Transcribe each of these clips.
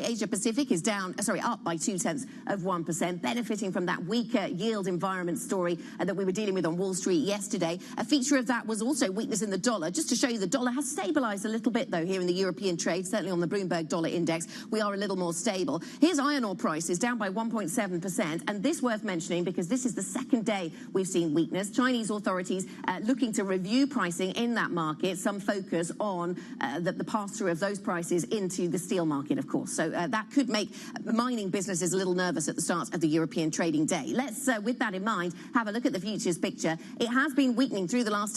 Asia Pacific is up by 0.2%, benefiting from that weaker yield environment story that we were dealing with on Wall Street yesterday. A feature of that was also weakness in the dollar. Just to show you, the dollar has stabilized a little bit, though, here in the European trade, certainly on the Bloomberg Dollar Index. We are a little more stable. Here's iron ore prices, down by 1.7%, and this worth mentioning because this is the second day we've seen weakness. Chinese authorities looking to review pricing in that market, some focus on the pass-through of those prices into the steel market, of course. So that could make mining businesses a little nervous at the start of the European trading day. Let's, with that in mind, have a look at the futures picture. It has been weakening through the last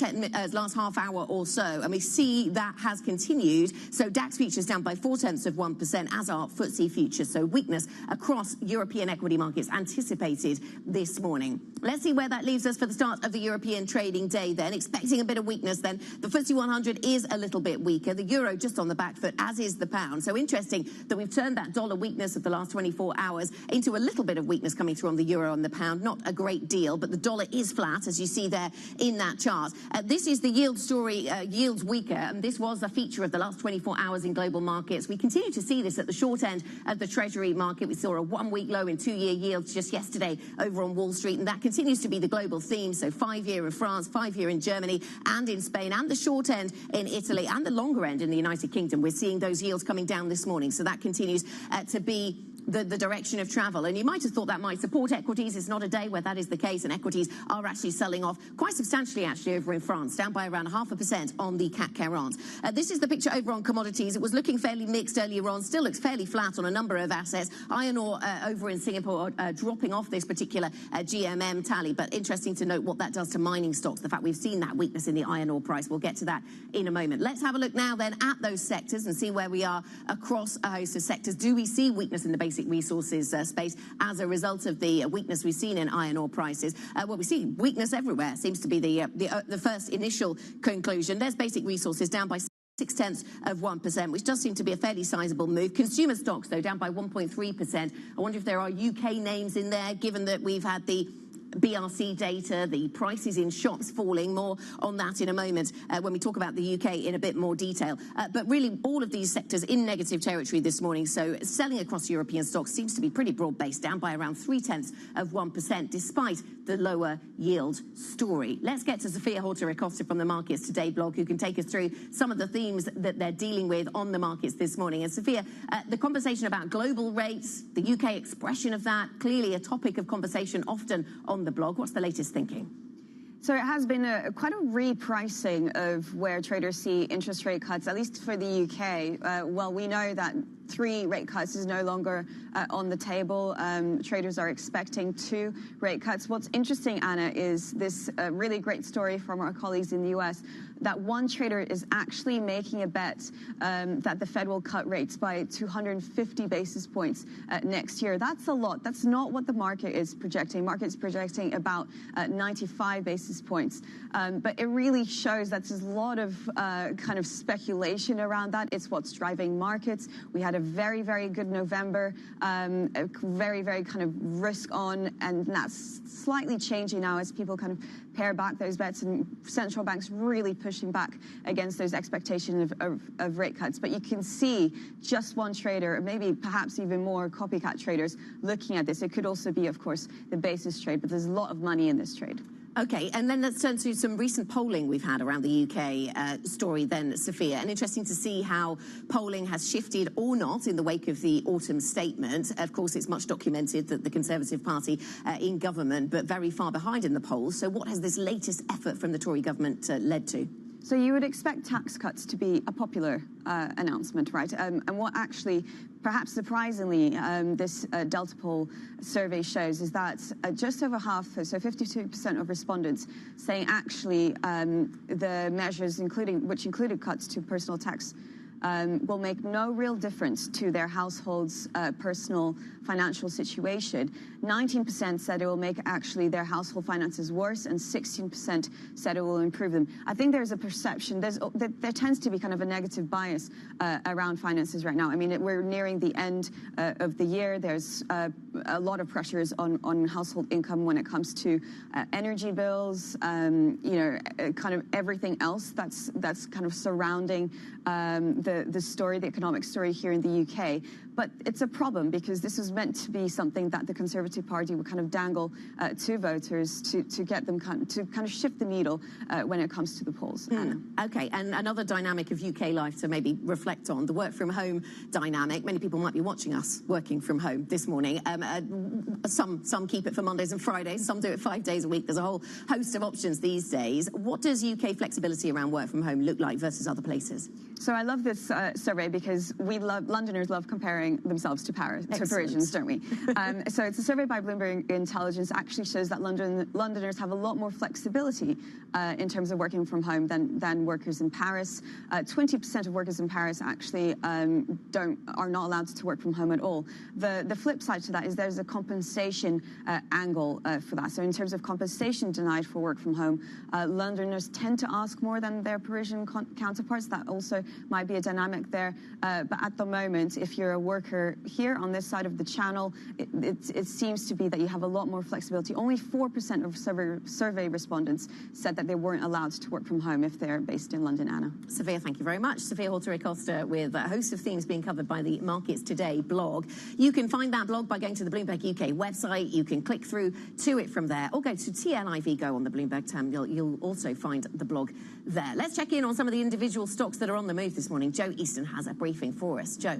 half hour or so, and we see that has continued. So DAX futures down by 0.4%, as are FTSE futures. So weakness across European equity markets anticipated this morning. Let's see where that leaves us for the start of the European trading day then. Expecting a bit of weakness then. The FTSE 100 is a little bit weaker. The euro just on the back foot, as is the pound. So interesting that we've turned that dollar weakness of the last 24 hours into a little bit of weakness coming through on the euro and the pound. Not a great deal, but the dollar is flat, as you see there in that chart. This is the yield story, yields weaker, and this was a feature of the last 24 hours in global markets. We continue to see this at the short end of the Treasury market. We saw a one-week low in two-year yields just yesterday over on Wall Street, and that continues to be the global theme. So 5-year in France, 5-year in Germany and in Spain, and the short end in Italy, and the longer end in the United Kingdom. We're seeing those yields coming down this morning, so that continues to be the direction of travel. And you might have thought that might support equities. It's not a day where that is the case, and equities are actually selling off quite substantially actually over in France, down by around 0.5% on the CAC 40. This is the picture over on commodities. It was looking fairly mixed earlier on, still looks fairly flat on a number of assets. Iron ore over in Singapore dropping off this particular GMM tally, but interesting to note what that does to mining stocks, the fact we've seen that weakness in the iron ore price. We'll get to that in a moment. Let's have a look now then at those sectors and see where we are across a host of sectors. Do we see weakness in the basic resources space as a result of the weakness we've seen in iron ore prices? Well, we see weakness everywhere, seems to be the first initial conclusion. There's basic resources down by 0.6%, which does seem to be a fairly sizable move. Consumer stocks, though, down by 1.3%. I wonder if there are UK names in there, given that we've had the BRC data, the prices in shops falling. More on that in a moment when we talk about the UK in a bit more detail. But really, all of these sectors in negative territory this morning. So selling across European stocks seems to be pretty broad-based, down by around 0.3%, despite the lower yield story. Let's get to Sophia Horta-Acosta from the Markets Today blog, who can take us through some of the themes that they're dealing with on the markets this morning. And Sophia, the conversation about global rates, the UK expression of that, clearly a topic of conversation often on the blog. What's the latest thinking? So it has been quite a repricing of where traders see interest rate cuts, at least for the UK. Well, we know that 3 rate cuts is no longer on the table. Traders are expecting 2 rate cuts. What's interesting, Anna, is this really great story from our colleagues in the US, that one trader is actually making a bet that the Fed will cut rates by 250 basis points next year. That's a lot. That's not what the market is projecting. Market's projecting about 95 basis points. But it really shows that there's a lot of kind of speculation around that. It's what's driving markets. We had a very, very good November, a very, very kind of risk on, and that's slightly changing now as people kind of pare back those bets, and central banks really pushing back against those expectations of rate cuts. But you can see just one trader, or maybe perhaps even more copycat traders, looking at this. It could also be, of course, the basis trade, but there's a lot of money in this trade. Okay, and then let's turn to some recent polling we've had around the UK story then, Sophia. And interesting to see how polling has shifted or not in the wake of the autumn statement. Of course, it's much documented that the Conservative Party in government, but very far behind in the polls. So what has this latest effort from the Tory government led to? So you would expect tax cuts to be a popular announcement, right? And what actually, perhaps surprisingly, this Delta poll survey shows is that just over half, so 52% of respondents saying actually the measures, which included cuts to personal tax, will make no real difference to their household's personal financial situation. 19% said it will make actually their household finances worse, and 16% said it will improve them. I think there's a perception, there tends to be kind of a negative bias around finances right now. I mean, we're nearing the end of the year. There's a lot of pressures on household income when it comes to energy bills, kind of everything else that's kind of surrounding the story, the economic story here in the UK. But it's a problem because this is meant to be something that the Conservative Party would kind of dangle to voters to get them to kind of shift the needle when it comes to the polls. Anna. Okay, and another dynamic of UK life to maybe reflect on, the work from home dynamic. Many people might be watching us working from home this morning. Some keep it for Mondays and Fridays, some do it 5 days a week. There's a whole host of options these days. What does UK flexibility around work from home look like versus other places? So I love this survey because Londoners love comparing themselves to Parisians, don't we? So it's a survey by Bloomberg Intelligence, actually shows that Londoners have a lot more flexibility in terms of working from home than workers in Paris. 20% of workers in Paris actually are not allowed to work from home at all. The flip side to that is there's a compensation angle for that. So in terms of compensation denied for work from home, Londoners tend to ask more than their Parisian counterparts. That also might be a dynamic there. But at the moment, if you're a worker here on this side of the channel, it seems to be that you have a lot more flexibility. Only 4% of survey respondents said that they weren't allowed to work from home if they're based in London, Anna. Sophia, thank you very much. Sophia Halter-Acosta with a host of themes being covered by the Markets Today blog. You can find that blog by going to the Bloomberg UK website. You can click through to it from there, or go to TLIV Go on the Bloomberg terminal. You'll also find the blog there. Let's check in on some of the individual stocks that are on the move this morning. Joe Easton has a briefing for us. Joe.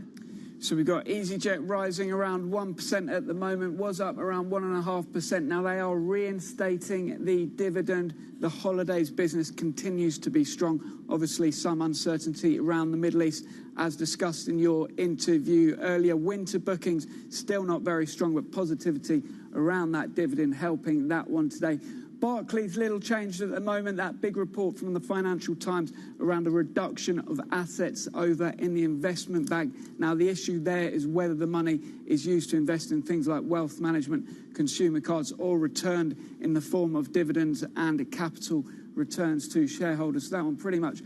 So we've got EasyJet rising around 1% at the moment, was up around 1.5%. Now they are reinstating the dividend. The holidays business continues to be strong. Obviously some uncertainty around the Middle East, as discussed in your interview earlier. Winter bookings still not very strong, but positivity around that dividend helping that one today. Barclays, little change at the moment. That big report from the Financial Times around a reduction of assets over in the investment bank. Now, the issue there is whether the money is used to invest in things like wealth management, consumer cards, or returned in the form of dividends and capital returns to shareholders. So that one pretty much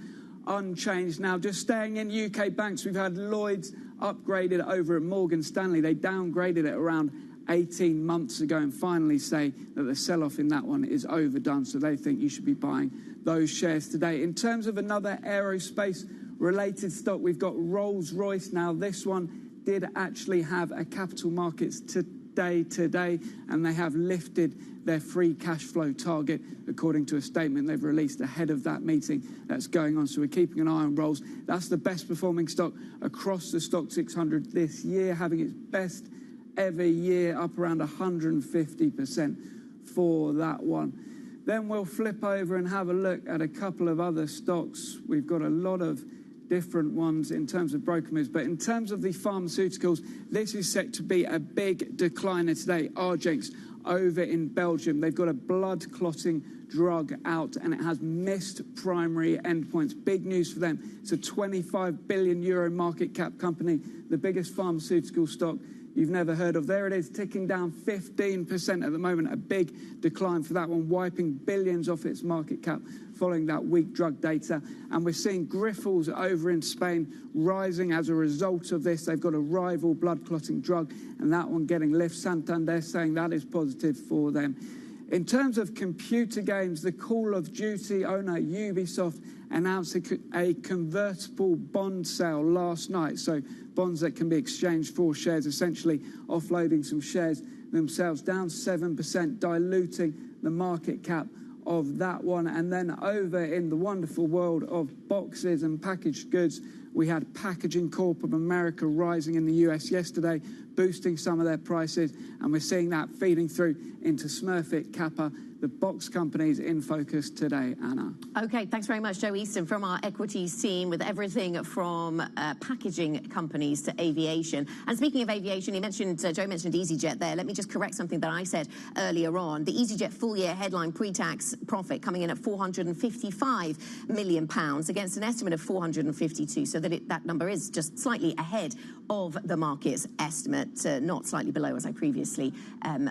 unchanged. Now, just staying in UK banks, we've had Lloyds upgraded over at Morgan Stanley. They downgraded it around 18 months ago and finally say that the sell-off in that one is overdone, so they think you should be buying those shares today. In terms of another aerospace-related stock, we've got Rolls-Royce. Now, this one did actually have a capital markets today, and they have lifted their free cash flow target, according to a statement they've released ahead of that meeting that's going on. So we're keeping an eye on Rolls. That's the best performing stock across the Stock 600 this year, having its best every year, up around 150% for that one. Then we'll flip over and have a look at a couple of other stocks. We've got a lot of different ones in terms of broker moves, but in terms of the pharmaceuticals, this is set to be a big decliner today. Arbitrage over in Belgium, they've got a blood clotting drug out and it has missed primary endpoints. Big news for them. It's a 25 billion euro market cap company, the biggest pharmaceutical stock you've never heard of. There it is, ticking down 15% at the moment, a big decline for that one, wiping billions off its market cap following that weak drug data. And we're seeing Grifols over in Spain rising as a result of this. They've got a rival blood clotting drug, and that one getting lift. Santander saying that is positive for them. In terms of computer games, the Call of Duty owner Ubisoft announced a convertible bond sale last night. So bonds that can be exchanged for shares, essentially offloading some shares themselves, down 7%, diluting the market cap of that one. And then over in the wonderful world of boxes and packaged goods, we had Packaging Corp of America rising in the US yesterday, boosting some of their prices, and we're seeing that feeding through into Smurfit Kappa, the box companies in focus today, Anna. Okay, thanks very much, Joe Easton from our equities team, with everything from packaging companies to aviation. And speaking of aviation, Joe mentioned EasyJet there. Let me just correct something that I said earlier on. The EasyJet full-year headline pre-tax profit coming in at £455 million against an estimate of 452, so that number is just slightly ahead of the market's estimate, not slightly below, as I previously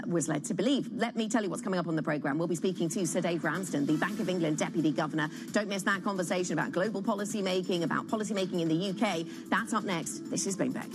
was led to believe. Let me tell you what's coming up on the programme. We'll be speaking to Sir Dave Ramsden, the Bank of England Deputy Governor. Don't miss that conversation about global policy making, about policy making in the UK. That's up next. This is Bloomberg.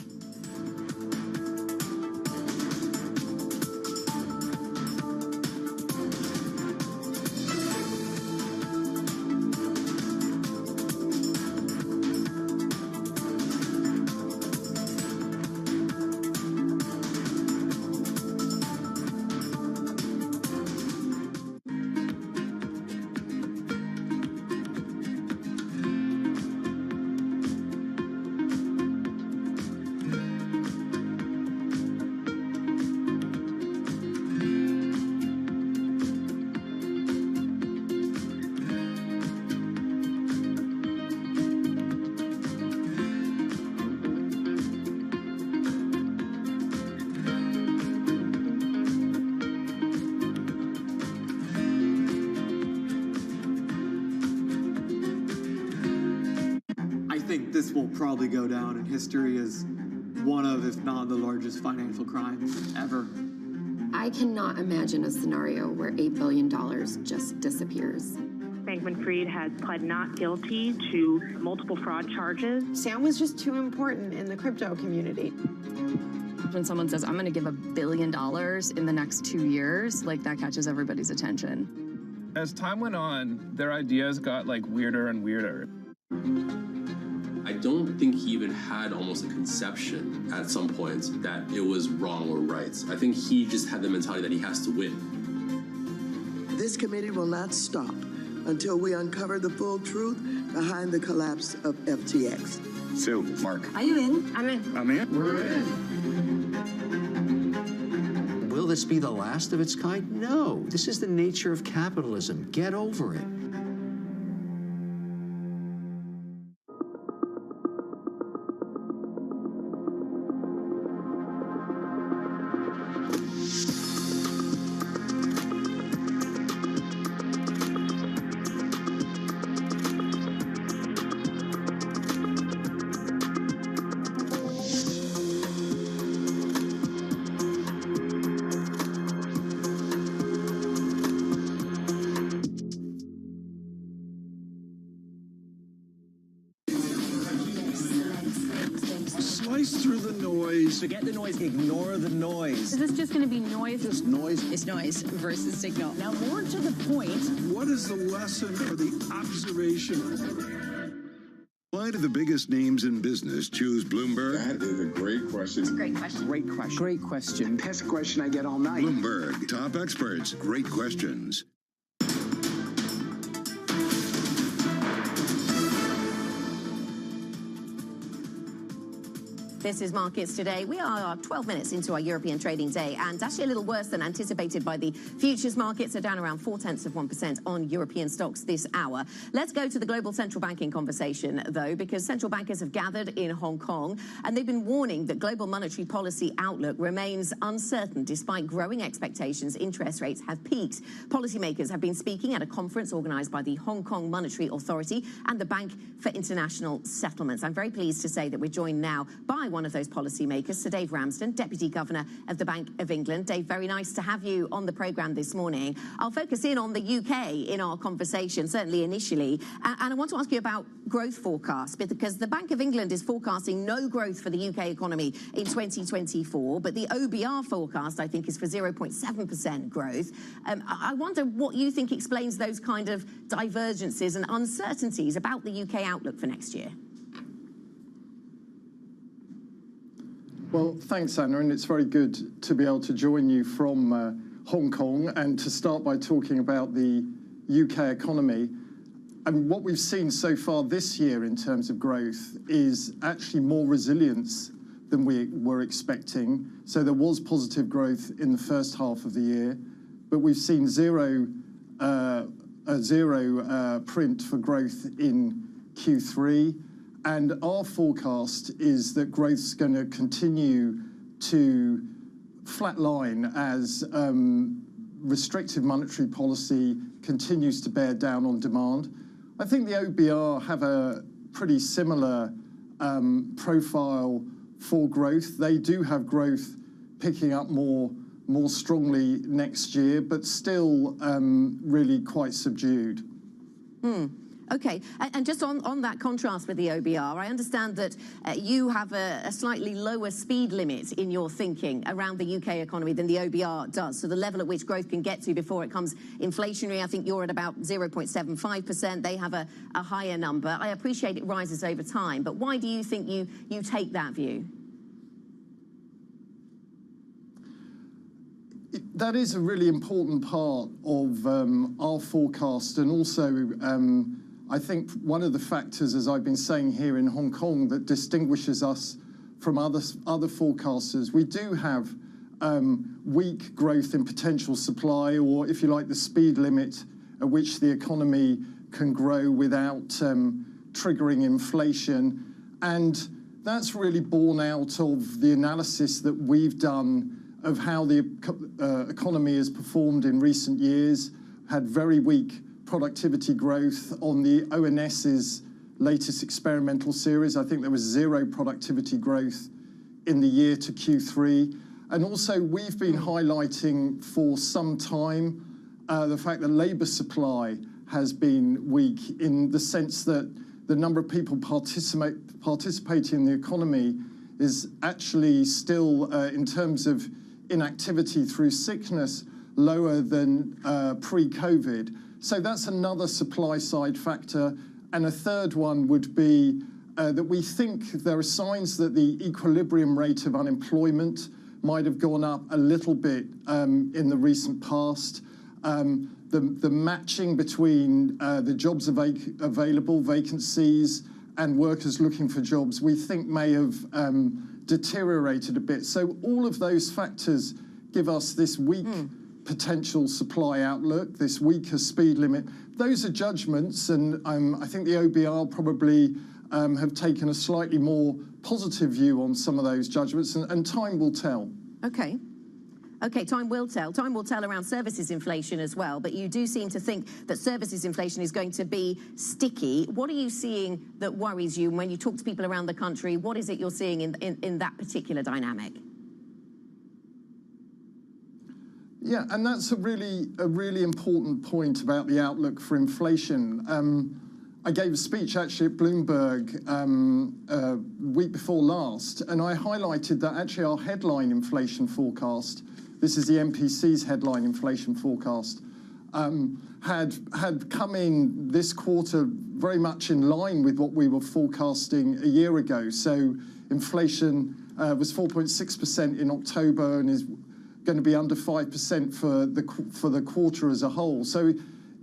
This will probably go down in history as one of, if not the largest financial crimes ever. I cannot imagine a scenario where $8 billion just disappears. Bankman-Fried has pled not guilty to multiple fraud charges. Sam was just too important in the crypto community. When someone says, I'm going to give $1 billion in the next 2 years, like that catches everybody's attention. As time went on, their ideas got like weirder and weirder. I don't think he even had almost a conception at some points that it was wrong or right. I think he just had the mentality that he has to win. This committee will not stop until we uncover the full truth behind the collapse of FTX. Sue, Mark. Are you in? I'm in. I'm in. We're in. Will this be the last of its kind? No. This is the nature of capitalism. Get over it. Through the noise. Forget the noise, ignore the noise. Is this just going to be noise? Just noise. It's noise versus signal. Now, more to the point. What is the lesson or the observation? Why do the biggest names in business choose Bloomberg? That is a great question. It's a great question. Great question. Great question. That's a question I get all night. Bloomberg, top experts, great questions. This is Markets Today. We are 12 minutes into our European trading day, and actually a little worse than anticipated by the futures markets. Are down around 0.4% on European stocks this hour. Let's go to the global central banking conversation, though, because central bankers have gathered in Hong Kong, and they've been warning that global monetary policy outlook remains uncertain. Despite growing expectations, interest rates have peaked. Policymakers have been speaking at a conference organised by the Hong Kong Monetary Authority and the Bank for International Settlements. I'm very pleased to say that we're joined now by one of those policymakers, Sir Dave Ramsden, Deputy Governor of the Bank of England. Dave, very nice to have you on the programme this morning. I'll focus in on the UK in our conversation, certainly initially, and I want to ask you about growth forecasts, because the Bank of England is forecasting no growth for the UK economy in 2024, but the OBR forecast, I think, is for 0.7% growth. I wonder what you think explains those kind of divergences and uncertainties about the UK outlook for next year. Well, thanks, Anna, and it's very good to be able to join you from Hong Kong and to start by talking about the UK economy. And what we've seen so far this year in terms of growth is actually more resilience than we were expecting. So there was positive growth in the first half of the year, but we've seen zero print for growth in Q3. And our forecast is that growth's going to continue to flatline as restrictive monetary policy continues to bear down on demand. I think the OBR have a pretty similar profile for growth. They do have growth picking up more strongly next year, but still really quite subdued. Okay, and just on that contrast with the OBR, I understand that you have a slightly lower speed limit in your thinking around the UK economy than the OBR does. So the level at which growth can get to before it comes inflationary, I think you're at about 0.75%. They have a higher number. I appreciate it rises over time, but why do you think you take that view? That is a really important part of our forecast, and also I think one of the factors, as I've been saying here in Hong Kong, that distinguishes us from other forecasters. We do have weak growth in potential supply, or if you like, the speed limit at which the economy can grow without triggering inflation. And that's really borne out of the analysis that we've done of how the economy has performed in recent years, had very weak productivity growth on the ONS's latest experimental series. I think there was zero productivity growth in the year to Q3. And also we've been highlighting for some time the fact that labour supply has been weak, in the sense that the number of people participating in the economy is actually still, in terms of inactivity through sickness, lower than pre-COVID. So that's another supply side factor. And a third one would be that we think there are signs that the equilibrium rate of unemployment might have gone up a little bit in the recent past. The matching between the jobs available, vacancies, and workers looking for jobs, we think may have deteriorated a bit. So all of those factors give us this weak potential supply outlook, this weaker speed limit. Those are judgments, and I think the OBR probably have taken a slightly more positive view on some of those judgments, and time will tell. Okay. Okay, time will tell. Time will tell around services inflation as well, but you do seem to think that services inflation is going to be sticky. What are you seeing that worries you when you talk to people around the country? What is it you're seeing in that particular dynamic? Yeah, and that's a really important point about the outlook for inflation. I gave a speech actually at Bloomberg week before last, and I highlighted that actually our headline inflation forecast, this is the MPC's headline inflation forecast, had come in this quarter very much in line with what we were forecasting a year ago. So inflation was 4.6% in October and is going to be under 5% for the quarter as a whole. So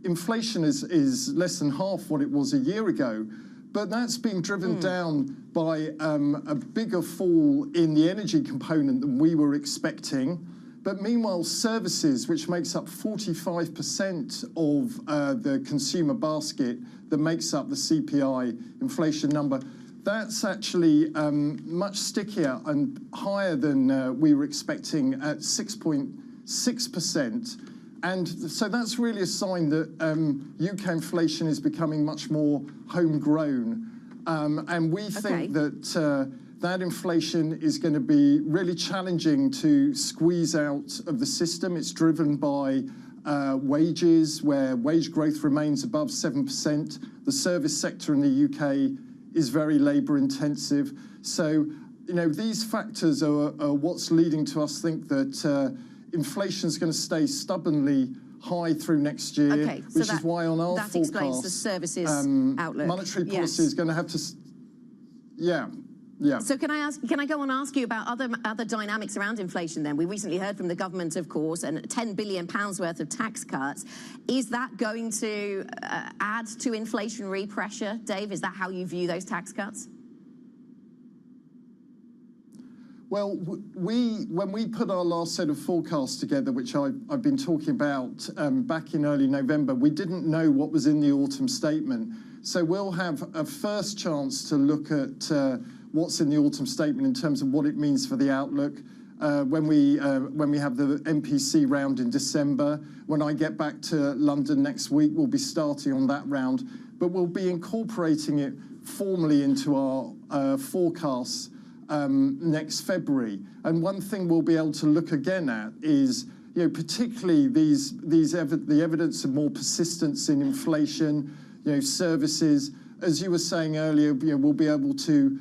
inflation is less than half what it was a year ago, but that's been driven down by a bigger fall in the energy component than we were expecting. But meanwhile, services, which makes up 45% of the consumer basket that makes up the CPI inflation number, that's actually much stickier and higher than we were expecting at 6.6%. And so that's really a sign that UK inflation is becoming much more homegrown. And we think that that inflation is going to be really challenging to squeeze out of the system. It's driven by wages, where wage growth remains above 7%. The service sector in the UK is very labour intensive. So, you know, these factors are what's leading to us think that inflation is going to stay stubbornly high through next year, which is why on our forecast, explains the services outlook. Monetary policy is going to have to, Yeah. So can I go on and ask you about other dynamics around inflation then? We recently heard from the government, of course, and £10 billion worth of tax cuts. Is that going to add to inflationary pressure, Dave? Is that how you view those tax cuts? Well, when we put our last set of forecasts together, which I've been talking about back in early November, we didn't know what was in the autumn statement. So we'll have a first chance to look at what's in the autumn statement in terms of what it means for the outlook. When we have the MPC round in December, when I get back to London next week, we'll be starting on that round, but we'll be incorporating it formally into our forecasts next February. And one thing we'll be able to look again at is, particularly the evidence of more persistence in inflation, services. As you were saying earlier, we'll be able to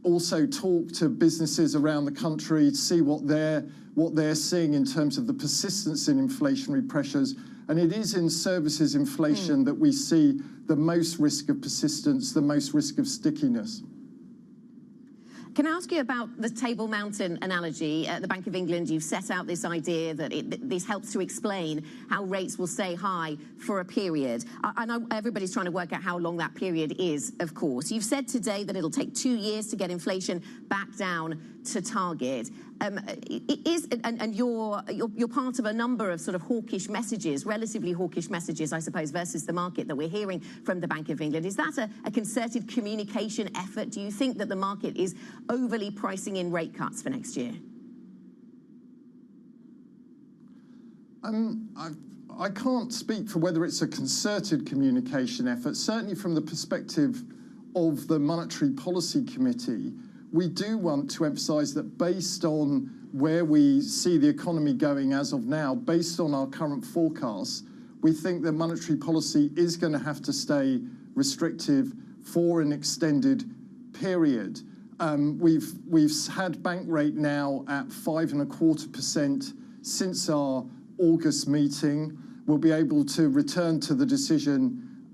also talk to businesses around the country, see what they're seeing in terms of the persistence in inflationary pressures. And it is in services inflation that we see the most risk of persistence, the most risk of stickiness. Can I ask you about the Table Mountain analogy? At the Bank of England, you've set out this idea that this helps to explain how rates will stay high for a period. I know everybody's trying to work out how long that period is, of course. You've said today that it'll take 2 years to get inflation back down to target. And you're part of a number of sort of hawkish messages, relatively hawkish messages, I suppose, versus the market that we're hearing from the Bank of England. Is that a concerted communication effort? Do you think that the market is overly pricing in rate cuts for next year? I can't speak for whether it's a concerted communication effort. Certainly from the perspective of the Monetary Policy Committee, we do want to emphasise that based on where we see the economy going as of now, based on our current forecasts, we think that monetary policy is going to have to stay restrictive for an extended period. We've had bank rate now at 5.25% since our August meeting. We'll be able to return to the decision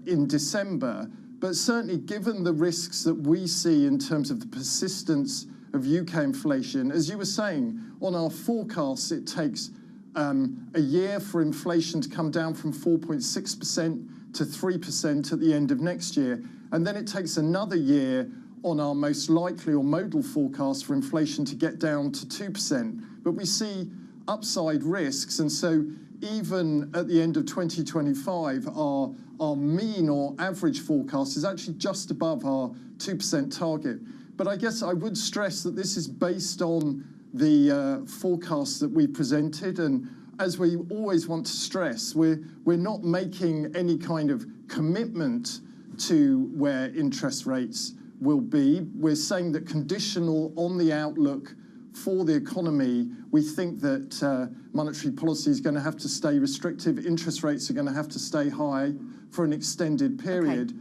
in December. But certainly, given the risks that we see in terms of the persistence of UK inflation, as you were saying, on our forecasts, it takes a year for inflation to come down from 4.6% to 3% at the end of next year. And then it takes another year on our most likely or modal forecast for inflation to get down to 2%. But we see upside risks. And so even at the end of 2025, our mean or average forecast is actually just above our 2% target. But I guess I would stress that this is based on the forecasts that we presented. And as we always want to stress, we're not making any kind of commitment to where interest rates will be. We're saying that conditional on the outlook for the economy, we think that monetary policy is going to have to stay restrictive. Interest rates are going to have to stay high for an extended period.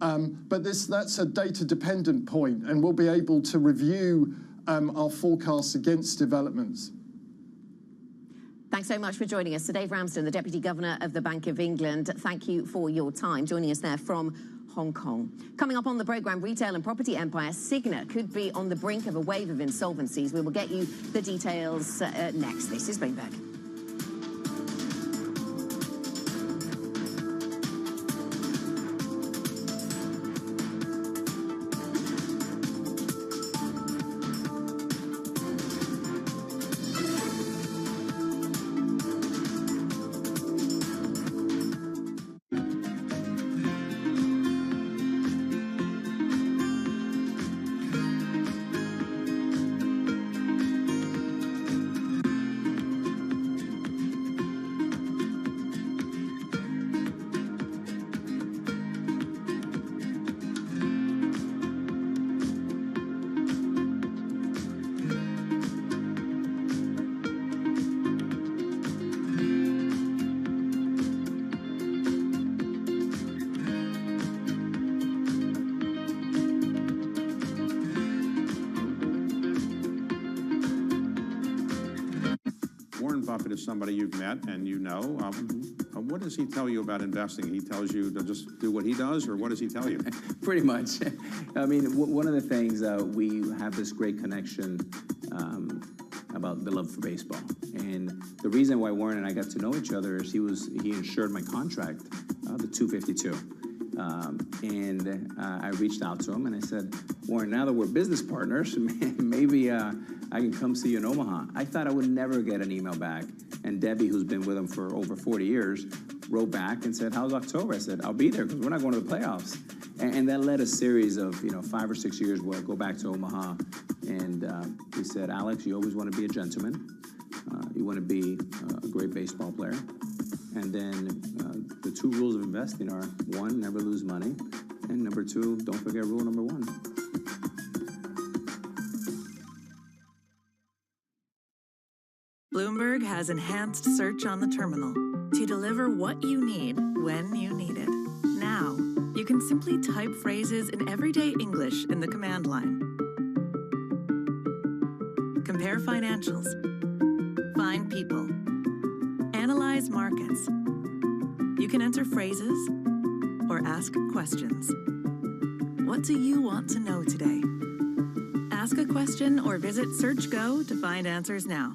Okay. But that's a data-dependent point, and we'll be able to review our forecasts against developments. Thanks so much for joining us. So Dave Ramsden, the Deputy Governor of the Bank of England, thank you for your time, joining us there from Hong Kong. Coming up on the programme, retail and property empire Signet could be on the brink of a wave of insolvencies. We will get you the details next. This is Bloomberg. Warren Buffett is somebody you've met and you know. what does he tell you about investing? He tells you to just do what he does, or what does he tell you? Pretty much. I mean, one of the things, we have this great connection about the love for baseball. And the reason why Warren and I got to know each other is he insured my contract, the 252. I reached out to him and I said, Warren, now that we're business partners, maybe I can come see you in Omaha. I thought I would never get an email back. And Debbie, who's been with him for over 40 years, wrote back and said, how's October? I said, I'll be there because we're not going to the playoffs. And that led a series of 5 or 6 years where I go back to Omaha. And he said, Alex, you always want to be a gentleman. You want to be a great baseball player. And then the 2 rules of investing are, 1, never lose money. And number 2, don't forget rule number 1. Bloomberg has enhanced search on the terminal to deliver what you need when you need it. Now, you can simply type phrases in everyday English in the command line. Compare financials. Find people. Analyze markets. You can enter phrases or ask questions. What do you want to know today? Ask a question or visit SearchGo to find answers now.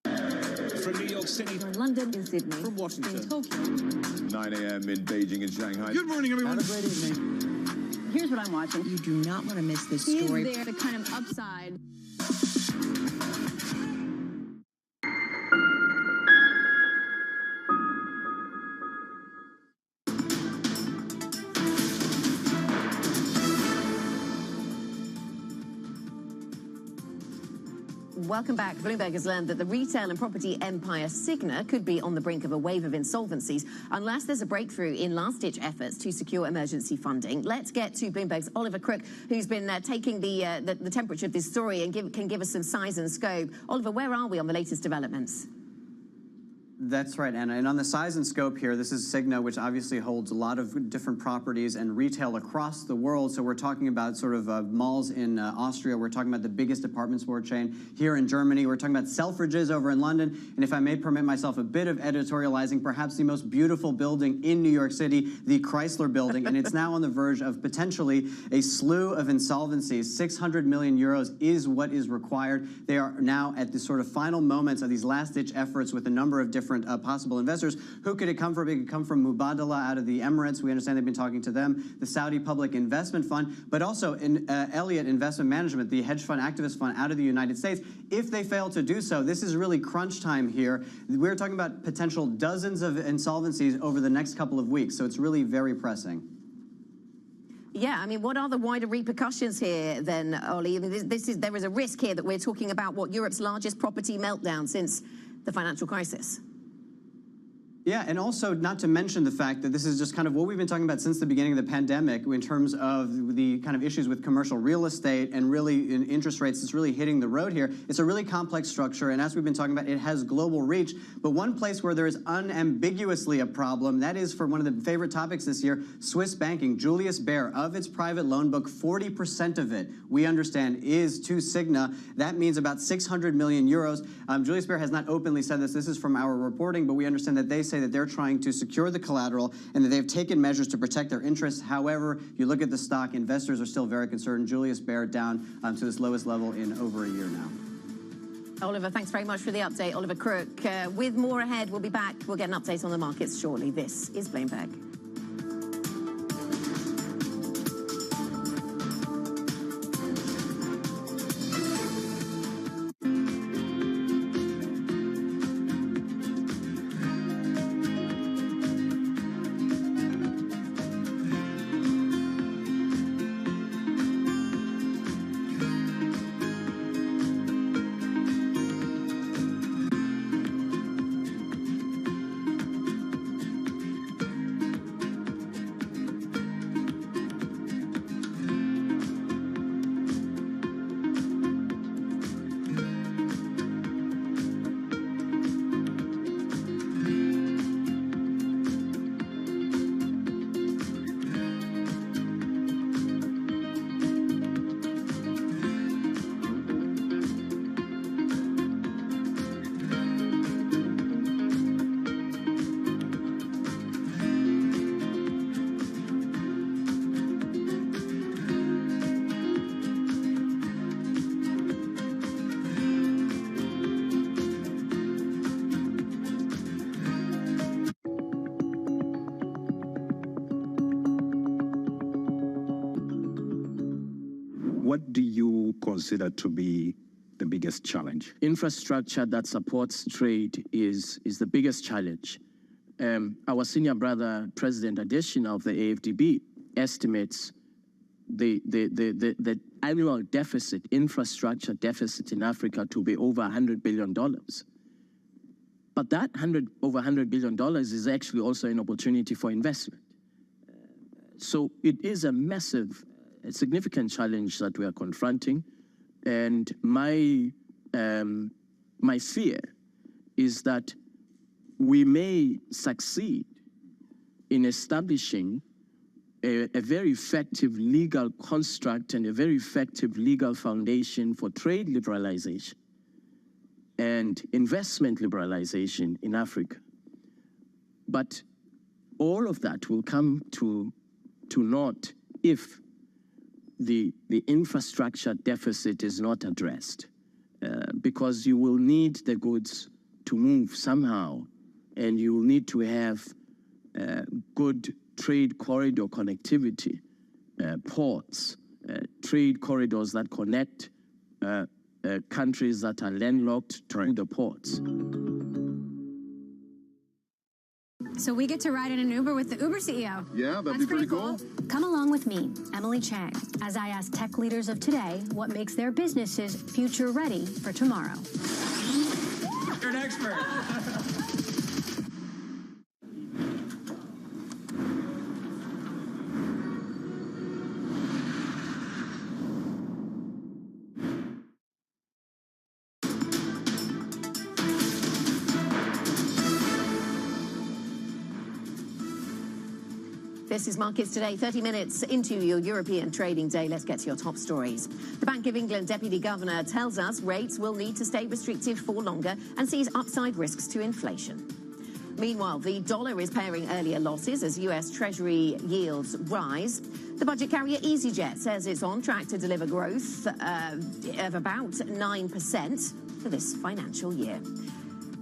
From New York City, from London, in Sydney, from Washington, in Tokyo, 9 a.m. in Beijing and Shanghai. Good morning, everyone. Have a great evening. Here's what I'm watching. You do not want to miss this story. Is there the kind of upside? Welcome back. Bloomberg has learned that the retail and property empire Cigna could be on the brink of a wave of insolvencies unless there's a breakthrough in last-ditch efforts to secure emergency funding. Let's get to Bloomberg's Oliver Crook, who's been taking the temperature of this story and can give us some size and scope. Oliver, where are we on the latest developments? That's right, Anna. And on the size and scope here, this is Cigna, which obviously holds a lot of different properties and retail across the world. So we're talking about sort of malls in Austria. We're talking about the biggest department store chain here in Germany. We're talking about Selfridges over in London. And if I may permit myself a bit of editorializing, perhaps the most beautiful building in New York City, the Chrysler Building. And it's now on the verge of potentially a slew of insolvencies. 600 million euros is what is required. They are now at the sort of final moments of these last-ditch efforts with a number of different possible investors. Who could it come from? It could come from Mubadala out of the Emirates. We understand they've been talking to them. The Saudi Public Investment Fund, but also Elliott Investment Management, the hedge fund activist fund out of the United States. If they fail to do so, this is really crunch time here. We're talking about potential dozens of insolvencies over the next couple of weeks. So it's really very pressing. Yeah, I mean, what are the wider repercussions here then, Ollie? I mean, there is a risk here that we're talking about Europe's largest property meltdown since the financial crisis. Yeah, and also not to mention the fact that this is just kind of what we've been talking about since the beginning of the pandemic in terms of the kind of issues with commercial real estate and really in interest rates. It's really hitting the road here. It's a really complex structure, and as we've been talking about, it has global reach. But one place where there is unambiguously a problem, that is for one of the favorite topics this year, Swiss banking. Julius Baer, of its private loan book, 40% of it, we understand, is to Cigna. That means about 600 million euros. Julius Baer has not openly said this. This is from our reporting, but we understand that they say that they're trying to secure the collateral and that they've taken measures to protect their interests. However, you look at the stock, investors are still very concerned. Julius Baer down to this lowest level in over a year now. Oliver, thanks very much for the update. Oliver Crook. With more ahead, we'll be back. We'll get an update on the markets shortly. This is Bloomberg. what do you consider to be the biggest challenge? Infrastructure that supports trade is the biggest challenge. Our senior brother, President Adesina of the AFDB, estimates the annual deficit, infrastructure deficit in Africa to be over $100 billion. But that over $100 billion is actually also an opportunity for investment. So it is a massive, significant challenge that we are confronting. And my fear is that we may succeed in establishing a very effective legal construct and a very effective legal foundation for trade liberalization and investment liberalization in Africa. But all of that will come to naught if the infrastructure deficit is not addressed, because you will need the goods to move somehow, and you will need to have good trade corridor connectivity, ports, trade corridors that connect countries that are landlocked to the ports. So we get to ride in an Uber with the Uber CEO. Yeah, that'd be pretty cool. Come along with me, Emily Chang, as I ask tech leaders of today what makes their businesses future ready for tomorrow. You're an expert. This is Markets Today, 30 minutes into your European trading day. Let's get to your top stories. The Bank of England Deputy Governor tells us rates will need to stay restrictive for longer and sees upside risks to inflation. Meanwhile, the dollar is pairing earlier losses as US Treasury yields rise. The budget carrier EasyJet says it's on track to deliver growth of about 9% for this financial year.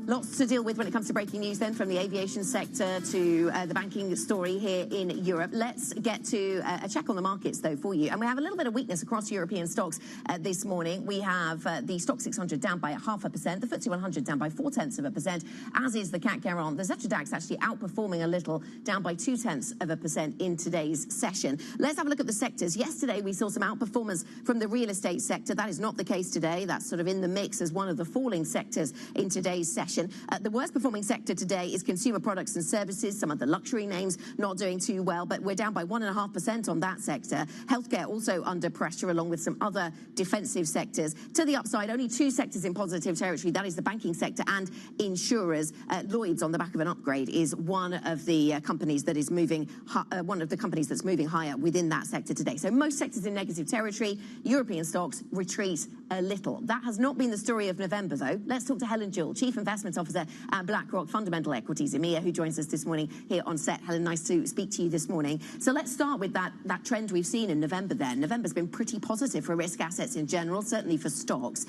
Lots to deal with when it comes to breaking news then, from the aviation sector to the banking story here in Europe. Let's get to a check on the markets, though, for you. And we have a little bit of weakness across European stocks this morning. We have the Stock 600 down by 0.5%, the FTSE 100 down by 0.4%, as is the CAC 40. The Xetra DAX actually outperforming a little, down by 0.2% in today's session. Let's have a look at the sectors. Yesterday, we saw some outperformance from the real estate sector. That is not the case today. That's sort of in the mix as one of the falling sectors in today's session. The worst performing sector today is consumer products and services. Some of the luxury names not doing too well, but we're down by 1.5% on that sector. Healthcare also under pressure, along with some other defensive sectors. To the upside, only two sectors in positive territory. That is the banking sector and insurers. Lloyd's, on the back of an upgrade, is one of the companies that is moving. One of the companies that's moving higher within that sector today. So most sectors in negative territory. European stocks retreat a little. That has not been the story of November, though. Let's talk to Helen Jewell, Chief Investment Officer at BlackRock Fundamental Equities EMEA, who joins us this morning here on set. Helen, nice to speak to you this morning. So let's start with that trend we've seen in November then. November's been pretty positive for risk assets in general, certainly for stocks.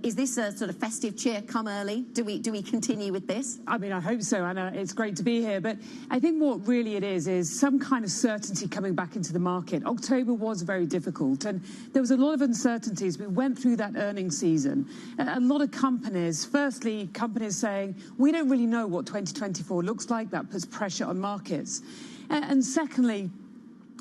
Is this a sort of festive cheer come early? Do we continue with this? I mean, I hope so, Anna. It's great to be here. But I think what really it is some kind of certainty coming back into the market. October was very difficult, and there was a lot of uncertainties. We went through that earnings season. A lot of companies, firstly, companies saying, we don't really know what 2024 looks like. That puts pressure on markets. And secondly,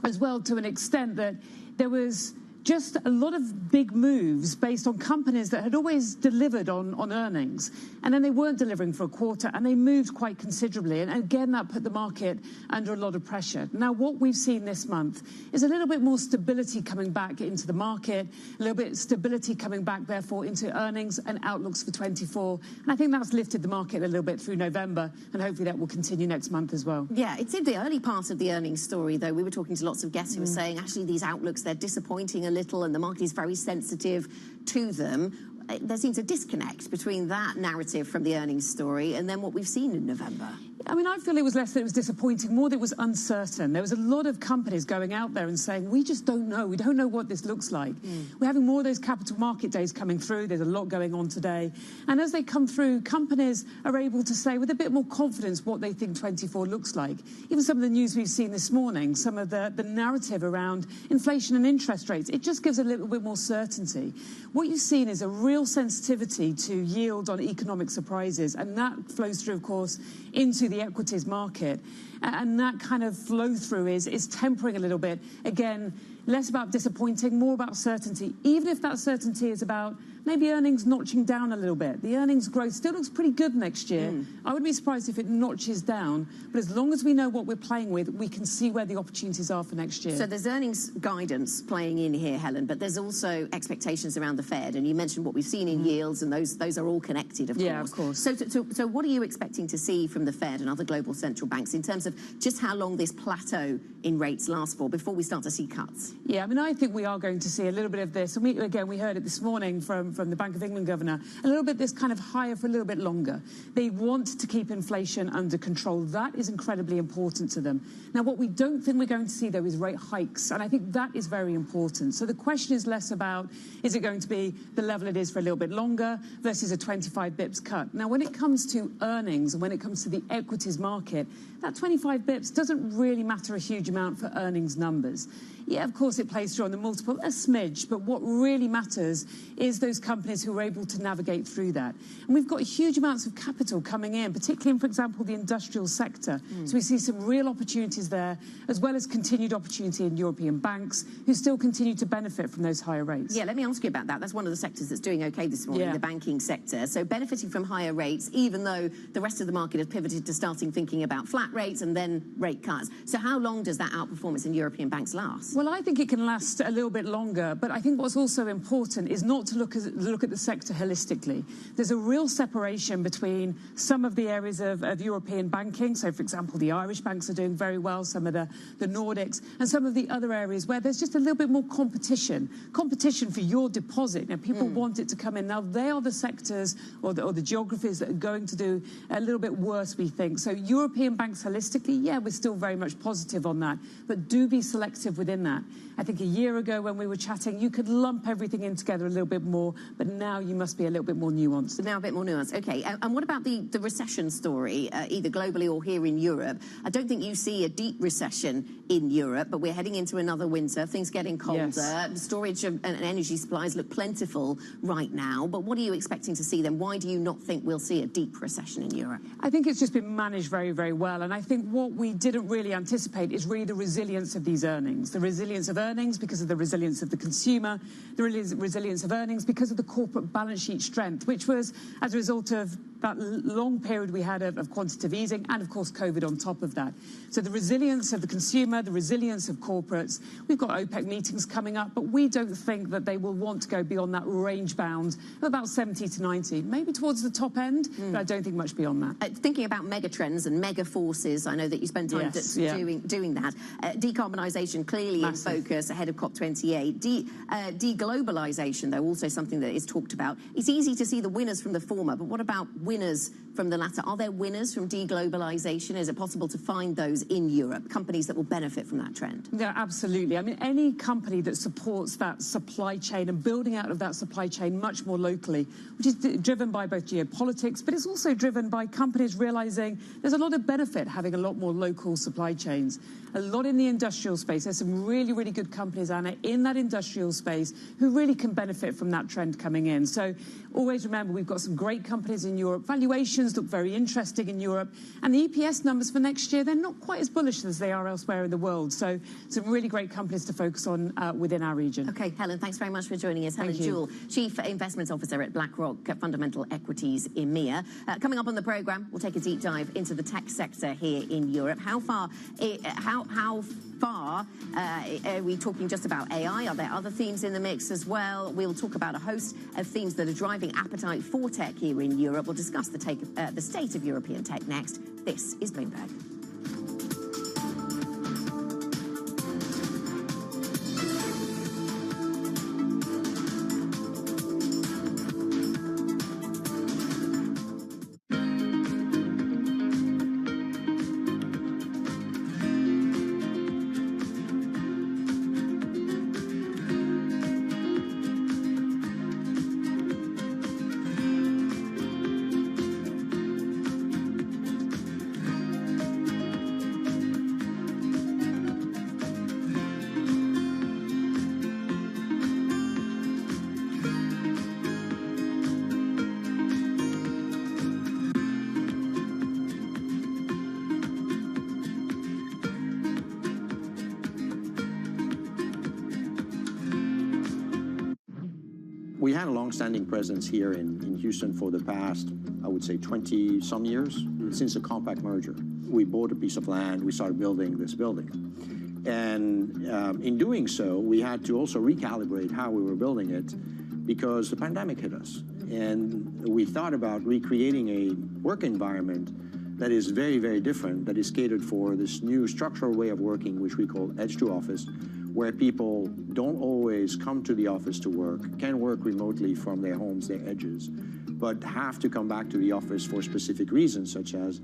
as well, to an extent, that there was just a lot of big moves based on companies that had always delivered on earnings, and then they weren't delivering for a quarter, and they moved quite considerably. And again, that put the market under a lot of pressure. Now, what we've seen this month is a little bit more stability coming back into the market, a little bit of stability coming back, therefore, into earnings and outlooks for 24. And I think that's lifted the market a little bit through November, and hopefully that will continue next month as well. Yeah, it's in the early part of the earnings story, though. We were talking to lots of guests who were saying, actually, these outlooks, they're disappointing a little, and the market is very sensitive to them. There seems a disconnect between that narrative from the earnings story and then what we've seen in November. I mean, I feel it was less that it was disappointing, more that it was uncertain. There was a lot of companies going out there and saying, we just don't know. We don't know what this looks like. We're having more of those capital market days coming through. There's a lot going on today. And as they come through, companies are able to say with a bit more confidence what they think 24 looks like. Even some of the news we've seen this morning, some of the narrative around inflation and interest rates, it just gives a little bit more certainty. What you've seen is a real sensitivity to yield on economic surprises, and that flows through, of course, into the equities market. And that kind of flow through is tempering a little bit. Again, less about disappointing, more about certainty, even if that certainty is about maybe earnings notching down a little bit. The earnings growth still looks pretty good next year. I would be surprised if it notches down, but as long as we know what we're playing with, we can see where the opportunities are for next year. So there's earnings guidance playing in here, Helen, but there's also expectations around the Fed, and you mentioned what we've seen in yields, and those are all connected, of course. Yeah, of course. So what are you expecting to see from the Fed and other global central banks in terms of just how long this plateau in rates lasts for before we start to see cuts? Yeah, I mean, I think we are going to see a little bit of this. And we heard it this morning from the Bank of England governor, a little bit this kind of higher for a little bit longer. They want to keep inflation under control. That is incredibly important to them. Now, what we don't think we're going to see, though, is rate hikes. And I think that is very important. So the question is less about, is it going to be the level it is for a little bit longer versus a 25 bips cut? Now, when it comes to earnings and when it comes to the equities market, that 25 bips doesn't really matter a huge amount for earnings numbers. Yeah, of course, it plays through on the multiple a smidge, but what really matters is those companies who are able to navigate through that. And we've got huge amounts of capital coming in, particularly in, for example, the industrial sector. So we see some real opportunities there, as well as continued opportunity in European banks, who still continue to benefit from those higher rates. Yeah, let me ask you about that. That's one of the sectors that's doing okay this morning, the banking sector. So benefiting from higher rates, even though the rest of the market has pivoted to starting thinking about flat rates and then rate cuts. So how long does that outperformance in European banks last? Well, I think it can last a little bit longer, but I think what's also important is not to look at the sector holistically. There's a real separation between some of the areas of European banking. So, for example, the Irish banks are doing very well, some of the Nordics, and some of the other areas where there's just a little bit more competition for your deposit. Now, people want it to come in. Now, they are the sectors or the geographies that are going to do a little bit worse, we think. So European banks holistically, yeah, we're still very much positive on that, but do be selective within that. I think a year ago when we were chatting, you could lump everything in together a little bit more, but now you must be a little bit more nuanced. Now a bit more nuanced, okay. And what about the recession story, either globally or here in Europe? I don't think you see a deep recession in Europe, but we're heading into another winter, things getting colder, storage and energy supplies look plentiful right now, but what are you expecting to see then? Why do you not think we'll see a deep recession in Europe? I think it's just been managed very, very well, and I think what we didn't really anticipate is really the resilience of these earnings, the resilience of earnings because of the resilience of the consumer, the resilience of earnings because of the corporate balance sheet strength, which was as a result of that long period we had of quantitative easing and, of course, COVID on top of that. So the resilience of the consumer, the resilience of corporates. We've got OPEC meetings coming up, but we don't think that they will want to go beyond that range bound of about 70 to 90, maybe towards the top end, but I don't think much beyond that. Thinking about mega trends and mega forces, I know that you spend time doing that. Decarbonisation clearly in focus ahead of COP28. Deglobalisation, though, also something that is talked about. It's easy to see the winners from the former, but what about winners from the latter? Are there winners from deglobalisation? Is it possible to find those in Europe, companies that will benefit from that trend? Yeah, absolutely. I mean, any company that supports that supply chain and building out of that supply chain much more locally, which is driven by both geopolitics, but it's also driven by companies realising there's a lot of benefit having a lot more local supply chains. A lot in the industrial space. There's some really, really good companies, Anna, in that industrial space who really can benefit from that trend coming in. So always remember, we've got some great companies in Europe. Valuations look very interesting in Europe. And the EPS numbers for next year, they're not quite as bullish as they are elsewhere in the world. So some really great companies to focus on within our region. Okay, Helen, thanks very much for joining us. Helen Jewell, Chief Investments Officer at BlackRock Fundamental Equities EMEA. Coming up on the programme, we'll take a deep dive into the tech sector here in Europe. How far are we talking just about AI? Are there other themes in the mix as well? We'll talk about a host of themes that are driving appetite for tech here in Europe. We'll discuss the state of European tech next. This is Bloomberg. We had a long-standing presence here in Houston for the past, I would say, 20-some years, since the Compact merger. We bought a piece of land, we started building this building. And in doing so, we had to also recalibrate how we were building it because the pandemic hit us. And we thought about recreating a work environment that is very, very different, that is catered for this new structural way of working, which we call edge to office, where people don't always come to the office to work, can work remotely from their homes, their edges, but have to come back to the office for specific reasons, such as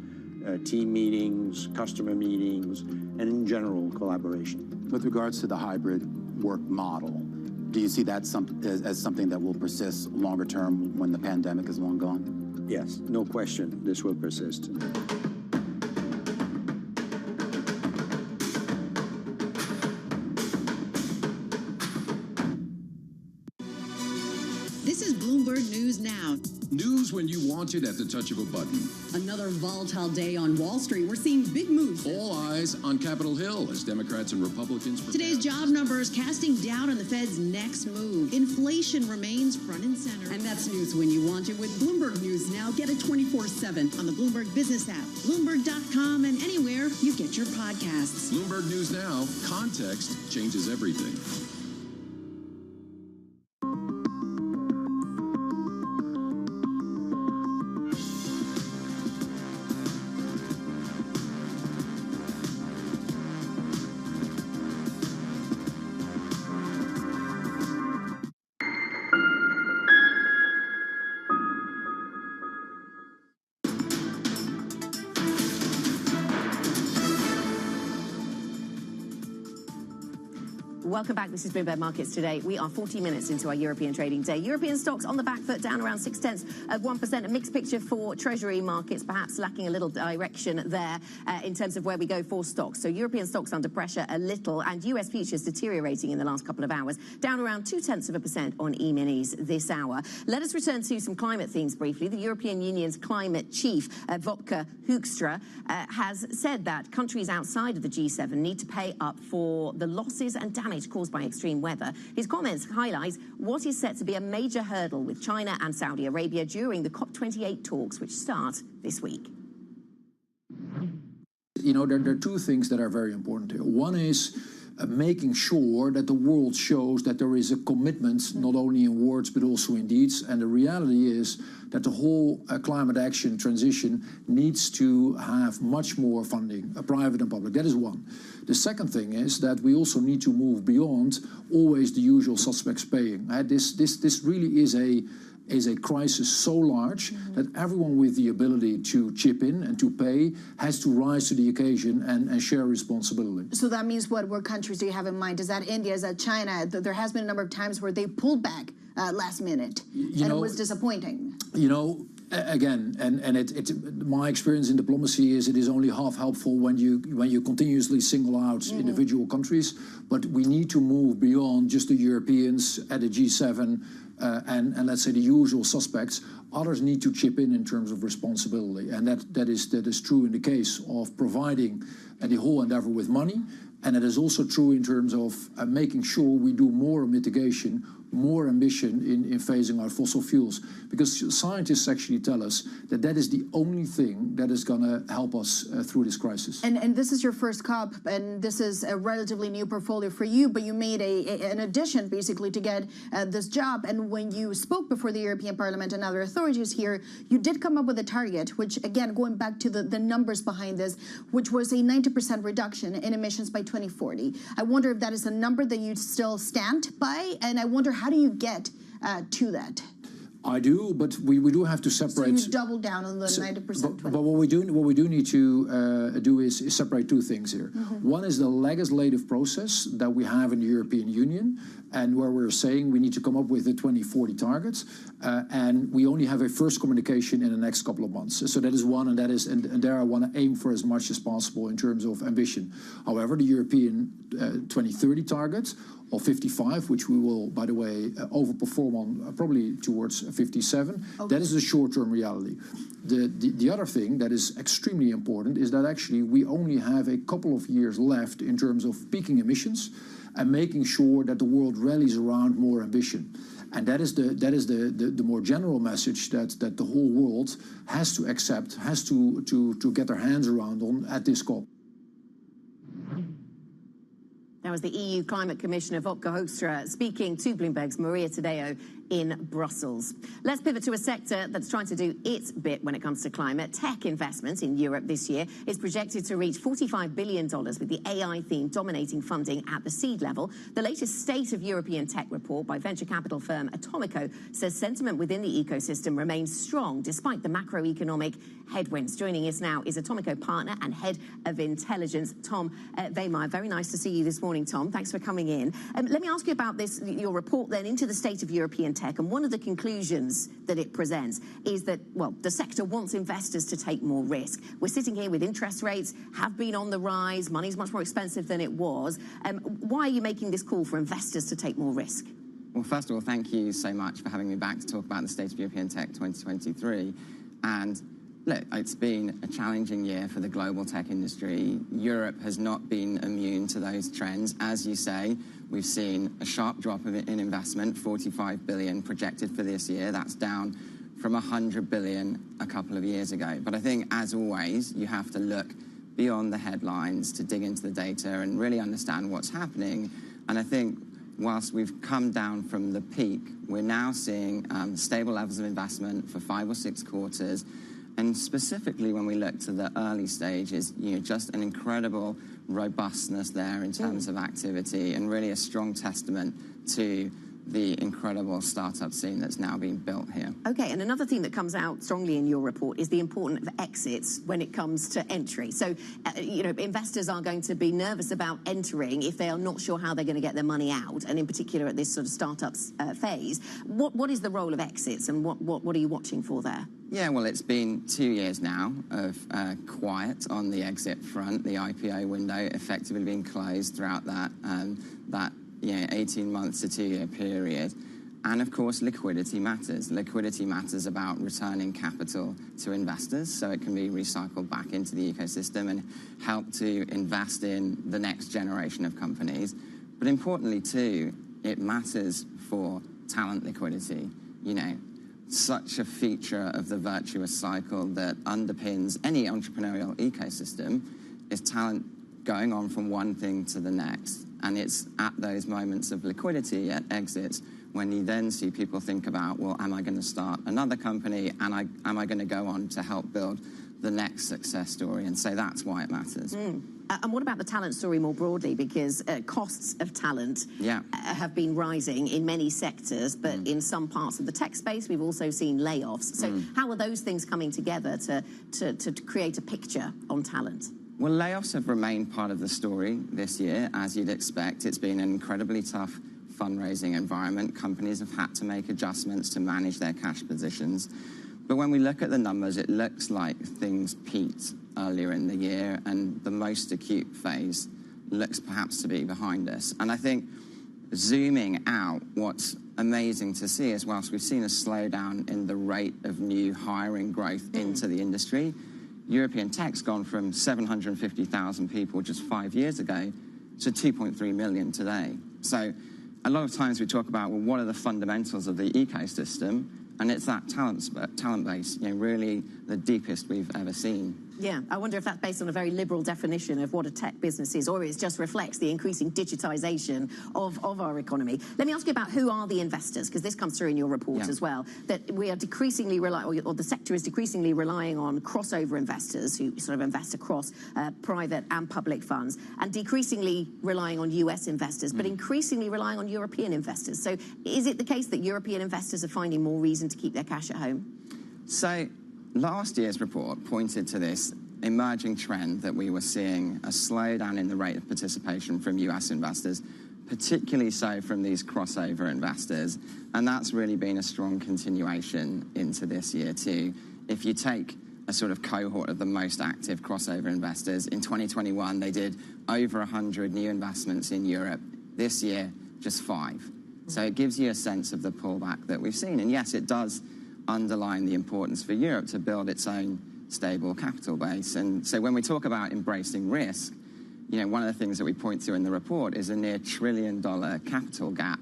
team meetings, customer meetings, and in general, collaboration. With regards to the hybrid work model, do you see that as something that will persist longer term when the pandemic is long gone? Yes, no question, this will persist. This is Bloomberg News Now. News when you want it at the touch of a button. Another volatile day on Wall Street. We're seeing big moves. All eyes on Capitol Hill as Democrats and Republicans prepare. Today's job numbers casting doubt on the Fed's next move. Inflation remains front and center. And that's news when you want it with Bloomberg News Now. Get it 24/7 on the Bloomberg Business app, Bloomberg.com, and anywhere you get your podcasts. Bloomberg News Now. Context changes everything. Welcome back. This is Bloomberg Markets Today. We are 40 minutes into our European trading day. European stocks on the back foot, down around 0.6%. A mixed picture for Treasury markets, perhaps lacking a little direction there in terms of where we go for stocks. So European stocks under pressure a little, and US futures deteriorating in the last couple of hours, down around 0.2% on E-minis this hour. Let us return to some climate themes briefly. The European Union's climate chief, Wopke Hoekstra, has said that countries outside of the G7 need to pay up for the losses and damage caused by extreme weather. His comments highlight what is set to be a major hurdle with China and Saudi Arabia during the COP28 talks, which start this week. You know, there are two things that are very important here. One is making sure that the world shows that there is a commitment, not only in words, but also in deeds. And the reality is that the whole climate action transition needs to have much more funding, private and public. That is one. The second thing is that we also need to move beyond always the usual suspects paying. This really is a crisis so large that everyone with the ability to chip in and to pay has to rise to the occasion and share responsibility. So that means what countries do you have in mind? Is that India? Is that China? There has been a number of times where they pulled back last minute, and it was disappointing. You know, again, my experience in diplomacy is it is only half helpful when you continuously single out individual countries, but we need to move beyond just the Europeans at the G7 and let's say the usual suspects. Others need to chip in terms of responsibility, and that is true in the case of providing the whole endeavor with money, and it is also true in terms of making sure we do more mitigation, more ambition in phasing out fossil fuels, because scientists actually tell us that that is the only thing that is going to help us through this crisis. And this is your first COP, and this is a relatively new portfolio for you, but you made an addition basically to get this job. And when you spoke before the European Parliament and other authorities here, you did come up with a target, which again, going back to the numbers behind this, which was a 90% reduction in emissions by 2040. I wonder if that is a number that you still stand by, and I wonder how do you get to that? I do, but we do have to separate. So you double down on the 90%. But what we do need to do is separate two things here. One is the legislative process that we have in the European Union, and where we're saying we need to come up with the 2040 targets, and we only have a first communication in the next couple of months. So that is one, and there I want to aim for as much as possible in terms of ambition. However, the European 2030 targets of 55, which we will, by the way, overperform on probably towards 57. Okay. That is the short-term reality. The other thing that is extremely important is that actually we only have a couple of years left in terms of peaking emissions and making sure that the world rallies around more ambition. And that is the more general message that the whole world has to accept, has to get their hands around on at this COP. That was the EU Climate Commissioner Wopke Hoekstra speaking to Bloomberg's Maria Tadeo in Brussels. Let's pivot to a sector that's trying to do its bit when it comes to climate. Tech investment in Europe this year is projected to reach $45 billion, with the AI theme dominating funding at the seed level. The latest State of European Tech report by venture capital firm Atomico says sentiment within the ecosystem remains strong despite the macroeconomic headwinds. Joining us now is Atomico partner and head of intelligence, Tom Weymar. Very nice to see you this morning, Tom. Thanks for coming in. Let me ask you about this, your report then into the State of European Tech, and one of the conclusions that it presents is that, well, the sector wants investors to take more risk. We're sitting here with interest rates have been on the rise, money's much more expensive than it was. Why are you making this call for investors to take more risk? Well, first of all, thank you so much for having me back to talk about the State of European Tech 2023. And look, it's been a challenging year for the global tech industry. Europe has not been immune to those trends. As you say, we've seen a sharp drop in investment, 45 billion projected for this year. That's down from 100 billion a couple of years ago. But I think, as always, you have to look beyond the headlines to dig into the data and really understand what's happening. And I think whilst we've come down from the peak, we're now seeing stable levels of investment for 5 or 6 quarters. And specifically when we look to the early stages, just an incredible robustness there in terms of activity, and really a strong testament to the incredible startup scene that's now being built here. Okay, and another thing that comes out strongly in your report is the importance of exits when it comes to entry. So, investors are going to be nervous about entering if they are not sure how they're going to get their money out, and in particular at this sort of startups phase. What is the role of exits, and what are you watching for there? Yeah, well, it's been 2 years now of quiet on the exit front. The IPO window effectively being closed throughout that 18 months to 2-year period. And of course, liquidity matters. Liquidity matters about returning capital to investors so it can be recycled back into the ecosystem and help to invest in the next generation of companies. But importantly too, it matters for talent liquidity. Such a feature of the virtuous cycle that underpins any entrepreneurial ecosystem is talent going on from one thing to the next. And it's at those moments of liquidity, at exits, when you then see people think about, well, am I going to start another company? And am I going to go on to help build the next success story? And so that's why it matters. And what about the talent story more broadly? Because costs of talent have been rising in many sectors, but in some parts of the tech space, we've also seen layoffs. So how are those things coming together to create a picture on talent? Well, layoffs have remained part of the story this year, as you'd expect. It's been an incredibly tough fundraising environment. Companies have had to make adjustments to manage their cash positions. But when we look at the numbers, it looks like things peaked earlier in the year, and the most acute phase looks perhaps to be behind us. And I think zooming out, what's amazing to see is whilst we've seen a slowdown in the rate of new hiring growth into the industry, European tech's gone from 750,000 people just 5 years ago to 2.3 million today. So a lot of times we talk about, well, what are the fundamentals of the ecosystem? And it's that talent base, really the deepest we've ever seen. Yeah, I wonder if that's based on a very liberal definition of what a tech business is, or it just reflects the increasing digitization of our economy. Let me ask you about who are the investors, because this comes through in your report as well, that we are decreasingly relying, or the sector is decreasingly relying on crossover investors who sort of invest across private and public funds, and decreasingly relying on US investors, but increasingly relying on European investors. So is it the case that European investors are finding more reason to keep their cash at home? So last year's report pointed to this emerging trend that we were seeing a slowdown in the rate of participation from US investors, particularly so from these crossover investors. And that's really been a strong continuation into this year too. If you take a sort of cohort of the most active crossover investors, in 2021, they did over 100 new investments in Europe. This year, just 5. So it gives you a sense of the pullback that we've seen. And yes, it does underline the importance for Europe to build its own stable capital base. And so when we talk about embracing risk, one of the things that we point to in the report is a near $1 trillion capital gap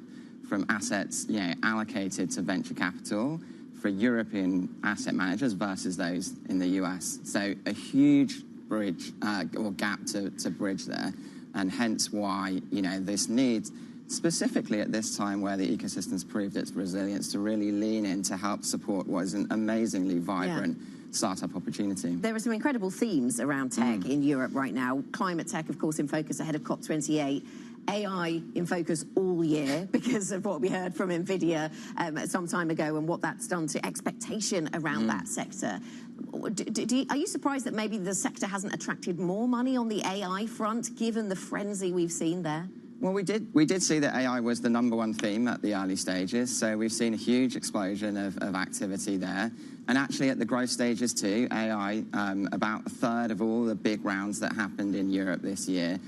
from assets, allocated to venture capital for European asset managers versus those in the US. So a huge bridge or gap to bridge there, and hence why, this needs, specifically at this time where the ecosystem's proved its resilience, to really lean in to help support what is an amazingly vibrant startup opportunity. There are some incredible themes around tech in Europe right now. Climate tech, of course, in focus ahead of COP28. AI in focus all year because of what we heard from NVIDIA some time ago and what that's done to expectation around that sector. Are you surprised that maybe the sector hasn't attracted more money on the AI front, given the frenzy we've seen there? Well, we did see that AI was the #1 theme at the early stages, so we've seen a huge explosion of activity there. And actually at the growth stages too, AI, about a third of all the big rounds that happened in Europe this year.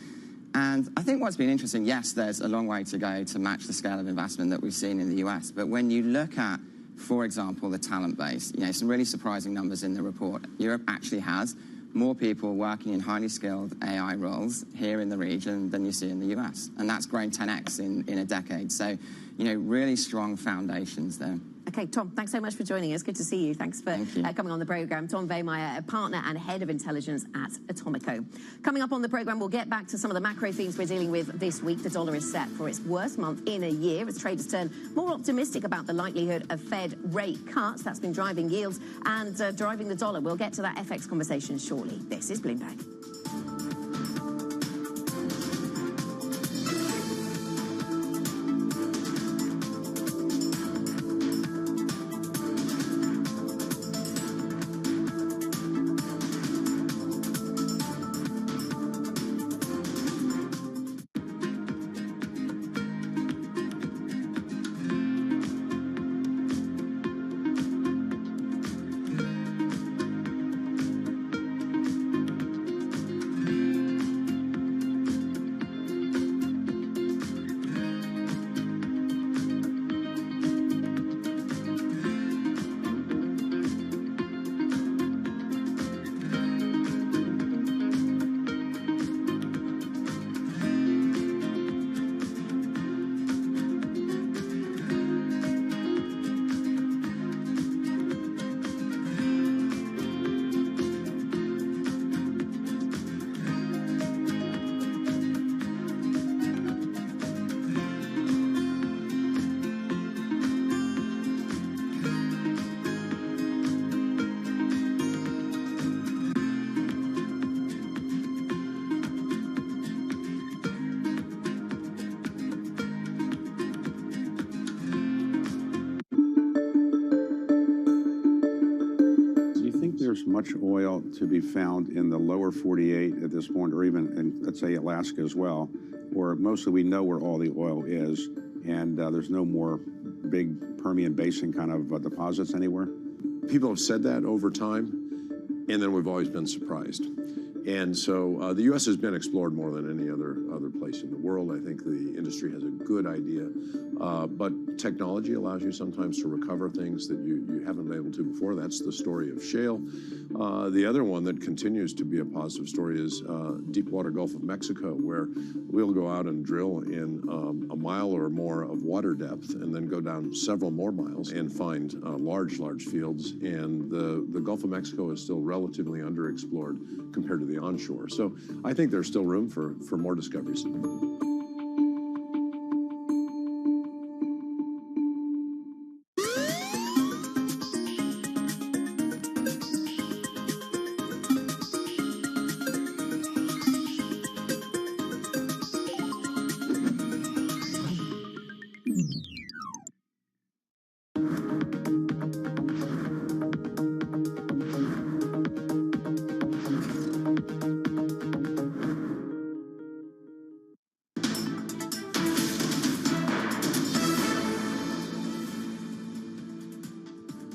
And I think what's been interesting, yes, there's a long way to go to match the scale of investment that we've seen in the US, but when you look at, for example, the talent base, some really surprising numbers in the report. Europe actually has more people working in highly skilled AI roles here in the region than you see in the US. And that's grown 10x in a decade. So, really strong foundations there. Okay, Tom, thanks so much for joining us. Good to see you. Thanks for coming on the program. Tom Wehmeyer, a partner and head of intelligence at Atomico. Coming up on the program, we'll get back to some of the macro themes we're dealing with this week. The dollar is set for its worst month in a year as traders turn more optimistic about the likelihood of Fed rate cuts. That's been driving yields and driving the dollar. We'll get to that FX conversation shortly. This is Bloomberg. There's much oil to be found in the lower 48 at this point, or even in, let's say, Alaska as well, where mostly we know where all the oil is, and there's no more big Permian Basin kind of deposits anywhere? People have said that over time, and then we've always been surprised. And so the U.S. has been explored more than any other place in the world. I think the industry has a good idea, but technology allows you sometimes to recover things that you haven't been able to before. That's the story of shale. The other one that continues to be a positive story is deepwater Gulf of Mexico, where we'll go out and drill in a mile or more of water depth and then go down several more miles and find large fields. And the Gulf of Mexico is still relatively underexplored compared to the onshore. So I think there's still room for more discoveries.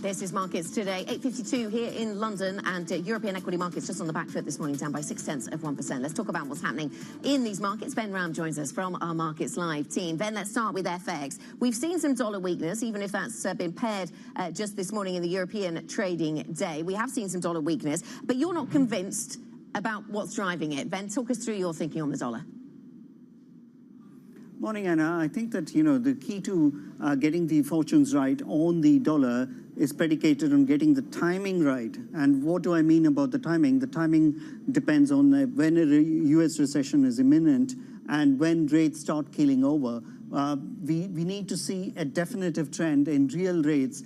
This is Markets Today, 8:52 here in London, and European equity markets just on the back foot this morning, down by 0.6%. Let's talk about what's happening in these markets. Ben Ram joins us from our Markets Live team. Ben, let's start with FX. We've seen some dollar weakness, even if that's been paired just this morning in the European trading day. We have seen some dollar weakness, but you're not convinced about what's driving it. Ben, talk us through your thinking on the dollar. Morning, Anna. I think that, the key to getting the fortunes right on the dollar is predicated on getting the timing right. And what do I mean about the timing? The timing depends on when a U.S. recession is imminent and when rates start killing over. We need to see a definitive trend in real rates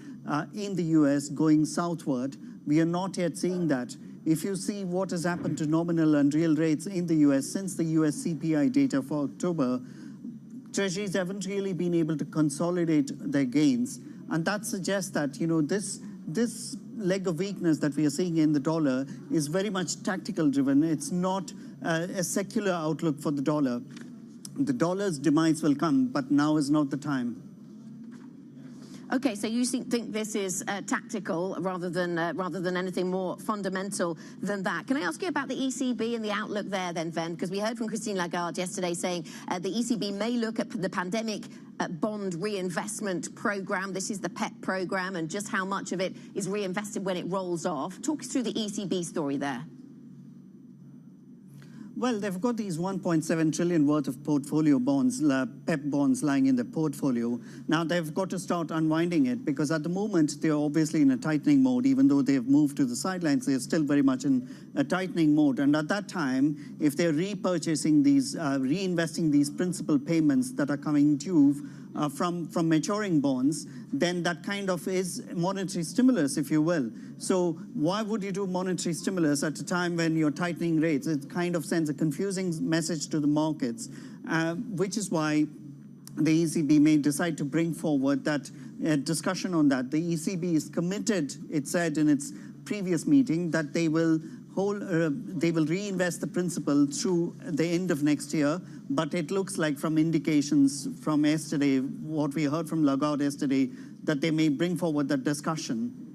in the U.S. going southward. We are not yet seeing that. If you see what has happened to nominal and real rates in the U.S. since the U.S. CPI data for October, Treasuries haven't really been able to consolidate their gains. And that suggests that, this leg of weakness that we are seeing in the dollar is very much tactical driven. It's not a secular outlook for the dollar. The dollar's demise will come, but now is not the time. Okay, so you think this is tactical rather than anything more fundamental than that. Can I ask you about the ECB and the outlook there then, Ven? Because we heard from Christine Lagarde yesterday saying the ECB may look at the pandemic bond reinvestment program. This is the PEP program, and just how much of it is reinvested when it rolls off. Talk us through the ECB story there. Well, they've got these 1.7 trillion worth of portfolio bonds, PEP bonds lying in their portfolio. Now, they've got to start unwinding it because at the moment, they're obviously in a tightening mode. Even though they've moved to the sidelines, they're still very much in a tightening mode. And at that time, if they're repurchasing these, reinvesting these principal payments that are coming due from maturing bonds, then that kind of is monetary stimulus, if you will. So why would you do monetary stimulus at a time when you're tightening rates? It kind of sends a confusing message to the markets, which is why the ECB may decide to bring forward that discussion on that. The ECB is committed, it said in its previous meeting, that they will reinvest the principal through the end of next year, but it looks like from indications from yesterday, what we heard from Lagarde yesterday, that they may bring forward that discussion.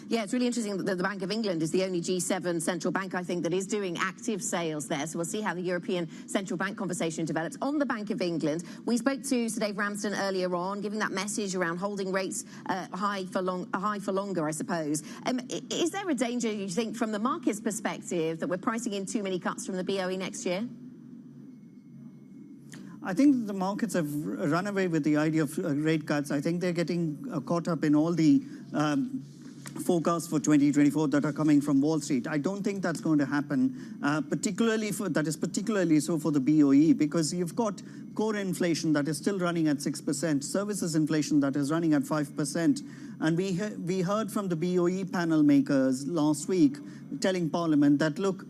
Yeah, it's really interesting that the Bank of England is the only G7 central bank, I think, that is doing active sales there. So we'll see how the European Central Bank conversation develops. On the Bank of England, we spoke to Sir Dave Ramsden earlier on, giving that message around holding rates high for longer, I suppose. Is there a danger, you think, from the market's perspective, that we're pricing in too many cuts from the BOE next year? I think the markets have run away with the idea of rate cuts. I think they're getting caught up in all the forecasts for 2024 that are coming from Wall Street. I don't think that's going to happen, particularly so for the BOE, because you've got core inflation that is still running at 6%, services inflation that is running at 5%. And we heard from the BOE panel makers last week telling Parliament that, look,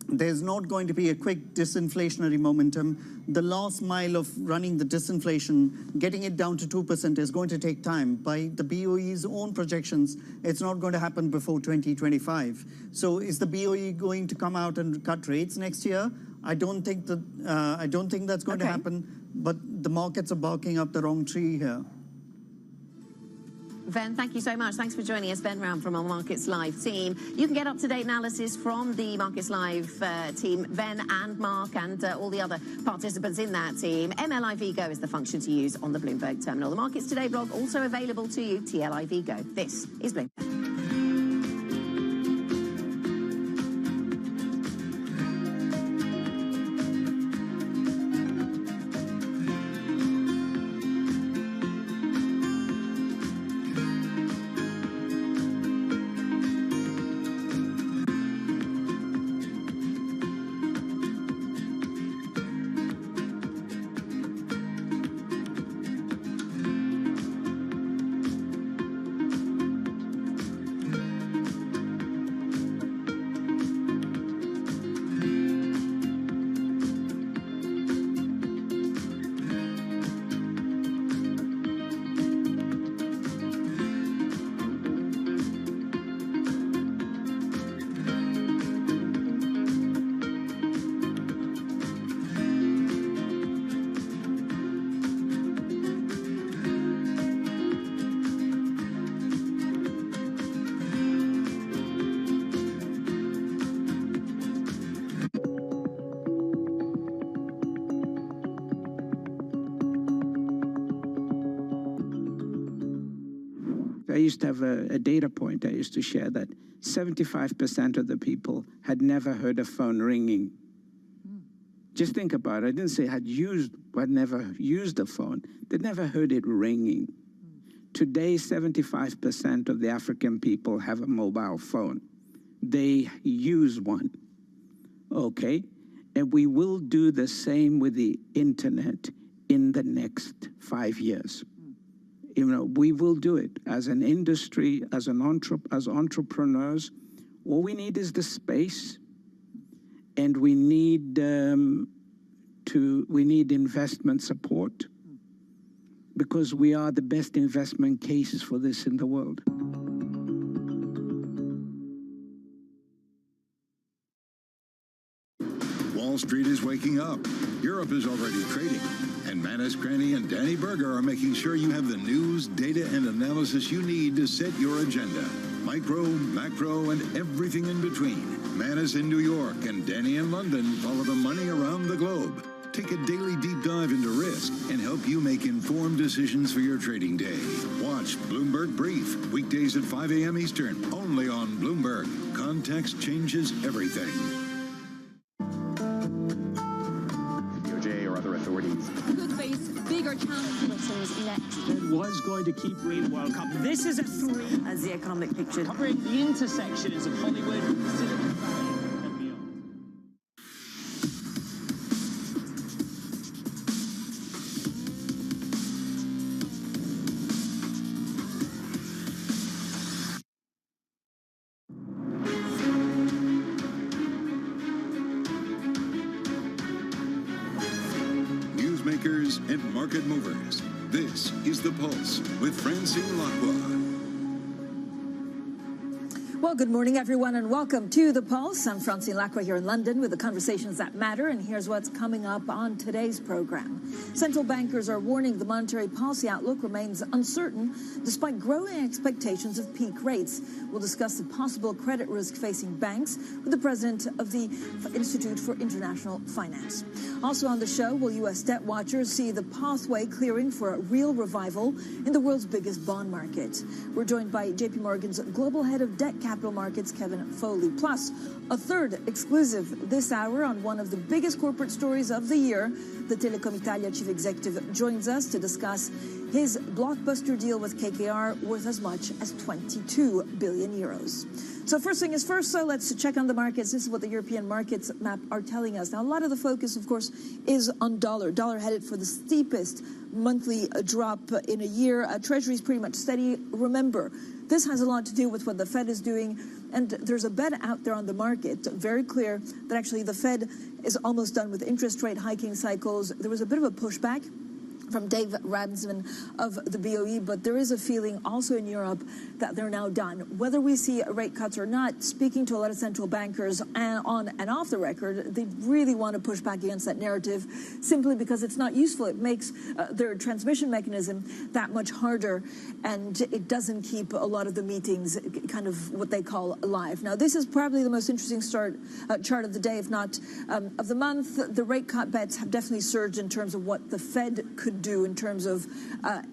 there's not going to be a quick disinflationary momentum. The last mile of running the disinflation, getting it down to 2% is going to take time. By the BOE's own projections, it's not going to happen before 2025. So is the BOE going to come out and cut rates next year? I don't think that's going to happen, but the markets are barking up the wrong tree here. Ven, thank you so much. Thanks for joining us, Ben Ram from our Markets Live team. You can get up-to-date analysis from the Markets Live team, Ven and Mark and all the other participants in that team. MLIV Go is the function to use on the Bloomberg terminal. The Markets Today blog also available to you, TLIV Go. This is Bloomberg. I used to have a data point I used to share that 75% of the people had never heard a phone ringing. Just think about it. I didn't say had never used a phone. They'd never heard it ringing. Today, 75% of the African people have a mobile phone. They use one, okay? And we will do the same with the internet in the next 5 years. You know, we will do it as an industry, as entrepreneurs. All we need is the space, and we need investment support, because we are the best investment cases for this in the world. Wall Street is waking up. Europe is already trading. And Manus Cranny and Danny Berger are making sure you have the news, data, and analysis you need to set your agenda. Micro, macro, and everything in between. Manus in New York and Danny in London follow the money around the globe. Take a daily deep dive into risk and help you make informed decisions for your trading day. Watch Bloomberg Brief, weekdays at 5 a.m. Eastern, only on Bloomberg. Context changes everything. DOJ or other authorities could face bigger challenges next. Fed was going to keep rating World Cup. This is a 3 as the economic picture covering the intersections of Hollywood, Silicon Valley. And market movers. This is The Pulse with Francine Lacqua. Well, good morning, everyone, and welcome to The Pulse. I'm Francine Lacqua here in London with the conversations that matter, and here's what's coming up on today's program. Central bankers are warning the monetary policy outlook remains uncertain despite growing expectations of peak rates. We'll discuss the possible credit risk facing banks with the president of the Institute for International Finance. Also on the show, will U.S. debt watchers see the pathway clearing for a real revival in the world's biggest bond market? We're joined by J.P. Morgan's global head of debt capital markets, Kevin Foley. Plus, a third exclusive this hour on one of the biggest corporate stories of the year. The Telecom Italia chief executive joins us to discuss his blockbuster deal with KKR worth as much as 22 billion euros. So first thing is first, so let's check on the markets. This is what the European markets map are telling us. Now, a lot of the focus, of course, is on dollar. Dollar headed for the steepest monthly drop in a year. Treasury is pretty much steady. Remember, this has a lot to do with what the Fed is doing. And there's a bet out there on the market, very clear, that actually the Fed is almost done with interest rate hiking cycles. There was a bit of a pushback from Dave Ramsman of the BOE, but there is a feeling also in Europe that they're now done. Whether we see rate cuts or not, speaking to a lot of central bankers on and off the record, they really want to push back against that narrative simply because it's not useful. It makes their transmission mechanism that much harder, and it doesn't keep a lot of the meetings kind of what they call alive. Now, this is probably the most interesting chart of the day, if not of the month. The rate cut bets have definitely surged in terms of what the Fed could do in terms of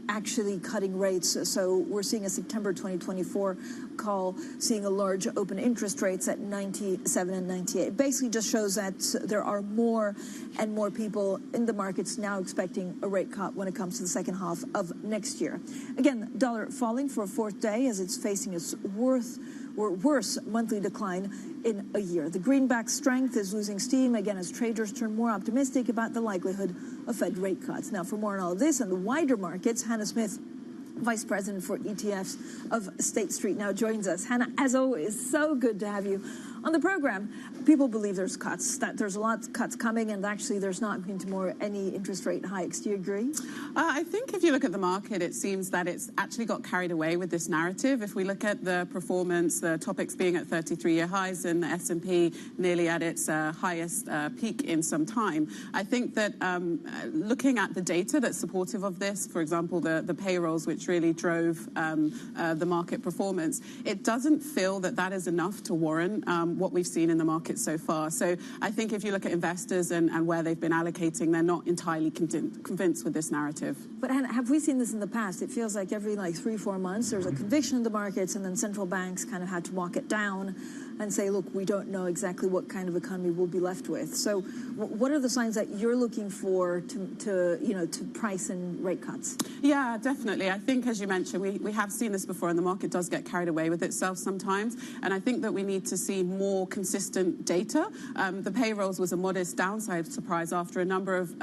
actually cutting rates. So we're seeing a September 2024 call, seeing a large open interest rates at 97 and 98. Basically just shows that there are more and more people in the markets now expecting a rate cut when it comes to the second half of next year. Again, dollar falling for a fourth day as it's facing its worse monthly decline in a year. The greenback strength is losing steam again as traders turn more optimistic about the likelihood of Fed rate cuts. Now, for more on all of this and the wider markets, Hannah Smith, Vice President for ETFs of State Street, now joins us. Hannah, as always, so good to have you on the program. People believe there's cuts, that there's a lot of cuts coming, and actually there's not going to be any interest rate hikes. Do you agree? I think if you look at the market, it seems that it's actually got carried away with this narrative. If we look at the performance, the topics being at 33-year highs and the S&P nearly at its highest peak in some time, I think that looking at the data that's supportive of this, for example, the payrolls, which really drove the market performance, it doesn't feel that that is enough to warrant what we've seen in the market so far. So I think if you look at investors and where they've been allocating, they're not entirely convinced with this narrative. But have we seen this in the past? It feels like every 3-4 months there's a conviction in the markets, and then central banks kind of had to walk it down and say, look, we don't know exactly what kind of economy we'll be left with. So what are the signs that you're looking for to price in rate cuts? Yeah, definitely. I think, as you mentioned, we have seen this before, and the market does get carried away with itself sometimes. And I think that we need to see more consistent data. The payrolls was a modest downside surprise after a number of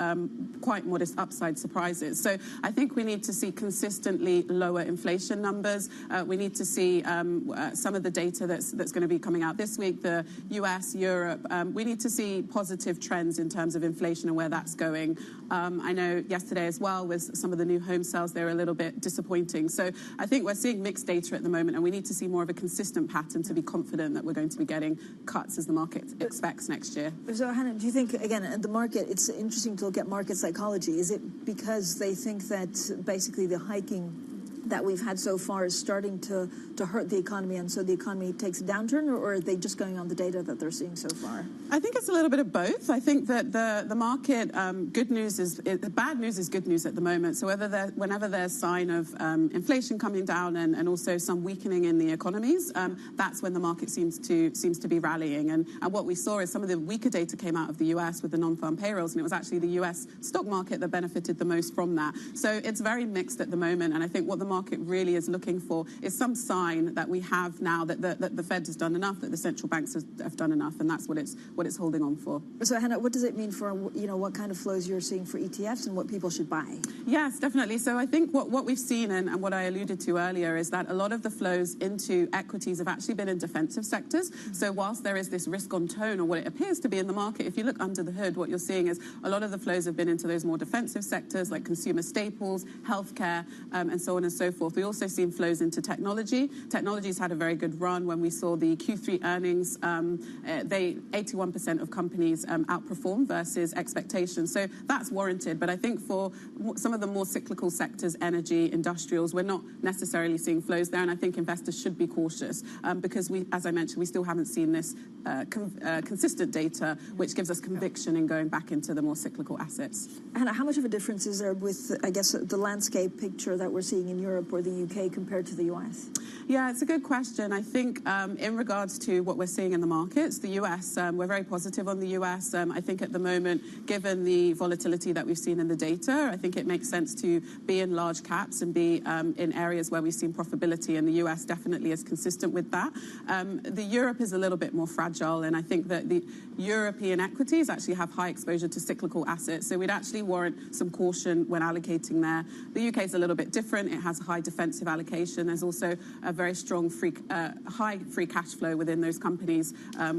quite modest upside surprises. So I think we need to see consistently lower inflation numbers. We need to see some of the data that's going to be coming out this week, the US, Europe. We need to see positive trends in terms of inflation and where that's going. I know yesterday as well with some of the new home sales, they're a little bit disappointing. So I think we're seeing mixed data at the moment, and we need to see more of a consistent pattern to be confident that we're going to be getting cuts as the market expects next year. So Hannah, do you think, again, at the market, it's interesting to look at market psychology. Is it because they think that basically the hiking that we've had so far is starting to hurt the economy, and so the economy takes a downturn, or are they just going on the data that they're seeing so far? I think it's a little bit of both. I think that the market, bad news is good news at the moment. So whenever there's sign of inflation coming down and also some weakening in the economies, that's when the market seems to be rallying. And what we saw is some of the weaker data came out of the US with the non-farm payrolls, and it was actually the US stock market that benefited the most from that. So it's very mixed at the moment, and I think what the market really is looking for is some sign that we have now that the Fed has done enough, that the central banks have done enough, and that's what it's holding on for. So Hannah, what does it mean for what kind of flows you're seeing for ETFs and what people should buy? Yes, definitely. So I think what we've seen and what I alluded to earlier is that a lot of the flows into equities have actually been in defensive sectors. So whilst there is this risk on tone, or what it appears to be in the market, if you look under the hood, what you're seeing is a lot of the flows have been into those more defensive sectors like consumer staples, healthcare, and so on and so forth. We also seen flows into technology. Technology's had a very good run. When we saw the Q3 earnings, 81% of companies outperformed versus expectations. So that's warranted. But I think for some of the more cyclical sectors, energy, industrials, we're not necessarily seeing flows there. And I think investors should be cautious because as I mentioned, we still haven't seen this consistent data, which gives us conviction in going back into the more cyclical assets. Hannah, how much of a difference is there with, I guess, the landscape picture that we're seeing in Europe or the UK compared to the US? Yeah, it's a good question. I think in regards to what we're seeing in the markets, the US, we're very positive on the US. I think at the moment, given the volatility that we've seen in the data, I think it makes sense to be in large caps and be in areas where we've seen profitability, and the US definitely is consistent with that. The Europe is a little bit more fragile, and I think that the European equities actually have high exposure to cyclical assets, so we'd actually warrant some caution when allocating there. The UK is a little bit different. It has a high defensive allocation. There's also a very strong high free cash flow within those companies,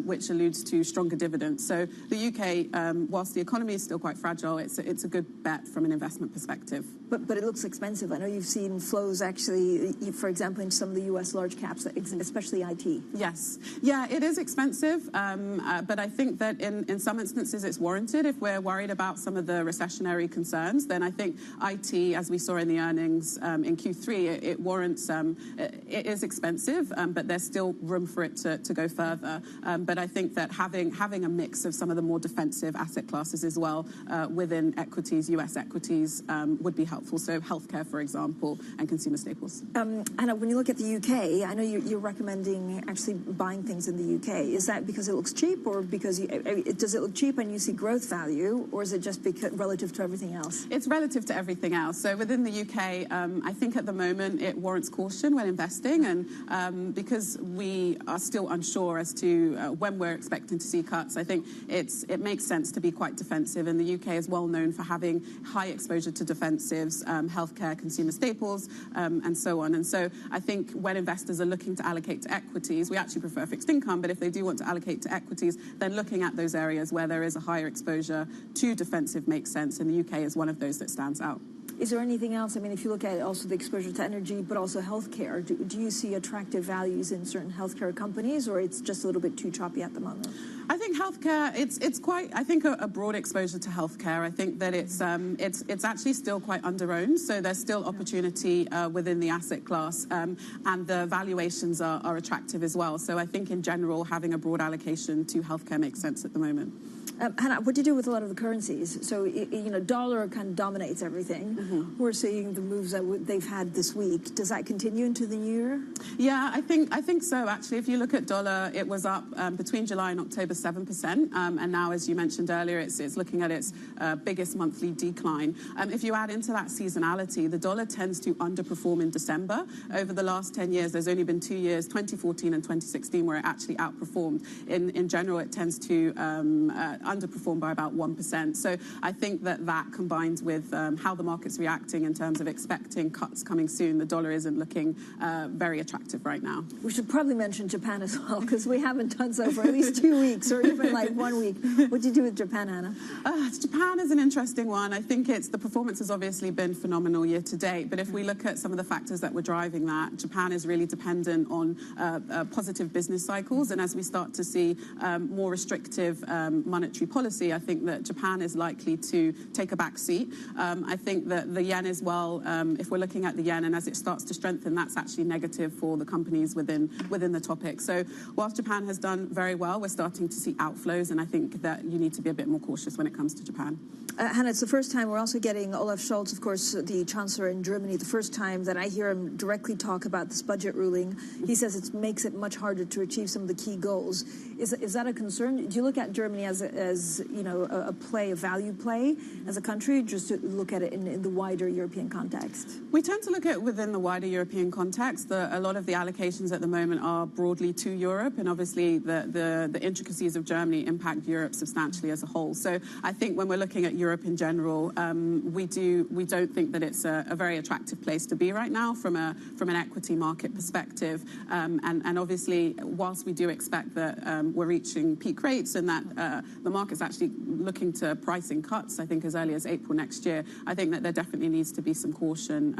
which alludes to stronger dividends. So the UK, whilst the economy is still quite fragile, it's a good bet from an investment perspective. But it looks expensive. I know you've seen flows actually, for example, in some of the US large caps, especially IT. Yes. Yeah, it is expensive, but I think that in some instances it's warranted. If we're worried about some of the recessionary concerns, then I think IT, as we saw in the earnings in Q3, it warrants, it is expensive, but there's still room for it to go further. But I think that having a mix of some of the more defensive asset classes as well within equities, US equities, would be helpful. So healthcare, for example, and consumer staples. Anna, when you look at the UK, I know you're recommending actually buying things in the UK. Is that because it looks cheap, or because does it look cheap and you see growth value, or is it just relative to everything else? It's relative to everything else. So within the UK, I think at the moment it warrants caution when investing, and because we are still unsure as to when we're expecting to see cuts, I think it makes sense to be quite defensive. And the UK is well known for having high exposure to defensives, healthcare, consumer staples, and so on. And so I think when investors are looking to allocate to equities, we actually prefer fixed income, but if they do want to allocate to equities, then looking at those areas where there is a higher exposure to defensive makes sense, and the UK is one of those that stands out. Is there anything else? I mean, if you look at also the exposure to energy, but also healthcare, do you see attractive values in certain healthcare companies, or it's just a little bit too choppy at the moment? I think healthcare, it's quite, I think a broad exposure to healthcare. I think that it's actually still quite under-owned, so there's still opportunity within the asset class, and the valuations are attractive as well. So I think in general, having a broad allocation to healthcare makes sense at the moment. Hannah, what do you do with a lot of the currencies? So, dollar kind of dominates everything. Mm-hmm. We're seeing the moves that they've had this week. Does that continue into the new year? Yeah, I think so, actually. If you look at dollar, it was up between July and October 7%. And now, as you mentioned earlier, it's looking at its biggest monthly decline. If you add into that seasonality, the dollar tends to underperform in December. Over the last 10 years, there's only been 2 years, 2014 and 2016, where it actually outperformed. In general, it tends to underperform by about 1%. So I think that combined with how the market's reacting in terms of expecting cuts coming soon, the dollar isn't looking very attractive right now. We should probably mention Japan as well, because we haven't done so for at least 2 weeks or even like 1 week. What do you do with Japan, Hannah? Japan is an interesting one. I think the performance has obviously been phenomenal year to date, but if we look at some of the factors that were driving that, Japan is really dependent on positive business cycles, and as we start to see more restrictive monetary policy, I think that Japan is likely to take a back seat. I think that the yen as well, if we're looking at the yen, and as it starts to strengthen, that's actually negative for the companies within the topic. So whilst Japan has done very well, we're starting to see outflows, and I think that you need to be a bit more cautious when it comes to Japan. Hannah, it's the first time we're also getting Olaf Scholz, of course, the Chancellor in Germany, the first time that I hear him directly talk about this budget ruling. He says it makes it much harder to achieve some of the key goals. Is that a concern? Do you look at Germany as a play, a value play as a country, just to look at it in the wider European context? We tend to look at it within the wider European context. A lot of the allocations at the moment are broadly to Europe, and obviously the intricacies of Germany impact Europe substantially as a whole. So I think when we're looking at Europe in general, we don't think that it's a very attractive place to be right now from an equity market perspective. And obviously, whilst we do expect that we're reaching peak rates and that the market's actually looking to pricing cuts, I think as early as April next year, I think that there definitely needs to be some caution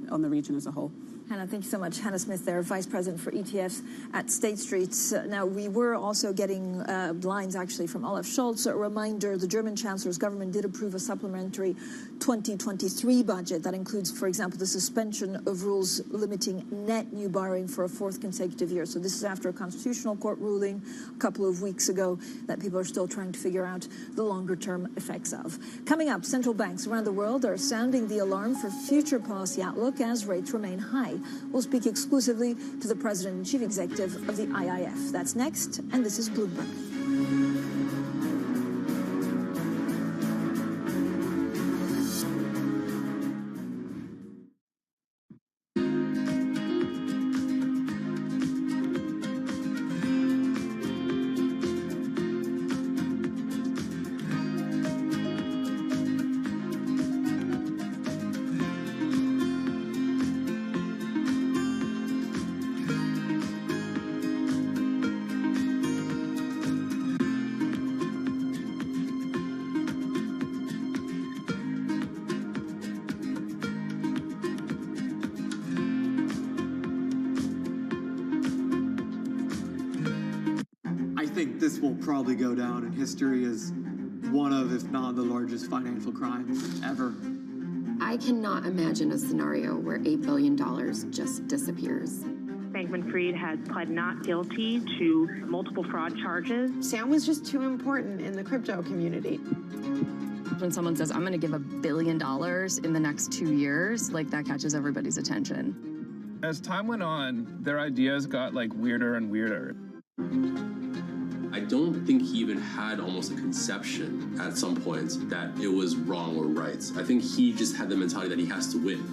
on the region as a whole. Hannah, thank you so much. Hannah Smith there, Vice President for ETFs at State Street. Now, we were also getting lines actually from Olaf Scholz. A reminder, the German Chancellor's government did approve a supplementary 2023 budget that includes, for example, the suspension of rules limiting net new borrowing for a fourth consecutive year. So this is after a Constitutional Court ruling a couple of weeks ago that people are still trying to figure out the longer-term effects of. Coming up, central banks around the world are sounding the alarm for future policy outlook as rates remain high. We'll speak exclusively to the President and Chief Executive of the IIF. That's next, and this is Bloomberg. This will probably go down in history as one of, if not the largest financial crimes ever. I cannot imagine a scenario where $8 billion just disappears. Bankman-Fried has pled not guilty to multiple fraud charges. Sam was just too important in the crypto community. When someone says, I'm going to give $1 billion in the next 2 years, like that catches everybody's attention. As time went on, their ideas got like weirder and weirder. I don't think he even had almost a conception at some points that it was wrong or right. I think he just had the mentality that he has to win.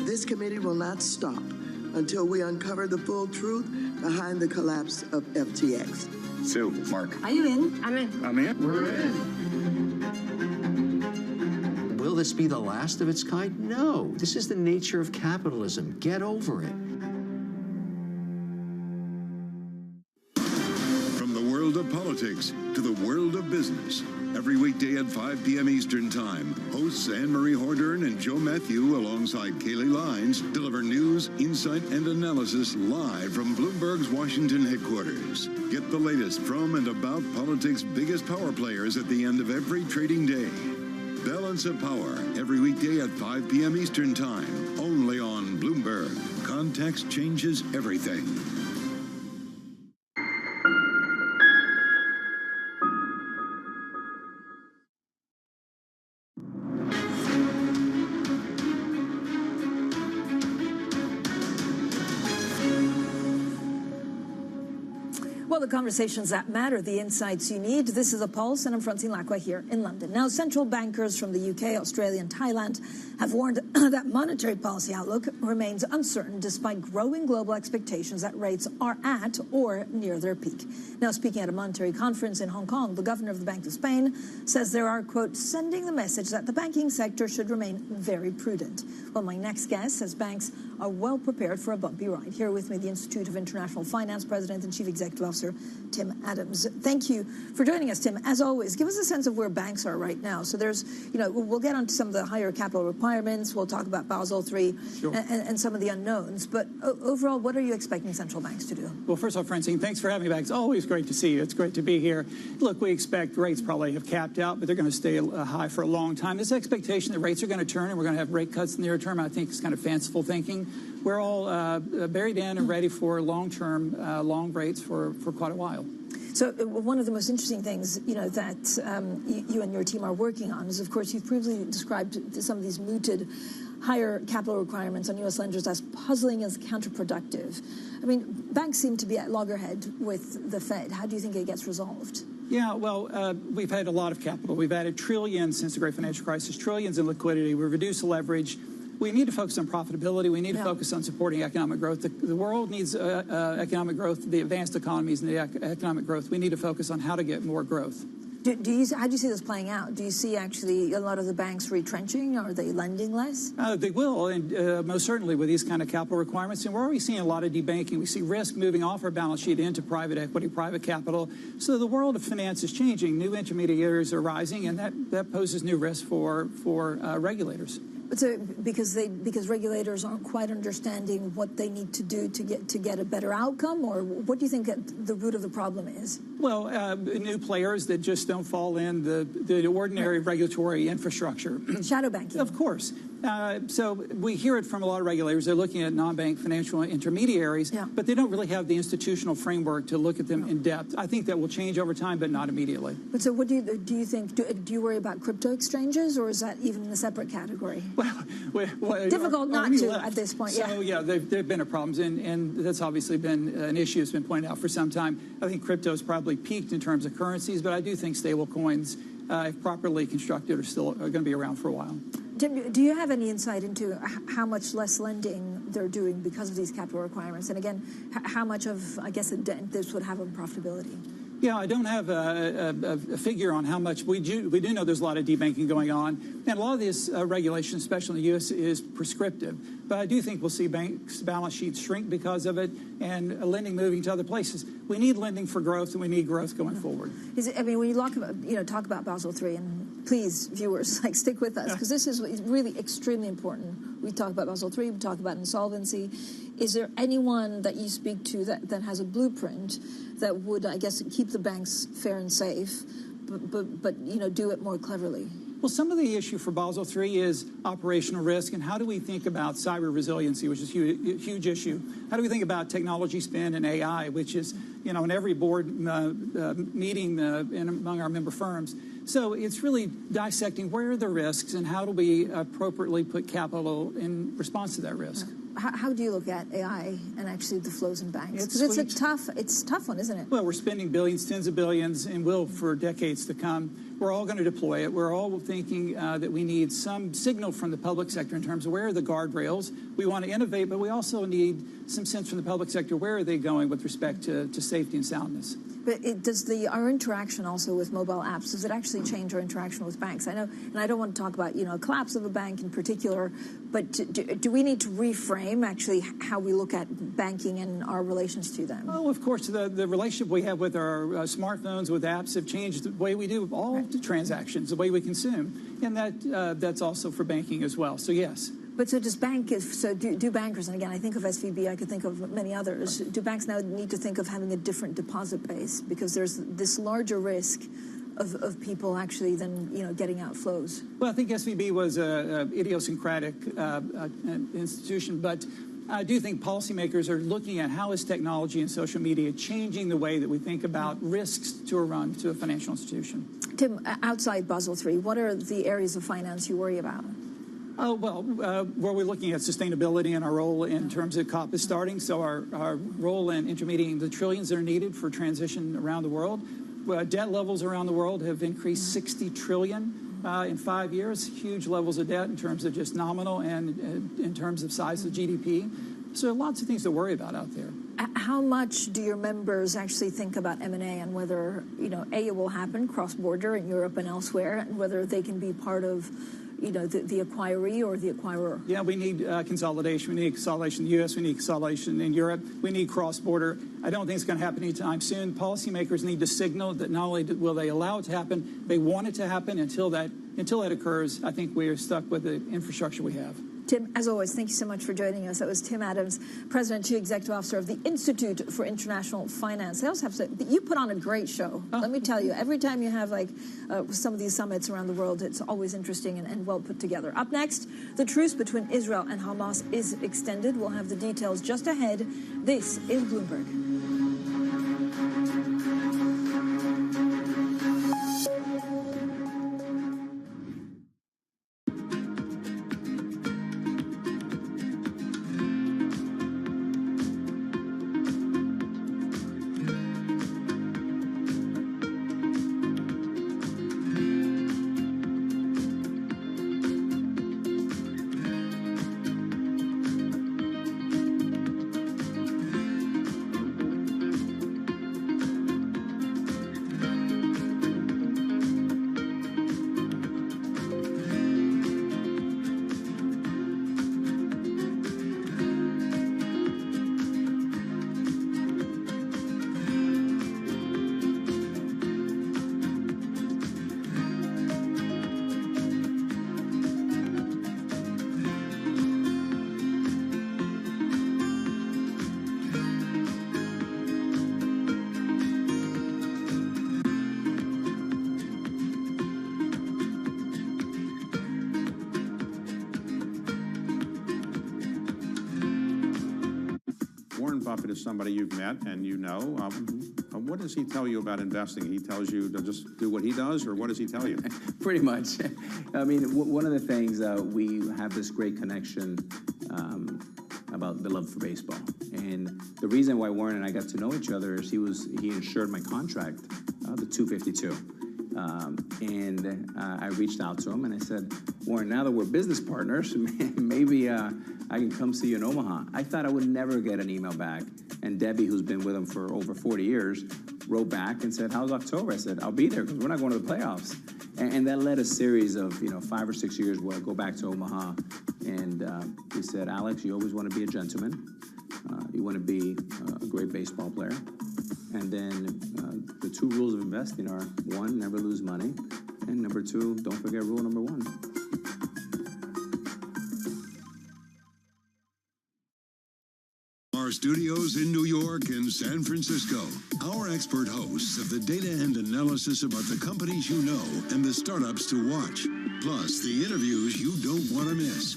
This committee will not stop until we uncover the full truth behind the collapse of FTX. Sue, Mark. Are you in? I'm in. I'm in. We're in. Will this be the last of its kind? No. This is the nature of capitalism. Get over it. politics to the world of business. Every weekday at 5 p.m. Eastern Time, hosts Anne-Marie Hordern and Joe Matthew alongside Kaylee Lines deliver news, insight, and analysis live from Bloomberg's Washington headquarters. Get the latest from and about politics' biggest power players at the end of every trading day. Balance of Power, every weekday at 5 p.m. Eastern Time, only on Bloomberg. Context changes everything. Well, the conversations that matter, the insights you need. This is The Pulse, and I'm Francine Lacqua here in London. Now, central bankers from the UK, Australia, and Thailand have warned that monetary policy outlook remains uncertain despite growing global expectations that rates are at or near their peak. Now, speaking at a monetary conference in Hong Kong, the governor of the Bank of Spain says there are, quote, sending the message that the banking sector should remain very prudent. Well, my next guest says banks are well prepared for a bumpy ride. Here with me, the Institute of International Finance President and Chief Executive Officer, Tim Adams. Thank you for joining us, Tim. As always, give us a sense of where banks are right now. So there's, we'll get onto some of the higher capital requirements. We'll talk about Basel III and some of the unknowns. But overall, what are you expecting central banks to do? Well, first off, Francine, thanks for having me back. It's always great to see you. It's great to be here. Look, we expect rates probably have capped out, but they're going to stay high for a long time. This expectation that rates are going to turn and we're going to have rate cuts in the near term, I think is kind of fanciful thinking. We're all buried in and ready for long-term long rates for quite a while. So one of the most interesting things, that you and your team are working on is, of course, you've previously described some of these mooted higher capital requirements on U.S. lenders as puzzling, as counterproductive. I mean, banks seem to be at loggerhead with the Fed. How do you think it gets resolved? Yeah, well, we've had a lot of capital. We've added trillions since the great financial crisis, trillions in liquidity. We've reduced the leverage. We need to focus on profitability. We need to focus on supporting economic growth. The world needs economic growth. The advanced economies need economic growth. We need to focus on how to get more growth. How do you see this playing out? Do you see actually a lot of the banks retrenching? Are they lending less? They will, and most certainly with these kind of capital requirements. And we're already seeing a lot of debanking. We see risk moving off our balance sheet into private equity, private capital. So the world of finance is changing. New intermediaries are rising, and that poses new risks for regulators. So because regulators aren't quite understanding what they need to do to get a better outcome, or what do you think the root of the problem is? Well, new players that just don't fall in the ordinary regulatory infrastructure. Shadow banking. Of course. So we hear it from a lot of regulators. They're looking at non-bank financial intermediaries, but they don't really have the institutional framework to look at them in depth. I think that will change over time, but not immediately. But so what do you think? Do you worry about crypto exchanges, or is that even in a separate category? Well, difficult not to at this point. So, there have been problems, and that's obviously been an issue that's been pointed out for some time. I think crypto's probably peaked in terms of currencies, but I do think stable coins, if properly constructed, are going to be around for a while. Tim, do you have any insight into how much less lending they're doing because of these capital requirements? And again, how much of, I guess, a dent this would have on profitability? Yeah, I don't have a figure on how much. We do know there's a lot of debanking going on, and a lot of this regulation, especially in the U.S., is prescriptive. But I do think we'll see banks' balance sheets shrink because of it, and lending moving to other places. We need lending for growth, and we need growth going forward. When you talk about Basel III, and please, viewers, stick with us, because this is really extremely important. We talk about Basel III, we talk about insolvency. Is there anyone that you speak to that has a blueprint that would, I guess, keep the banks fair and safe, but do it more cleverly? Well, some of the issue for Basel III is operational risk, and how do we think about cyber resiliency, which is a huge issue? How do we think about technology spend and AI, which is, in every board meeting and among our member firms? So it's really dissecting where are the risks and how do we appropriately put capital in response to that risk. How do you look at AI and actually the flows in banks? Because it's a tough one, isn't it? Well, we're spending billions, tens of billions, and will for decades to come. We're all going to deploy it. We're all thinking that we need some signal from the public sector in terms of where are the guardrails. We want to innovate, but we also need some sense from the public sector. Where are they going with respect to safety and soundness? But does our interaction also with mobile apps, does it actually change our interaction with banks? I know, and I don't want to talk about, a collapse of a bank in particular, but do we need to reframe actually how we look at banking and our relations to them? Oh, of course, the relationship we have with our smartphones, with apps, have changed the way we do all the transactions, the way we consume, and that's also for banking as well. So yes. But so do bankers, and again, I think of SVB, I could think of many others, do banks now need to think of having a different deposit base because there's this larger risk of people actually than, getting outflows? Well, I think SVB was an idiosyncratic institution, but I do think policymakers are looking at how is technology and social media changing the way that we think about risks to a financial institution. Tim, outside Basel III, what are the areas of finance you worry about? Oh, well, where we're looking at sustainability and our role in terms of COP is starting. So our role in intermediating the trillions that are needed for transition around the world. Debt levels around the world have increased 60 trillion in 5 years. Huge levels of debt in terms of just nominal and in terms of size of GDP. So lots of things to worry about out there. How much do your members actually think about M&A and whether, it will happen cross-border in Europe and elsewhere, and whether they can be part of the acquiree or the acquirer? Yeah, we need consolidation. We need consolidation in the U.S. We need consolidation in Europe. We need cross-border. I don't think it's going to happen anytime soon. Policymakers need to signal that not only will they allow it to happen, they want it to happen. Until that occurs, I think we are stuck with the infrastructure we have. Tim, as always, thank you so much for joining us. That was Tim Adams, President and Chief Executive Officer of the Institute for International Finance. I also have to say, you put on a great show. Let me tell you, every time you have some of these summits around the world, it's always interesting and well put together. Up next, the truce between Israel and Hamas is extended. We'll have the details just ahead. This is Bloomberg. Buffett is somebody you've met and you know. What does he tell you about investing? He tells you to just do what he does, or what does he tell you? Pretty much. I mean, one of the things we have this great connection about the love for baseball, and the reason why Warren and I got to know each other is he insured my contract, the 252. I reached out to him and I said, Warren, now that we're business partners, maybe I can come see you in Omaha. I thought I would never get an email back. And Debbie, who's been with him for over 40 years, wrote back and said, how's October? I said, I'll be there because we're not going to the playoffs. And that led a series of 5 or 6 years where I go back to Omaha. And he said, Alex, you always want to be a gentleman. You want to be a great baseball player. And then the 2 rules of investing are, 1, never lose money. And number 2, don't forget rule number 1. Our studios in New York and San Francisco, our expert hosts of the data and analysis about the companies you know and the startups to watch, plus the interviews you don't want to miss.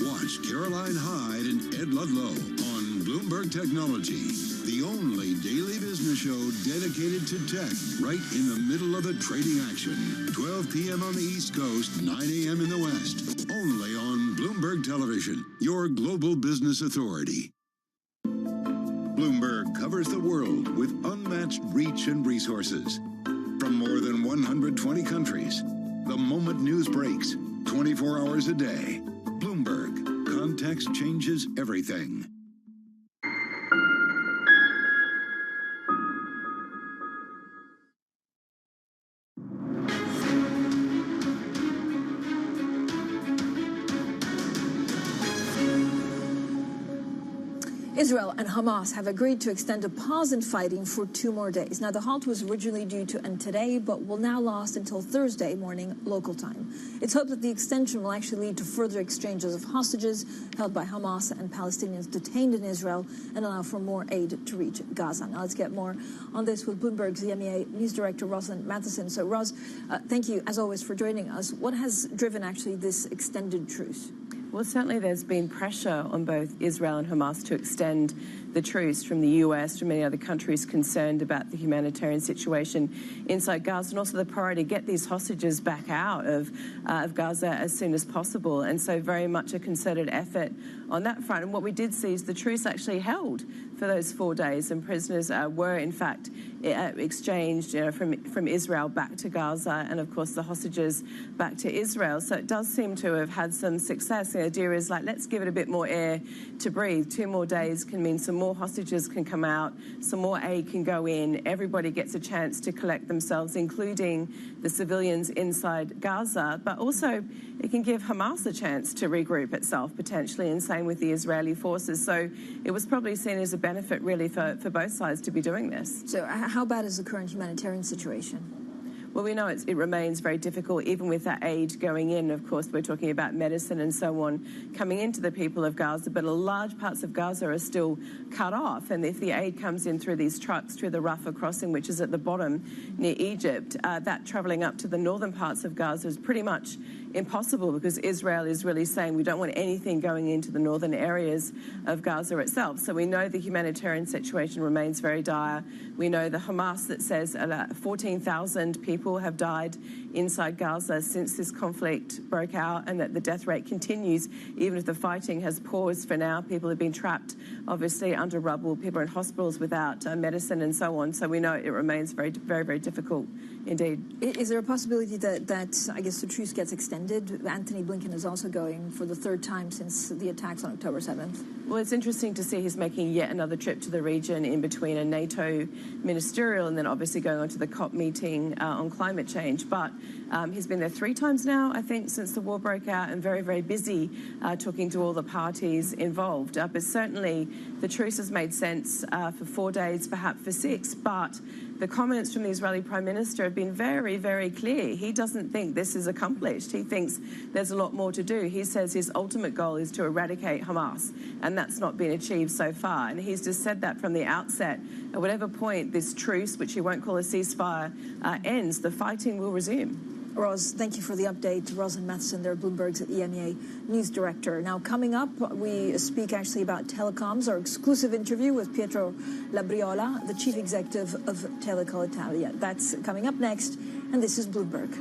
Watch Caroline Hyde and Ed Ludlow on Bloomberg Technology, the only daily business show dedicated to tech, right in the middle of the trading action. 12 p.m. on the East Coast, 9 a.m. in the West, only on Bloomberg Television, your global business authority. Bloomberg covers the world with unmatched reach and resources. From more than 120 countries, the moment news breaks, 24 hours a day. Bloomberg, context changes everything. Israel and Hamas have agreed to extend a pause in fighting for 2 more days. Now, the halt was originally due to end today, but will now last until Thursday morning local time. It's hoped that the extension will actually lead to further exchanges of hostages held by Hamas and Palestinians detained in Israel and allow for more aid to reach Gaza. Now, let's get more on this with Bloomberg's EMEA News Director, Rosalind Matheson. So, Ros, thank you, as always, for joining us. What has driven actually this extended truce? Well, certainly there's been pressure on both Israel and Hamas to extend the truce from the US, from many other countries concerned about the humanitarian situation inside Gaza, and also the priority to get these hostages back out of Gaza as soon as possible. And so very much a concerted effort on that front. And what we did see is the truce actually held for those 4 days, and prisoners were in fact exchanged from Israel back to Gaza, and of course the hostages back to Israel. So it does seem to have had some success. The idea is like, let's give it a bit more air to breathe. 2 more days can mean some more hostages can come out, some more aid can go in, everybody gets a chance to collect themselves, including the civilians inside Gaza, but also it can give Hamas a chance to regroup itself potentially, and same with the Israeli forces. So it was probably seen as a benefit really for both sides to be doing this. So how bad is the current humanitarian situation? Well, we know it remains very difficult, even with that aid going in. Of course, we're talking about medicine and so on coming into the people of Gaza, but large parts of Gaza are still cut off. And if the aid comes in through these trucks, through the Rafah crossing, which is at the bottom near Egypt, that travelling up to the northern parts of Gaza is pretty much impossible, because Israel is really saying we don't want anything going into the northern areas of Gaza itself. So we know the humanitarian situation remains very dire. We know the Hamas that says 14,000 people have died inside Gaza since this conflict broke out, and that the death rate continues even if the fighting has paused for now. People have been trapped obviously under rubble, people are in hospitals without medicine and so on. So we know it remains very, very, very difficult indeed. Is there a possibility that I guess the truce gets extended? Anthony Blinken is also going for the 3rd time since the attacks on October 7th. Well, it's interesting to see he's making yet another trip to the region in between a NATO ministerial and then obviously going on to the COP meeting on climate change. But he's been there 3 times now, I think, since the war broke out, and very, very busy talking to all the parties involved. But certainly the truce has made sense for 4 days, perhaps for 6, but the comments from the Israeli Prime Minister have been very, very clear. He doesn't think this is accomplished. He thinks there's a lot more to do. He says his ultimate goal is to eradicate Hamas, and that's not been achieved so far. And he's just said that from the outset. At whatever point this truce, which he won't call a ceasefire, ends, the fighting will resume. Ros, thank you for the update. Rosalind Matheson, there, Bloomberg's EMEA News Director. Now, coming up, we speak actually about telecoms. Our exclusive interview with Pietro Labriola, the Chief Executive of Telecom Italia. That's coming up next, and this is Bloomberg.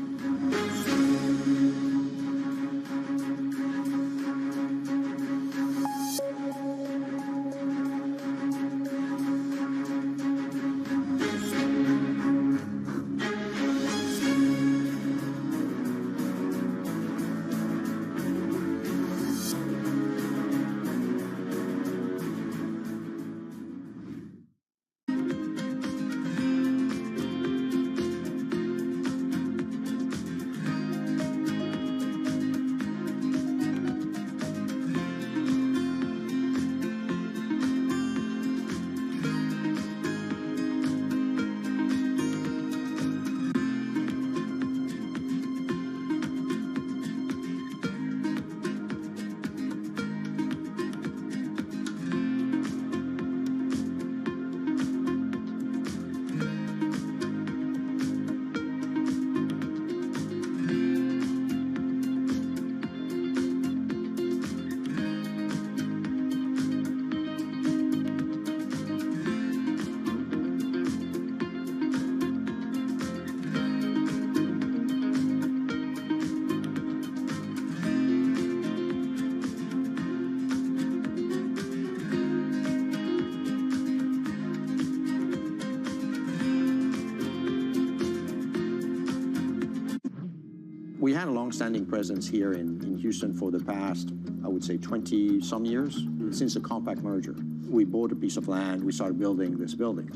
We had a long-standing presence here in Houston for the past, I would say, 20-some years, since the Compact merger. We bought a piece of land, we started building this building.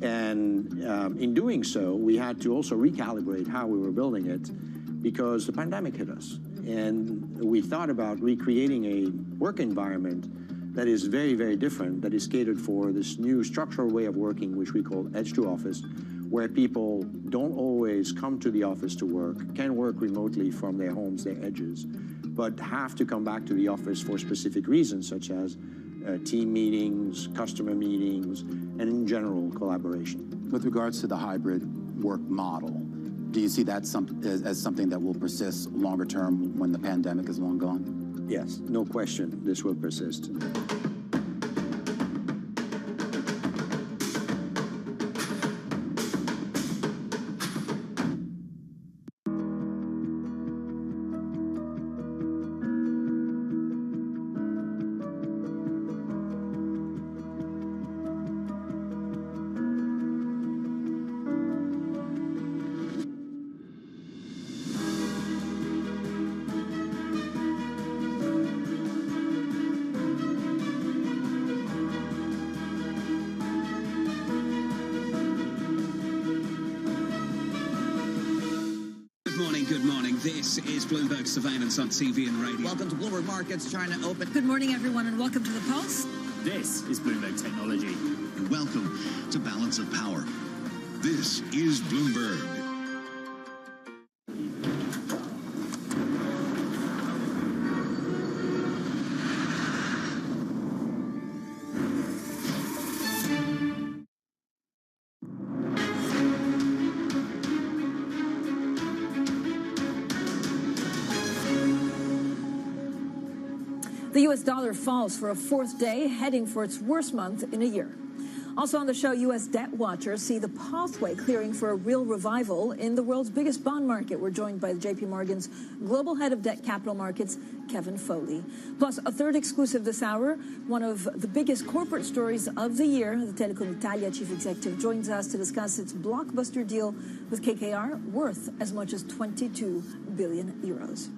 And in doing so, we had to also recalibrate how we were building it because the pandemic hit us. And we thought about recreating a work environment that is very, very different, that is catered for this new structural way of working, which we call edge to office, where people don't always come to the office to work, can work remotely from their homes, their edges, but have to come back to the office for specific reasons, such as team meetings, customer meetings, and in general, collaboration. With regards to the hybrid work model, do you see that as something that will persist longer term when the pandemic is long gone? Yes, no question, this will persist. Good morning. This is Bloomberg Surveillance on TV and radio. Welcome to Bloomberg Markets. China open. Good morning, everyone, and welcome to the Pulse. This is Bloomberg Technology. And welcome to Balance of Power. This is Bloomberg. The U.S. dollar falls for a fourth day, heading for its worst month in a year. Also on the show, U.S. debt watchers see the pathway clearing for a real revival in the world's biggest bond market. We're joined by J.P. Morgan's global head of debt capital markets, Kevin Foley. Plus, a third exclusive this hour, one of the biggest corporate stories of the year. The Telecom Italia chief executive joins us to discuss its blockbuster deal with KKR, worth as much as 22 billion euros.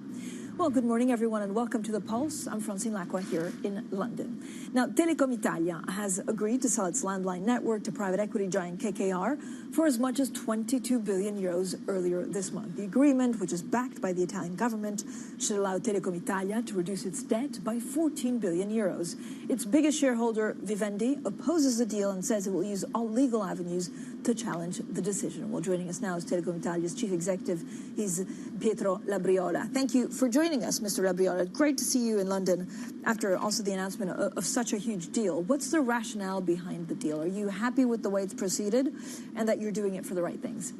Well, good morning, everyone, and welcome to The Pulse. I'm Francine Lacqua here in London. Now, Telecom Italia has agreed to sell its landline network to private equity giant KKR for as much as 22 billion euros earlier this month. The agreement, which is backed by the Italian government, should allow Telecom Italia to reduce its debt by 14 billion euros. Its biggest shareholder, Vivendi, opposes the deal and says it will use all legal avenues to challenge the decision. Well, joining us now is Telecom Italia's chief executive, is Pietro Labriola. Thank you for joining us, Mr. Labriola. Great to see you in London after also the announcement of such a huge deal. What's the rationale behind the deal? Are you happy with the way it's proceeded and that you're doing it for the right things?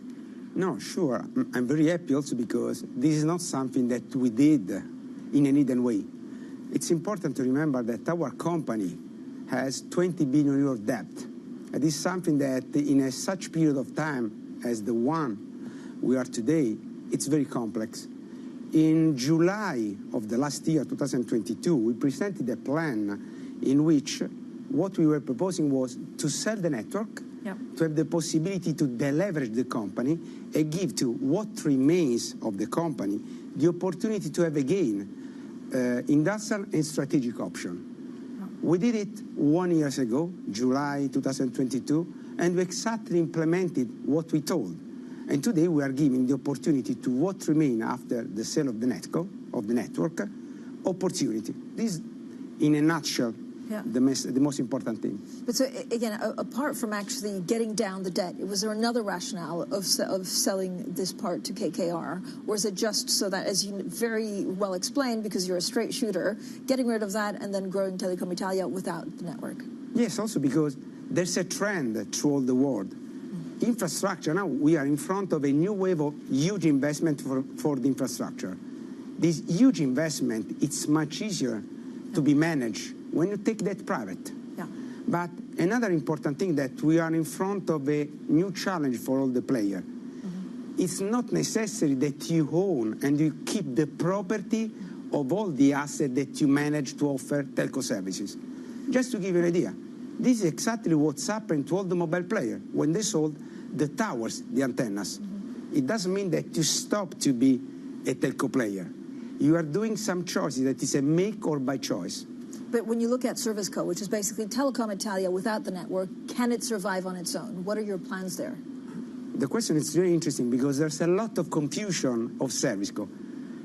No, sure. I'm very happy also because this is not something that we did in an hidden way. It's important to remember that our company has 20 billion euro of debt. It is something that in such period of time as the one we are today, it's very complex. In July of the last year, 2022, we presented a plan in which what we were proposing was to sell the network, to have the possibility to deleverage the company and give to what remains of the company the opportunity to have again industrial and strategic option. We did it 1 year ago, July 2022, and we exactly implemented what we told. And today we are giving the opportunity to what remain after the sale of the network, opportunity. This, in a nutshell, the most important thing. But so, again, apart from actually getting down the debt, was there another rationale of selling this part to KKR? Or is it just so that, as you very well explained, because you're a straight shooter, getting rid of that and then growing Telecom Italia without the network? Yes, also because there's a trend through all the world. Infrastructure, now we are in front of a new wave of huge investment for the infrastructure. This huge investment, it's much easier to be managed when you take that private. But another important thing that we are in front of a new challenge for all the players. It's not necessary that you own and you keep the property of all the assets that you manage to offer telco services. Just to give you an idea, this is exactly what's happened to all the mobile players when they sold the towers, the antennas. It doesn't mean that you stop to be a telco player. You are doing some choices that is a make or buy choice. But when you look at ServiceCo, which is basically Telecom Italia without the network, can it survive on its own? What are your plans there? The question is very interesting because there's a lot of confusion of ServiceCo.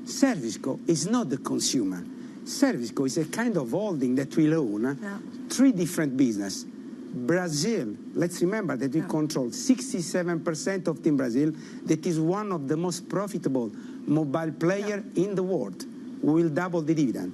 ServiceCo is not the consumer. Serviceco is a kind of holding that will own three different businesses. Brazil, let's remember that we control 67% of Team Brazil, that is one of the most profitable mobile player in the world. We will double the dividend.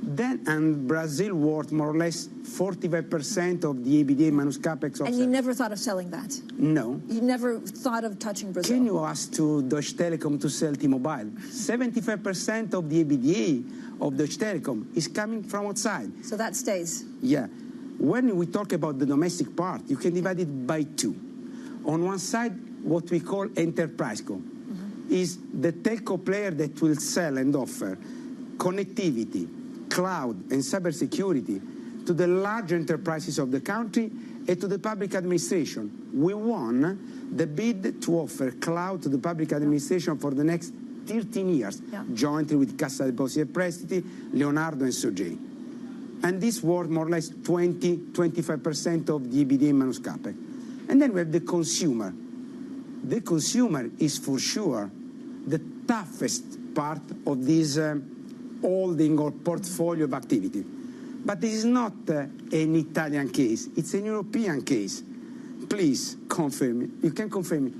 Then, and Brazil worth more or less 45% of the EBITDA minus capex. And you never thought of selling that? No. You never thought of touching Brazil? Can you ask to Deutsche Telekom to sell T-Mobile? 75% of the EBITDA of Deutsche Telekom is coming from outside. So that stays? Yeah. When we talk about the domestic part, you can divide it by two. On one side, what we call enterprise co is the telco player that will sell and offer connectivity, cloud, and cybersecurity to the large enterprises of the country and to the public administration. We won the bid to offer cloud to the public administration for the next 13 years, jointly with Cassa Depositi e Prestiti, Leonardo, and Sogei. And this worth more or less 20-25% of the EBITDA minus capex. And then we have the consumer. The consumer is for sure the toughest part of this holding or portfolio of activity. But this is not an Italian case, it's an European case. Please confirm me. You can confirm me.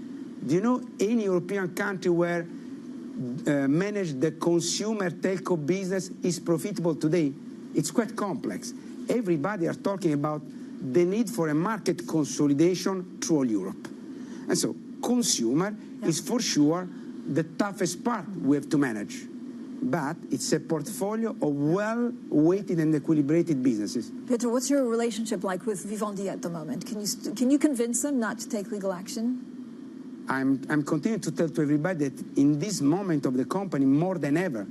Do you know any European country where manage the consumer telco business is profitable today? It's quite complex. Everybody are talking about the need for a market consolidation through all Europe. And so consumer is for sure the toughest part we have to manage. But it's a portfolio of well-weighted and equilibrated businesses. Pietro, what's your relationship like with Vivendi at the moment? Can you convince them not to take legal action? I'm continuing to tell to everybody that in this moment of the company, more than ever,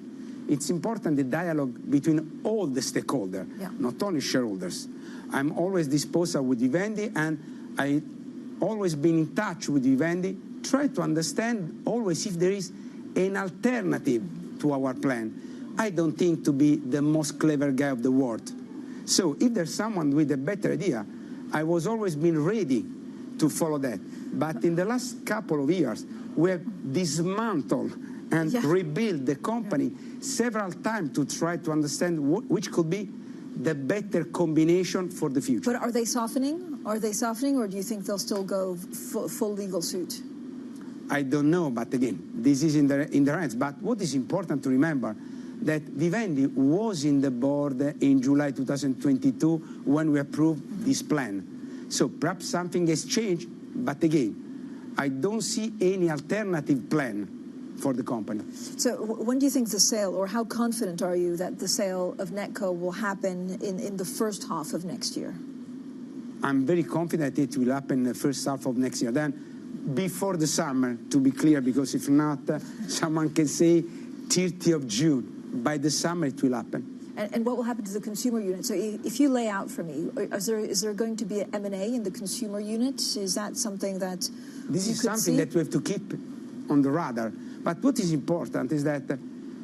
it's important the dialogue between all the stakeholders, not only shareholders. I'm always disposed with Vivendi, and I always been in touch with Vivendi, try to understand always if there is an alternative to our plan. I don't think to be the most clever guy of the world. So if there's someone with a better idea, I was always been ready to follow that. But in the last couple of years, we have dismantled and rebuild the company several times to try to understand which could be the better combination for the future. But are they softening? Are they softening, or do you think they'll still go full legal suit? I don't know, but again, this is in their hands. But what is important to remember that Vivendi was in the board in July 2022 when we approved this plan. So perhaps something has changed, but again, I don't see any alternative plan for the company. So when do you think the sale, or how confident are you that the sale of NetCo will happen in the first half of next year? I'm very confident it will happen in the first half of next year. Then before the summer, to be clear, because if not, someone can say 30th of June. By the summer, it will happen. And what will happen to the consumer unit? So if you lay out for me, is there going to be an M&A in the consumer unit? Is that something that this is something that we have to keep on the radar. But what is important is that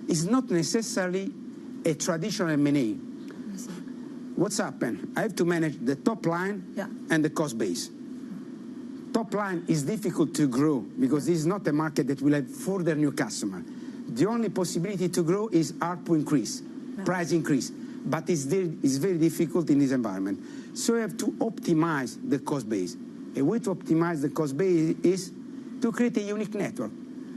it's not necessarily a traditional M&A. What's happened? I have to manage the top line and the cost base. Top line is difficult to grow because this is not a market that will have further new customers. The only possibility to grow is ARPU increase, price increase. But it's very difficult in this environment. So we have to optimize the cost base. A way to optimize the cost base is to create a unique network.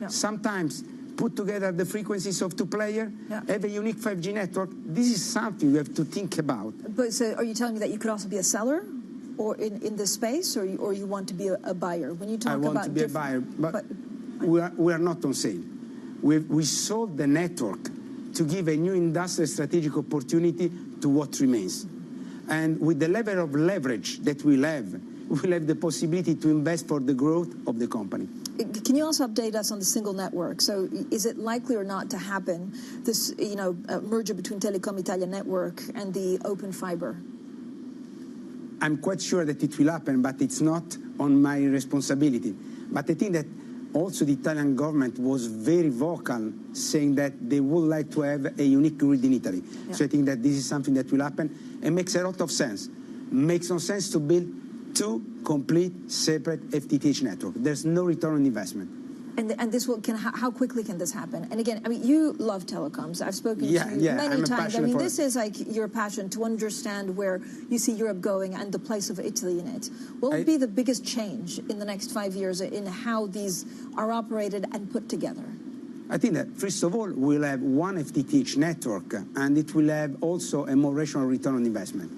Sometimes put together the frequencies of two players, have a unique 5G network. This is something we have to think about. But so are you telling me that you could also be a seller or in this space, or you want to be a buyer? When you talk about I want to be a buyer, but we are not on sale. We sold the network to give a new industrial strategic opportunity to what remains. And with the level of leverage that we'll have the possibility to invest for the growth of the company. Can you also update us on the single network? So is it likely or not to happen, this merger between Telecom Italia network and the open fiber? I'm quite sure that it will happen, but it's not on my responsibility. But I think that also the Italian government was very vocal, saying that they would like to have a unique grid in Italy. So I think that this is something that will happen and makes a lot of sense. Makes no sense to build two complete separate FTTH networks. There's no return on investment. And this will how quickly can this happen? And again, I mean, you love telecoms. I've spoken to you many times. I mean, this is like your passion to understand where you see Europe going and the place of Italy in it. What would be the biggest change in the next 5 years in how these are operated and put together? I think that, first of all, we'll have one FTTH network, and it will have also a more rational return on investment.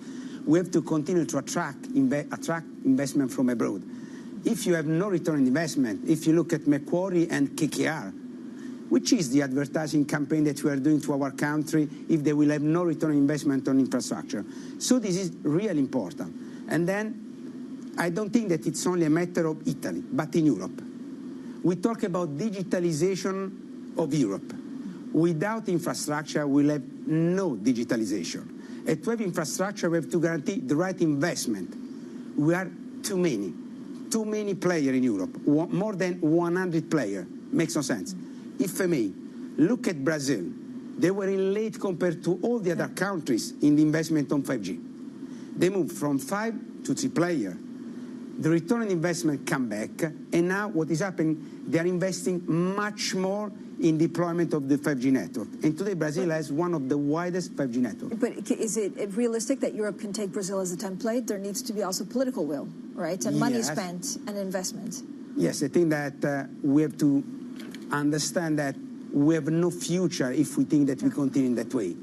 We have to continue to attract investment from abroad. If you have no return on investment, if you look at Macquarie and KKR, which is the advertising campaign that we are doing to our country if they will have no return on investment on infrastructure? So this is really important. And then I don't think that it's only a matter of Italy, but in Europe. We talk about digitalization of Europe. Without infrastructure, we'll have no digitalization. And to have infrastructure, we have to guarantee the right investment. We are too many players in Europe, more than 100 players. Makes no sense. If I may, look at Brazil. They were in late compared to all the other countries in the investment on 5G. They moved from 5 to 3 players. The return on investment come back, and now what is happening, they are investing much more in deployment of the 5G network. And today Brazil has one of the widest 5G networks. But is it realistic that Europe can take Brazil as a template? There needs to be also political will, right? And money spent and investment. Yes, I think that we have to understand that we have no future if we think that we continue in that way.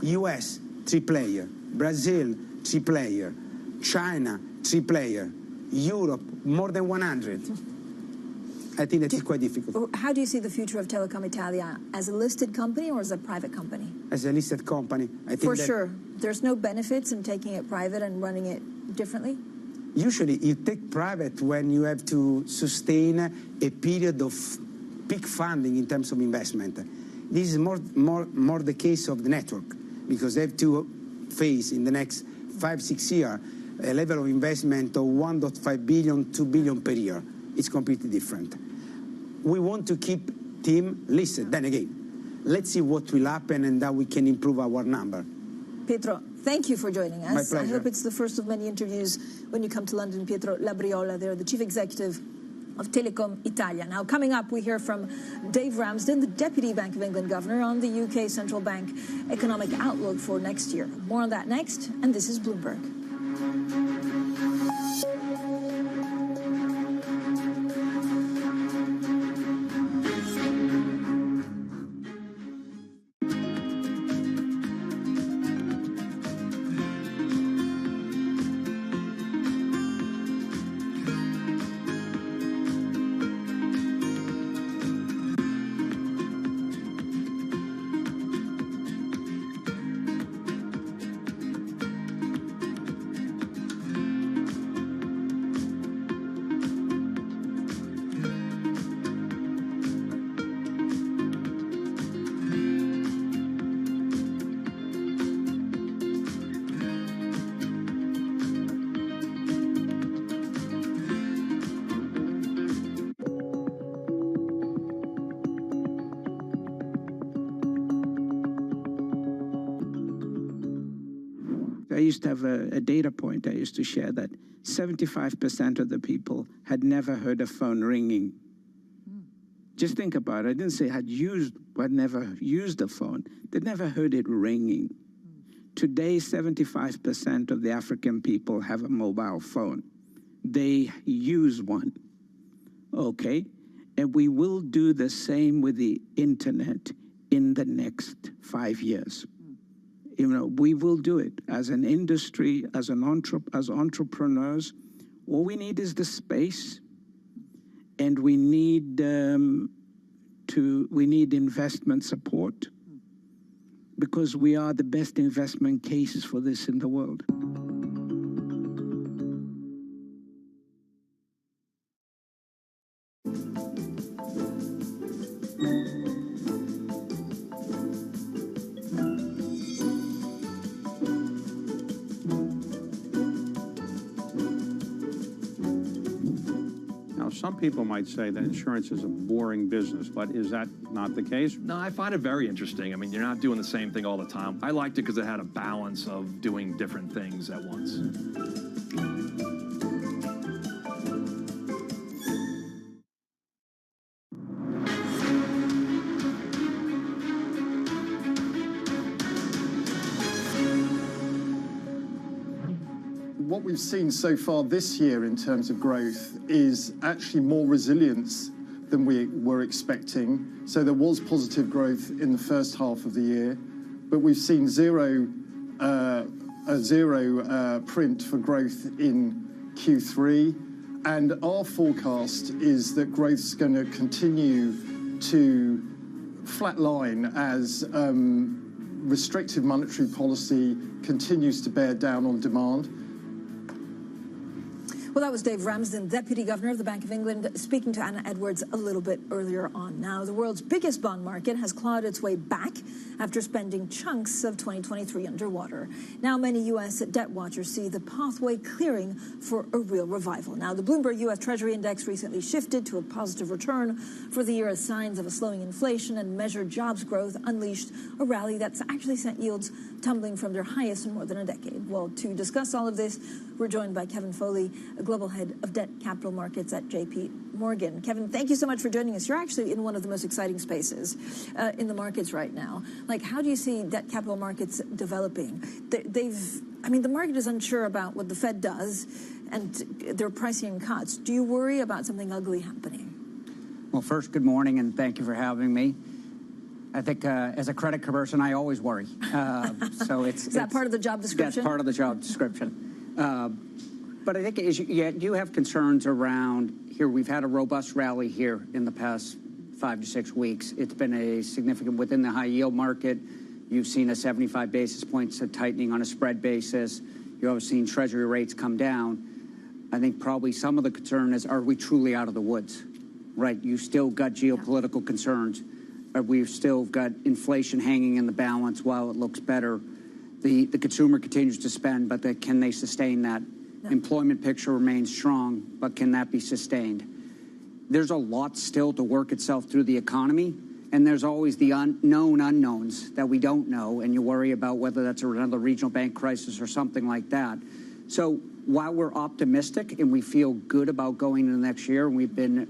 US, 3 players. Brazil, 3 players. China, 3 players. Europe, more than 100. I think that is quite difficult. How do you see the future of Telecom Italia? As a listed company or as a private company? As a listed company, I think for sure. There's no benefits in taking it private and running it differently? Usually you take private when you have to sustain a period of peak funding in terms of investment. This is more the case of the network, because they have to face in the next 5-6 years a level of investment of 1.5 billion, 2 billion per year. It's completely different. We want to keep TIM listed. Then again, let's see what will happen and how we can improve our number. Pietro, thank you for joining us. My pleasure. I hope it's the first of many interviews when you come to London. Pietro Labriola, they're the chief executive of Telecom Italia. Now, coming up, we hear from Dave Ramsden, the Deputy Bank of England Governor, on the UK Central Bank economic outlook for next year. More on that next, and this is Bloomberg. I used to have a data point I used to share that 75% of the people had never heard a phone ringing. Just think about it. I didn't say had never used a phone. They'd never heard it ringing. Today, 75% of the African people have a mobile phone. They use one. Okay? And we will do the same with the internet in the next 5 years. You know, we will do it as an industry, as entrepreneurs. All we need is the space, and we need investment support, because we are the best investment cases for this in the world. Some people might say that insurance is a boring business, but is that not the case? No, I find it very interesting. I mean, you're not doing the same thing all the time. I liked it because it had a balance of doing different things at once. what we've seen so far this year in terms of growth is actually more resilience than we were expecting. So there was positive growth in the first half of the year, but we've seen zero print for growth in Q3. And our forecast is that growth's going to continue to flatline as restrictive monetary policy continues to bear down on demand. Well, that was Dave Ramsden, Deputy Governor of the Bank of England, speaking to Anna Edwards a little bit earlier on. Now, the world's biggest bond market has clawed its way back after spending chunks of 2023 underwater. Now, many U.S. debt watchers see the pathway clearing for a real revival. Now, the Bloomberg U.S. Treasury Index recently shifted to a positive return for the year as signs of a slowing inflation and measured jobs growth unleashed a rally that's actually sent yields tumbling from their highest in more than a decade. Well, to discuss all of this, we're joined by Kevin Foley, Global Head of Debt Capital Markets at J.P. Morgan. Kevin, thank you so much for joining us. You're actually in one of the most exciting spaces in the markets right now. Like, how do you see debt capital markets developing? The market is unsure about what the Fed does, and they're pricing in cuts. Do you worry about something ugly happening? Well, first, good morning, and thank you for having me. I think as a credit person, I always worry. So is that part of the job description? That's part of the job description. But I think you have concerns around here. We've had a robust rally here in the past 5 to 6 weeks. It's been a significant within the high yield market. You've seen a 75 basis points of tightening on a spread basis. You've also seen Treasury rates come down. I think probably some of the concern is, are we truly out of the woods? Right? You still got geopolitical concerns. We've still got inflation hanging in the balance while it looks better. The consumer continues to spend, but can they sustain that? No. Employment picture remains strong, but can that be sustained? There's a lot still to work itself through the economy, and there's always the known unknowns that we don't know, and you worry about whether that's another regional bank crisis or something like that. So while we're optimistic and we feel good about going into next year, and we've been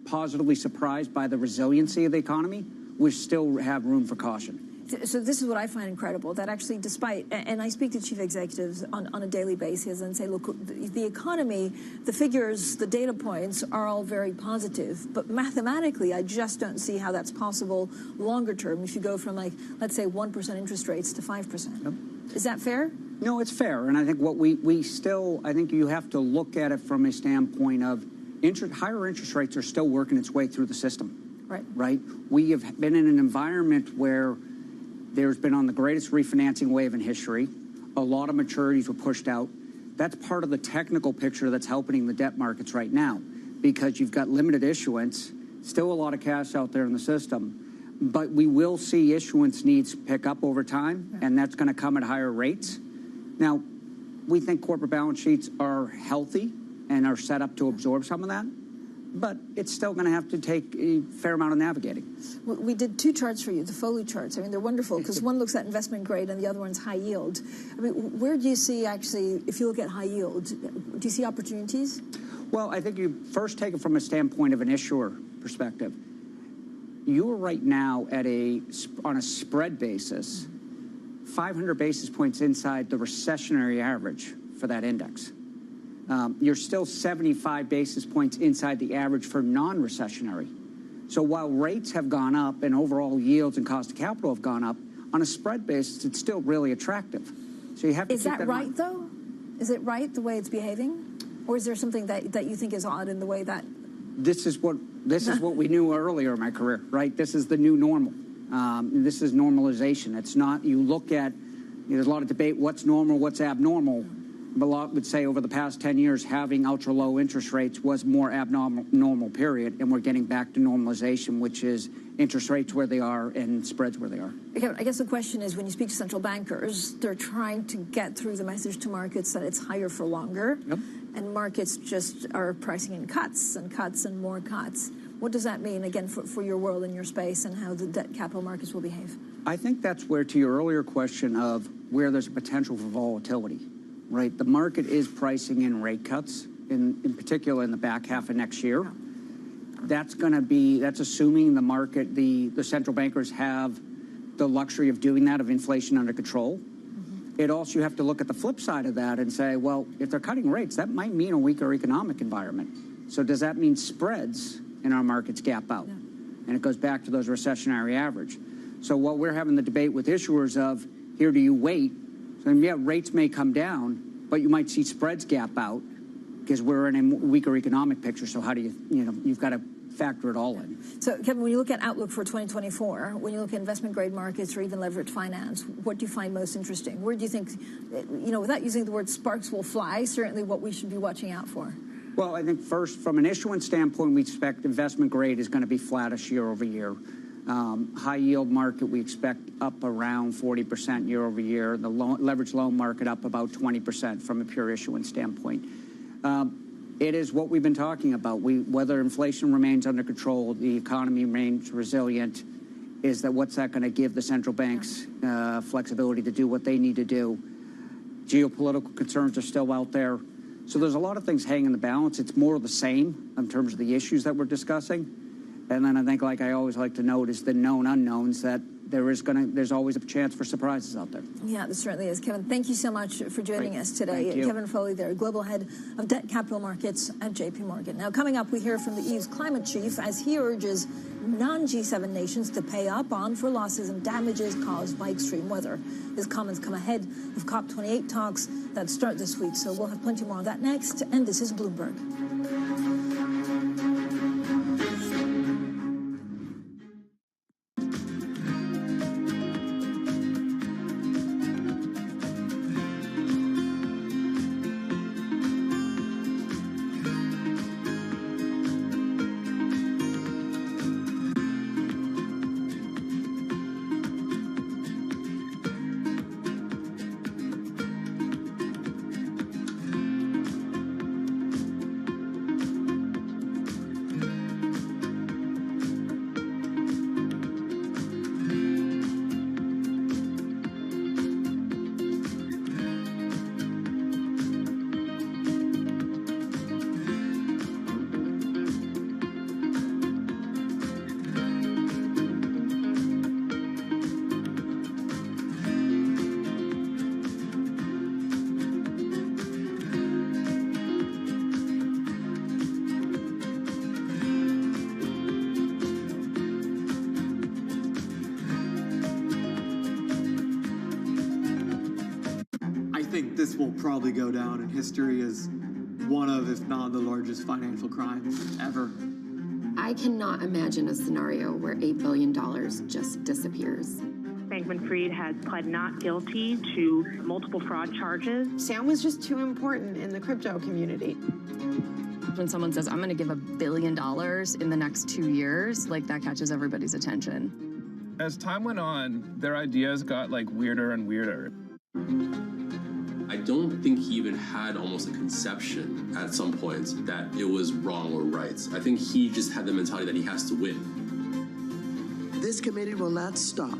positively surprised by the resiliency of the economy, we still have room for caution. So this is what I find incredible, that actually despite, and I speak to chief executives on a daily basis and say, look, the economy, the figures, the data points are all very positive, but mathematically, I just don't see how that's possible longer term if you go from, like, let's say 1% interest rates to 5%. Yep. Is that fair? No, it's fair. And I think what we still, I think you have to look at it from a standpoint of higher interest rates are still working its way through the system. Right? We have been in an environment where there's been on the greatest refinancing wave in history. A lot of maturities were pushed out. That's part of the technical picture that's helping the debt markets right now, because you've got limited issuance, still a lot of cash out there in the system, but we will see issuance needs pick up over time, and that's going to come at higher rates. Now, we think corporate balance sheets are healthy and are set up to absorb some of that, but it's still going to have to take a fair amount of navigating. We did 2 charts for you, the Foley charts. I mean, they're wonderful because one looks at investment grade and the other one's high yield. I mean, where do you see actually, if you look at high yield, do you see opportunities? Well, I think you first take it from a standpoint of an issuer perspective. You are right now at on a spread basis, 500 basis points inside the recessionary average for that index. You're still 75 basis points inside the average for non-recessionary. So while rates have gone up and overall yields and cost of capital have gone up, on a spread basis, it's still really attractive. So you have to keep that in mind. Is that right, though? Is it right the way it's behaving? Or is there something that you think is odd in the way that... This is what we knew earlier in my career, right? This is the new normal. This is normalization. It's not, you look at, there's a lot of debate, what's normal, what's abnormal. But a lot would say over the past 10 years, having ultra-low interest rates was more abnormal period, and we're getting back to normalization, which is interest rates where they are and spreads where they are. Okay, I guess the question is, when you speak to central bankers, they're trying to get through the message to markets that it's higher for longer, and markets just are pricing in cuts and cuts and more cuts. What does that mean, again, for your world and your space and how the debt capital markets will behave? I think that's where, to your earlier question of where there's a potential for volatility. Right, the market is pricing in rate cuts, in particular in the back half of next year. That's assuming the market, the central bankers have the luxury of doing that, of inflation under control. it also, you have to look at the flip side of that and say, well, if they're cutting rates, that might mean a weaker economic environment. So does that mean spreads in our markets gap out? Yeah. And it goes back to those recessionary average. So what we're having the debate with issuers of, here do you wait? So yeah, rates may come down, but you might see spreads gap out because we're in a weaker economic picture. So how do you've got to factor it all in. So, Kevin, when you look at outlook for 2024, when you look at investment-grade markets or even leveraged finance, what do you find most interesting? Where do you think, without using the word sparks will fly, certainly what we should be watching out for? Well, I think first, from an issuance standpoint, we expect investment grade is going to be flattish year over year. High yield market, we expect up around 40% year over year. The leveraged loan market up about 20% from a pure issuance standpoint. It is what we've been talking about. Whether inflation remains under control, the economy remains resilient, what's that going to give the central banks flexibility to do what they need to do? Geopolitical concerns are still out there. So there's a lot of things hanging in the balance. It's more of the same in terms of the issues that we're discussing. And then I think, like I always like to note, is the known unknowns that there's always a chance for surprises out there. Yeah, there certainly is. Kevin, thank you so much for joining us today. Thank you. Kevin Foley there, Global Head of Debt Capital Markets at JP Morgan. Now, coming up, we hear from the EU's climate chief as he urges non-G7 nations to pay up for losses and damages caused by extreme weather. His comments come ahead of COP28 talks that start this week. So we'll have plenty more on that next. And this is Bloomberg. This will probably go down in history as one of, if not the largest financial crimes ever. I cannot imagine a scenario where $8 billion just disappears. Bankman-Fried has pled not guilty to multiple fraud charges. Sam was just too important in the crypto community. When someone says, I'm going to give $1 billion in the next 2 years, that catches everybody's attention. As time went on, their ideas got weirder and weirder. I don't think he even had almost a conception at some points that it was wrong or right. I think he just had the mentality that he has to win. This committee will not stop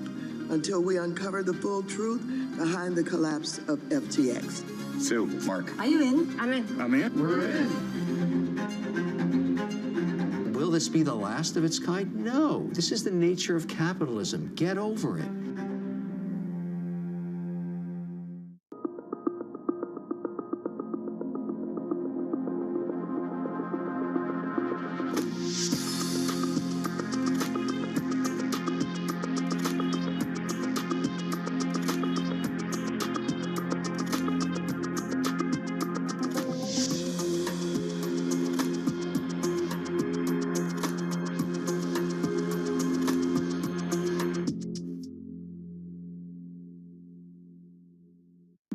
until we uncover the full truth behind the collapse of FTX. Sue, Mark. Are you in? I'm in. I'm in. We're in. Will this be the last of its kind? No. This is the nature of capitalism. Get over it.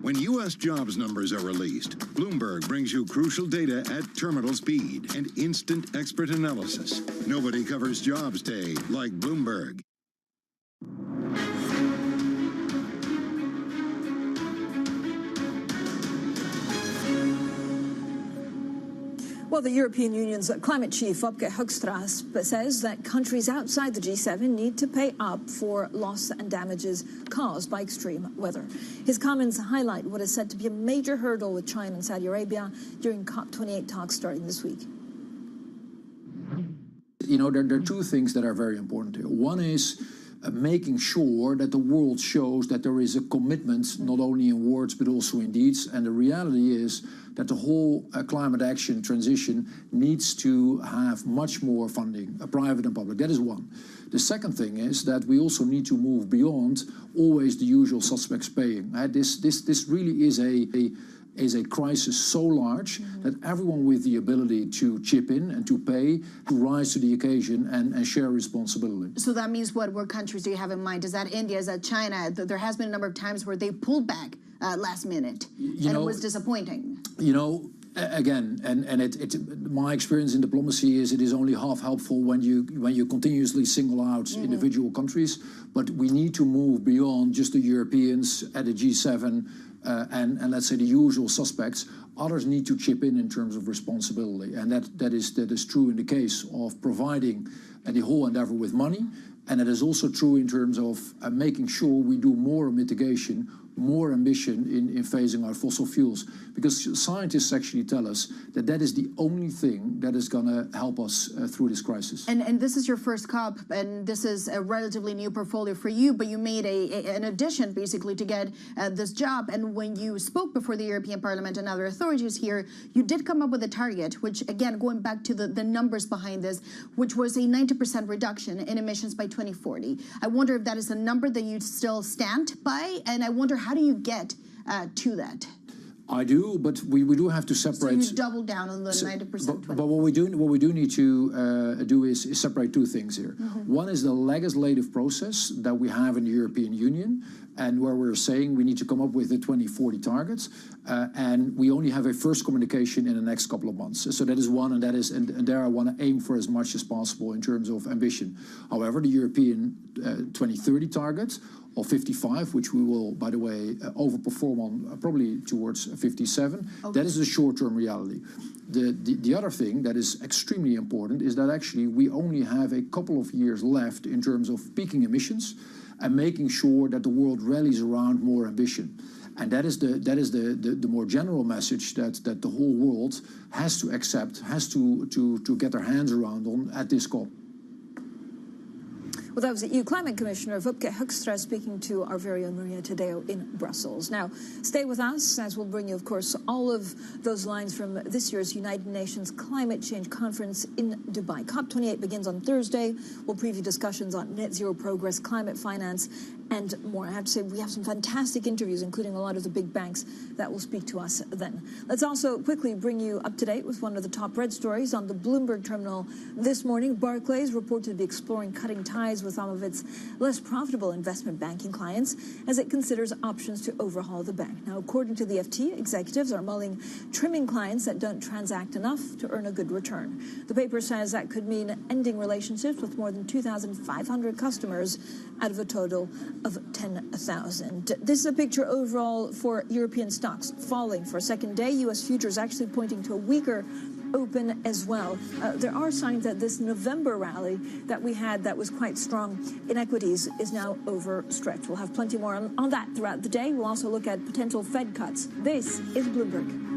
When U.S. jobs numbers are released, Bloomberg brings you crucial data at terminal speed and instant expert analysis. Nobody covers jobs day like Bloomberg. Well, the European Union's climate chief, Wopke Hoekstra, says that countries outside the G7 need to pay up for loss and damages caused by extreme weather. His comments highlight what is said to be a major hurdle with China and Saudi Arabia during COP28 talks starting this week. There are two things that are very important here. One is making sure that the world shows that there is a commitment, not only in words, but also in deeds. And the reality is that the whole climate action transition needs to have much more funding, private and public. That is one. The second thing is that we also need to move beyond always the usual suspects paying. This really is a crisis so large that everyone with the ability to chip in and to pay, to rise to the occasion and share responsibility. So that means what countries do you have in mind? Is that India? Is that China? There has been a number of times where they pulled back last minute, and it was disappointing. You know, again, my experience in diplomacy is it is only half helpful when you continuously single out individual countries, but we need to move beyond just the Europeans at the G7 and let's say the usual suspects. Others need to chip in terms of responsibility, and that is true in the case of providing the whole endeavor with money, and it is also true in terms of making sure we do more mitigation, more ambition in phasing our fossil fuels, because scientists actually tell us that is the only thing that is going to help us through this crisis. And this is your first COP, and this is a relatively new portfolio for you, but you made an addition basically to get this job. And when you spoke before the European Parliament and other authorities here, you did come up with a target, which again, going back to the numbers behind this, which was a 90% reduction in emissions by 2040. I wonder if that is a number that you still stand by, and I wonder how do you get to that? I do, but we do have to separate. So you double down on the 90%. But what we do need to do is separate two things here. One is the legislative process that we have in the European Union, and where we're saying we need to come up with the 2040 targets, and we only have a first communication in the next couple of months. So that is one, and there I want to aim for as much as possible in terms of ambition. However, the European 2030 target of 55, which we will, by the way, overperform on probably towards 57. Okay. That is the short-term reality. The other thing that is extremely important is that actually we only have a couple of years left in terms of peaking emissions and making sure that the world rallies around more ambition. And that is the more general message that the whole world has to accept, has to get their hands around on at this COP. Well, that was the EU Climate Commissioner Wopke Hoekstra speaking to our very own Maria Tadeo in Brussels. Now, stay with us as we'll bring you, of course, all of those lines from this year's United Nations Climate Change Conference in Dubai. COP28 begins on Thursday. We'll preview discussions on net zero progress, climate finance, and more. I have to say, we have some fantastic interviews, including a lot of the big banks that will speak to us then. Let's also quickly bring you up to date with one of the top red stories on the Bloomberg terminal this morning. Barclays reported to be exploring cutting ties with some of its less profitable investment banking clients as it considers options to overhaul the bank. Now, according to the FT, executives are mulling trimming clients that don't transact enough to earn a good return. The paper says that could mean ending relationships with more than 2,500 customers out of a total of 10,000. This is a picture overall for European stocks falling for a second day. U.S. futures actually pointing to a weaker open as well. There are signs that this November rally that we had that was quite strong in equities is now overstretched. We'll have plenty more on that throughout the day. We'll also look at potential Fed cuts. This is Bloomberg.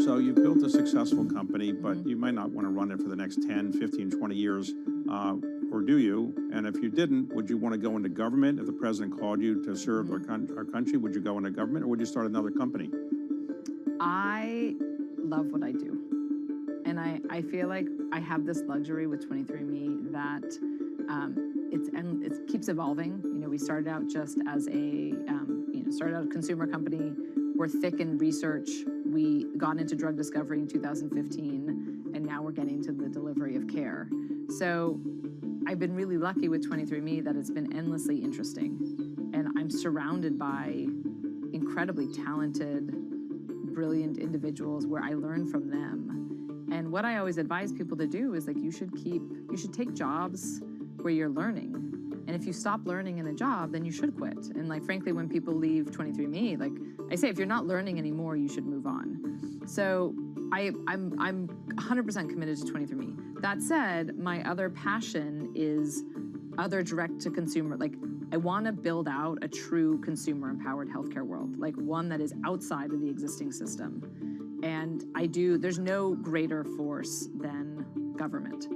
So you've built a successful company, but you might not want to run it for the next 10, 15, 20 years, or do you? And if you didn't, would you want to go into government? If the president called you to serve our country, would you go into government, or would you start another company? I love what I do. And I feel like I have this luxury with 23andMe that it keeps evolving. You know, we started out just as a consumer company. We're thick in research. We got into drug discovery in 2015, and now we're getting to the delivery of care. So I've been really lucky with 23andMe that it's been endlessly interesting. And I'm surrounded by incredibly talented, brilliant individuals where I learn from them. And what I always advise people to do is, like, you should take jobs where you're learning. And if you stop learning in a job, then you should quit. And, like, frankly, when people leave 23andMe, like I say, if you're not learning anymore, you should move on. So I'm 100% committed to 23andMe. That said, my other passion is other direct-to-consumer. Like, I want to build out a true consumer-empowered healthcare world, like one that is outside of the existing system. And there's no greater force than government.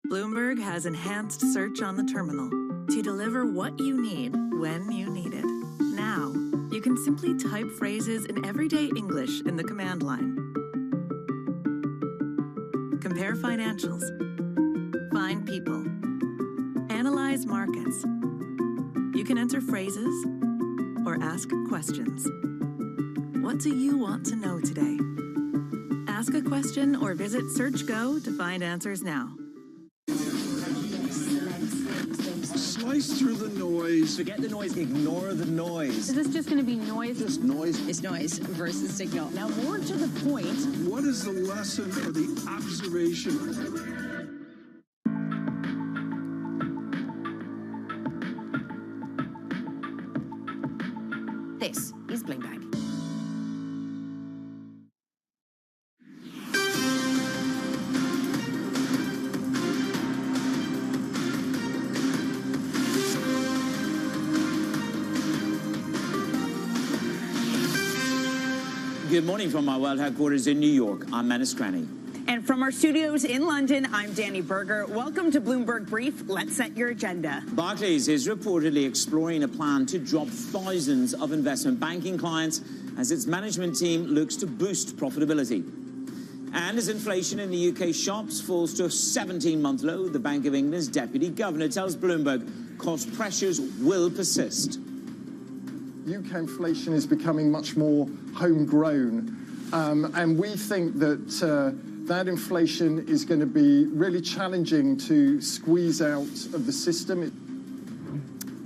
Bloomberg has enhanced search on the terminal to deliver what you need when you need it. Now, you can simply type phrases in everyday English in the command line. Compare financials. Find people. Analyze markets. You can enter phrases or ask questions. What do you want to know today? Ask a question or visit SearchGo to find answers now. Slice through the noise. Forget the noise, ignore the noise. Is this just going to be noise? Just noise. It's noise versus signal. Now, more to the point, what is the lesson or the observation? This is Bloomberg. Good morning from our world headquarters in New York. I'm Manus Cranny. And from our studios in London, I'm Danny Berger. Welcome to Bloomberg Brief. Let's set your agenda. Barclays is reportedly exploring a plan to drop thousands of investment banking clients as its management team looks to boost profitability. And as inflation in the UK shops falls to a 17-month low, the Bank of England's deputy governor tells Bloomberg cost pressures will persist. UK inflation is becoming much more homegrown, and we think that that inflation is going to be really challenging to squeeze out of the system.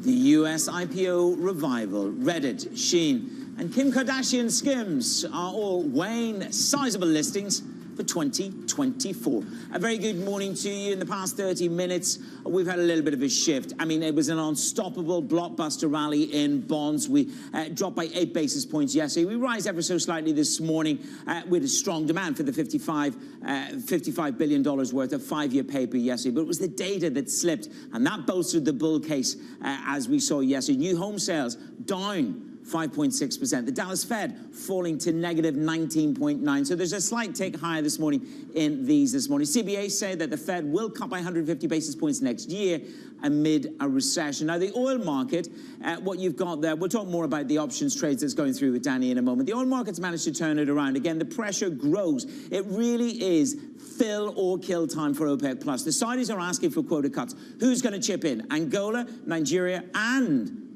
The US IPO revival, Reddit, Shein, and Kim Kardashian Skims are all weighing sizable listings for 2024. A very good morning to you. In the past 30 minutes, we've had a little bit of a shift. I mean, it was an unstoppable blockbuster rally in bonds. We dropped by 8 basis points yesterday. We rise ever so slightly this morning with a strong demand for the $55 billion worth of 5-year paper yesterday. But it was the data that slipped, and that bolstered the bull case as we saw yesterday. New home sales down 5.6%. The Dallas Fed falling to negative 19.9. So there's a slight tick higher this morning in these this morning. CBA say that the Fed will cut by 150 basis points next year amid a recession. Now, the oil market, what you've got there, we'll talk more about the options trades that's going through with Danny in a moment. The oil market's managed to turn it around. Again, the pressure grows. It really is fill or kill time for OPEC+. The Saudis are asking for quota cuts. Who's going to chip in? Angola, Nigeria, and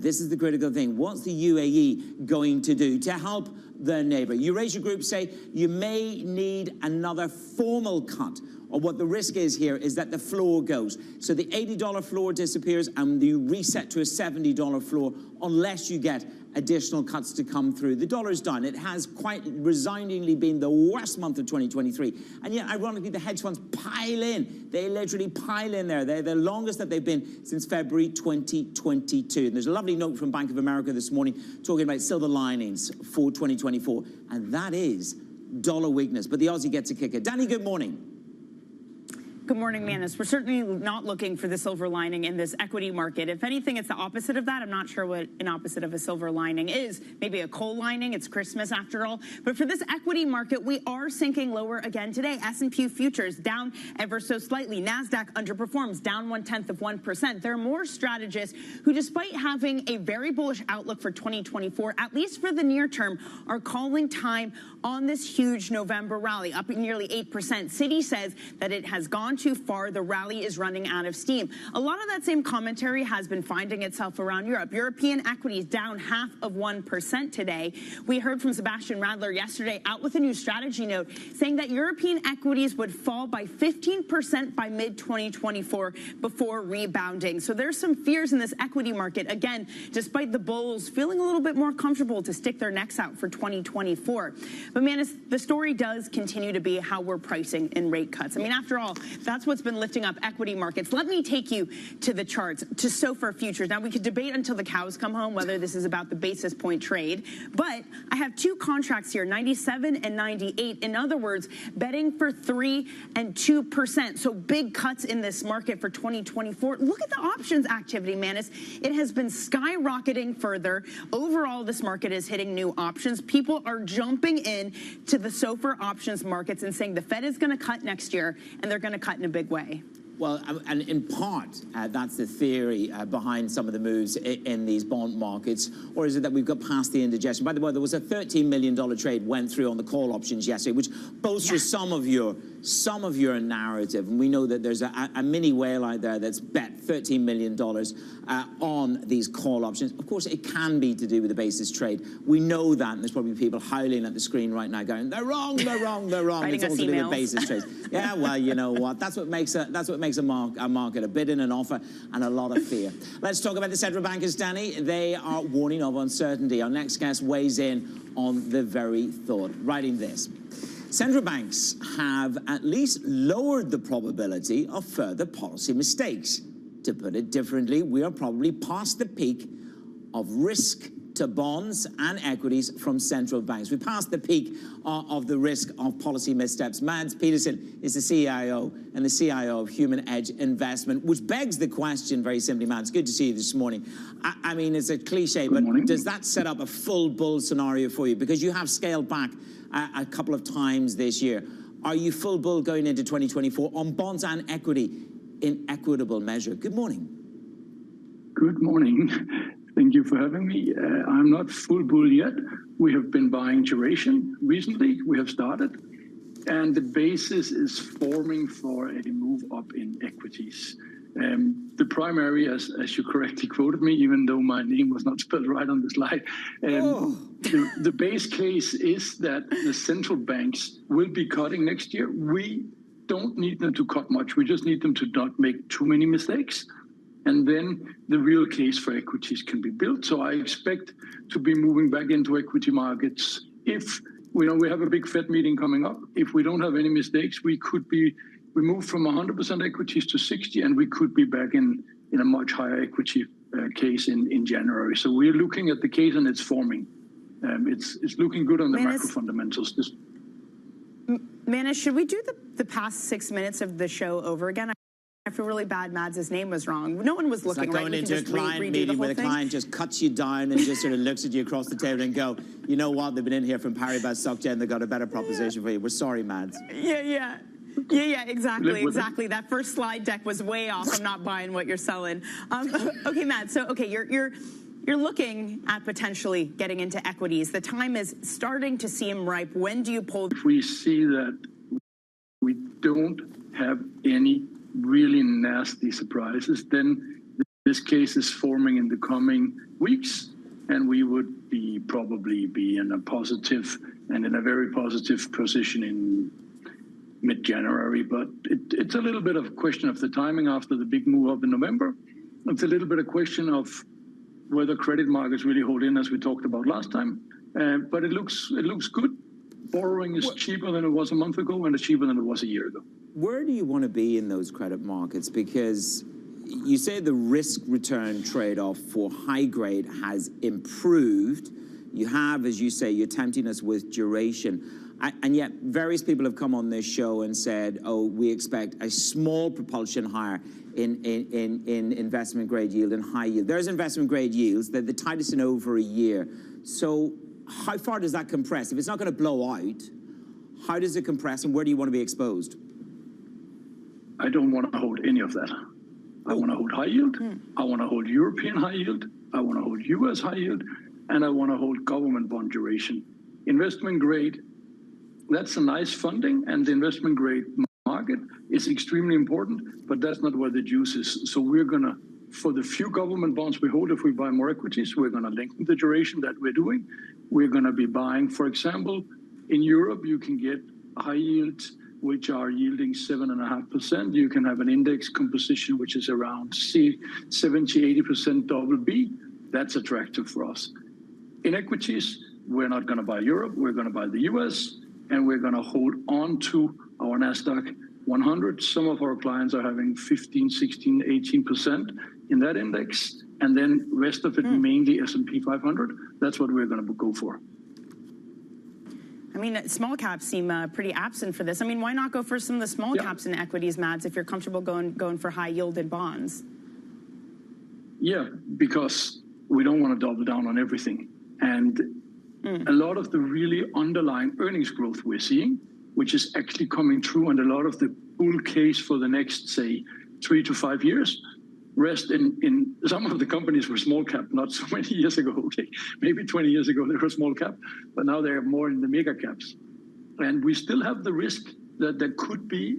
this is the critical thing, what's the UAE going to do to help their neighbor? Eurasia Group say you may need another formal cut, or what the risk is here is that the floor goes. So the $80 floor disappears and you reset to a $70 floor unless you get additional cuts to come through. The dollar's down. It has quite resigningly been the worst month of 2023. And yet, ironically, the hedge funds pile in. They literally pile in there. They're the longest that they've been since February 2022. And there's a lovely note from Bank of America this morning talking about silver linings for 2024. And that is dollar weakness. But the Aussie gets a kicker. Danny, good morning. Good morning, Manus. We're certainly not looking for the silver lining in this equity market. If anything, it's the opposite of that. I'm not sure what an opposite of a silver lining is. Maybe a coal lining. It's Christmas after all. But for this equity market, we are sinking lower again today. S&P futures down ever so slightly. NASDAQ underperforms, down 0.1%. There are more strategists who, despite having a very bullish outlook for 2024, at least for the near term, are calling time on this huge November rally, up nearly 8%. Citi says that it has gone too far. The rally is running out of steam. A lot of that same commentary has been finding itself around Europe. European equities down 0.5% today. We heard from Sebastian Radler yesterday out with a new strategy note saying that European equities would fall by 15% by mid-2024 before rebounding. So there's some fears in this equity market. Again, despite the bulls feeling a little bit more comfortable to stick their necks out for 2024. But Manus, the story does continue to be how we're pricing in rate cuts. I mean, after all, that's what's been lifting up equity markets. Let me take you to the charts, to SOFR futures. Now, we could debate until the cows come home whether this is about the basis point trade, but I have two contracts here, 97 and 98. In other words, betting for 3 and 2%. So big cuts in this market for 2024. Look at the options activity, Manus. It has been skyrocketing further. Overall, this market is hitting new options. People are jumping in to the SOFR options markets and saying the Fed is going to cut next year, and they're going to cut in a big way. Well, and in part, that's the theory behind some of the moves in these bond markets. Or is it that we've got past the indigestion? By the way, there was a $13 million trade went through on the call options yesterday, which bolsters some of your narrative. And we know that there's a mini whale out there that's bet $13 million on these call options. Of course, it can be to do with the basis trade. We know that, and there's probably people howling at the screen right now going, they're wrong, they're wrong, they're wrong. It's all to do with basis trades. Yeah, well, you know what? That's what makes a market, a bid and an offer, and a lot of fear. Let's talk about the central bankers, Danny. They are warning of uncertainty. Our next guest weighs in on the very thought, writing this. Central banks have at least lowered the probability of further policy mistakes. To put it differently, we are probably past the peak of risk to bonds and equities from central banks. We passed the peak of the risk of policy missteps. Mads Peterson is the CIO and the CIO of Human Edge Investment, which begs the question very simply, Mads, good to see you this morning. I mean, it's a cliche, but does that set up a full bull scenario for you? Because you have scaled back a couple of times this year. Are you full bull going into 2024 on bonds and equity in equitable measure? Good morning. Good morning. Thank you for having me. I'm not full bull yet. We have been buying duration recently. We have started. And the basis is forming for a move up in equities. The primary, as you correctly quoted me, even though my name was not spelled right on the slide, the base case is that the central banks will be cutting next year. We don't need them to cut much. We just need them to not make too many mistakes. And then the real case for equities can be built. So I expect to be moving back into equity markets. If we have a big Fed meeting coming up, if we don't have any mistakes, we moved from 100% equities to 60, and we could be back in a much higher equity case in January. So we're looking at the case, and it's forming. It's looking good on the macro fundamentals. Manus, should we do the past 6 minutes of the show over again? I feel really bad. Mads' name was wrong. No one was looking right. Going into a client meeting where the client just cuts you down and just sort of looks at you across the table and go, you know what? They've been in here from Paribas SocGen. They got a better proposition for you. We're sorry, Mads. Yeah, exactly. That first slide deck was way off. I'm not buying what you're selling. Okay, Mads. So, okay, you're looking at potentially getting into equities. The time is starting to seem ripe. When do you pull? If we see that we don't have any really nasty surprises, then this case is forming in the coming weeks, and we would probably be in a positive and in a very positive position in mid-January. But it's a little bit of a question of the timing after the big move up in November. It's a little bit of a question of whether credit markets really hold in, as we talked about last time. But it looks good. Borrowing is cheaper than it was a month ago, and it's cheaper than it was a year ago. Where do you want to be in those credit markets? Because you say the risk-return trade-off for high grade has improved. You have, as you say, you're tempting us with duration. And yet, various people have come on this show and said, oh, we expect a small propulsion higher in investment grade yield and high yield. There's investment grade yields, they're the tightest in over a year. So how far does that compress? If it's not going to blow out, how does it compress and where do you want to be exposed? I don't want to hold any of that. I want to hold high yield. I want to hold European high yield. I want to hold US high yield. And I want to hold government bond duration. Investment grade, that's a nice funding, and the investment grade market is extremely important, but that's not where the juice is. So we're going to, for the few government bonds we hold, if we buy more equities, we're going to lengthen the duration that we're doing. We're going to be buying, for example, in Europe, you can get high yields which are yielding 7.5%. You can have an index composition which is around 70-80% double B. That's attractive for us. In equities, we're not going to buy Europe. We're going to buy the US, and we're going to hold on to our NASDAQ 100. Some of our clients are having 15, 16, 18% in that index, and then rest of it mainly S&P 500. That's what we're going to go for. I mean, small caps seem pretty absent for this. I mean, why not go for some of the small caps in equities, Mads, if you're comfortable going for high yielded bonds? Yeah, because we don't want to double down on everything. And a lot of the really underlying earnings growth we're seeing, which is actually coming true, and a lot of the bull case for the next, say, 3 to 5 years, rest in some of the companies were small cap not so many years ago. Okay, maybe 20 years ago they were small cap, but now they're more in the mega caps. And we still have the risk that there could be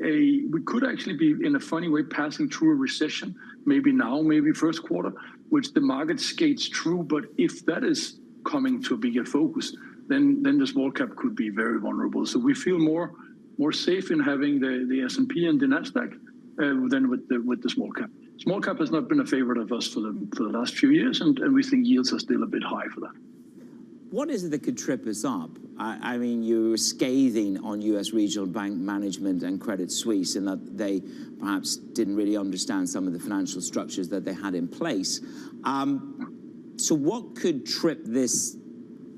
we could actually be in a funny way passing through a recession, maybe now, maybe first quarter, which the market skates through. But if that is coming to a bigger focus, then the small cap could be very vulnerable. So we feel more safe in having the S&P and the NASDAQ than with the small cap. Small cap has not been a favorite of us for the last few years, and we think yields are still a bit high for that. What is it that could trip us up? I mean, you were scathing on U.S. regional bank management and Credit Suisse in that they perhaps didn't really understand some of the financial structures that they had in place. So what could trip this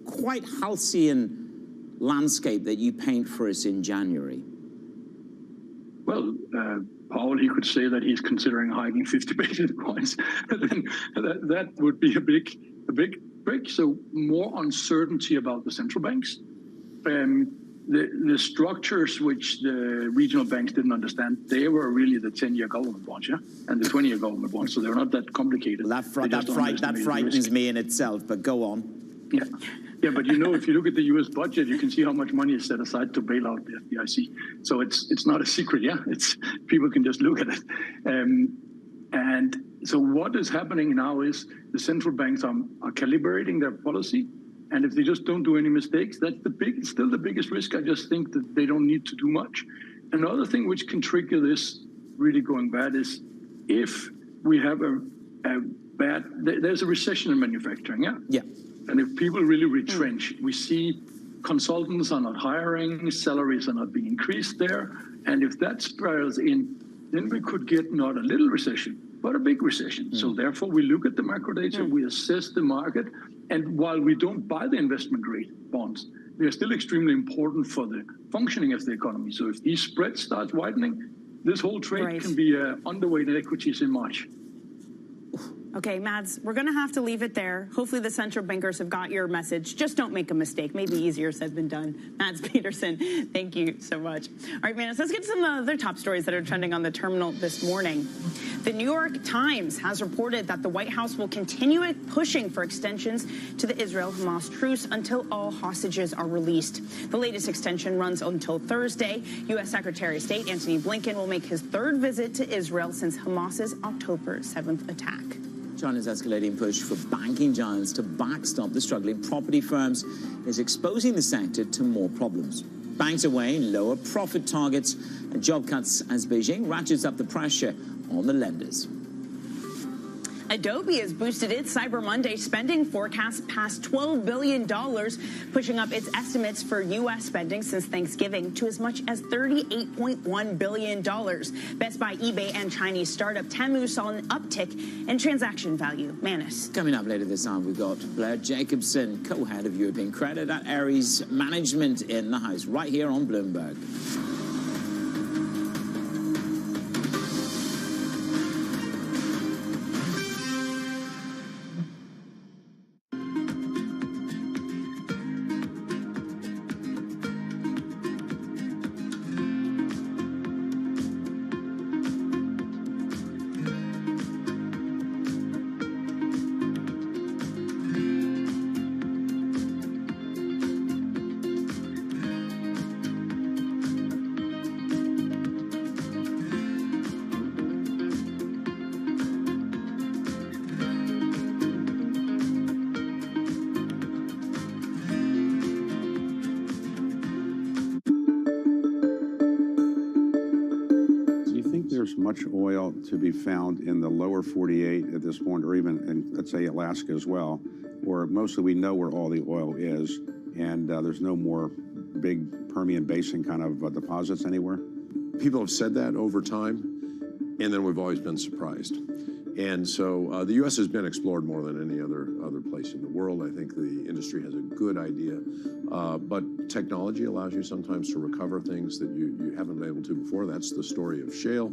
quite halcyon landscape that you paint for us in January? Well, Powell, he could say that he's considering hiking 50 basis points. Then that would be a big break. So more uncertainty about the central banks. The structures which the regional banks didn't understand, they were really the 10-year government bonds, and the 20-year government bonds. So they're not that complicated. That frightens me in itself, but go on. Yeah, but if you look at the U.S. budget, you can see how much money is set aside to bail out the FDIC. So it's not a secret, It's people can just look at it. And so what is happening now is the central banks are calibrating their policy, and if they just don't do any mistakes, that's still the biggest risk. I just think that they don't need to do much. Another thing which can trigger this really going bad is if we have there's a recession in manufacturing, Yeah. And if people really retrench, we see consultants are not hiring, salaries are not being increased there. And if that spirals in, then we could get not a little recession, but a big recession. So therefore, we look at the macro data, we assess the market. And while we don't buy the investment grade bonds, they're still extremely important for the functioning of the economy. So if these spreads start widening, this whole trade can be underweight in equities in March. Okay, Mads, we're going to have to leave it there. Hopefully the central bankers have got your message. Just don't make a mistake. Maybe easier said than done. Mads Peterson, thank you so much. All right, Mads, let's get to some of the other top stories that are trending on the terminal this morning. The New York Times has reported that the White House will continue pushing for extensions to the Israel-Hamas truce until all hostages are released. The latest extension runs until Thursday. U.S. Secretary of State Antony Blinken will make his third visit to Israel since Hamas's October 7th attack. China's escalating push for banking giants to backstop the struggling property firms is exposing the sector to more problems. Banks are weighing lower profit targets and job cuts as Beijing ratchets up the pressure on the lenders. Adobe has boosted its Cyber Monday spending forecast past $12 billion, pushing up its estimates for U.S. spending since Thanksgiving to as much as $38.1 billion. Best Buy, eBay, and Chinese startup Temu saw an uptick in transaction value. Manus. Coming up later this hour, we've got Blair Jacobson, co-head of European Credit at Ares Management, in the house, right here on Bloomberg. There's much oil to be found in the lower 48 at this point, or even in, let's say, Alaska as well, where mostly we know where all the oil is, and there's no more big Permian Basin kind of deposits anywhere? People have said that over time, and then we've always been surprised. And so the U.S. has been explored more than any other place in the world. I think the industry has a good idea, but technology allows you sometimes to recover things that you haven't been able to before. That's the story of shale.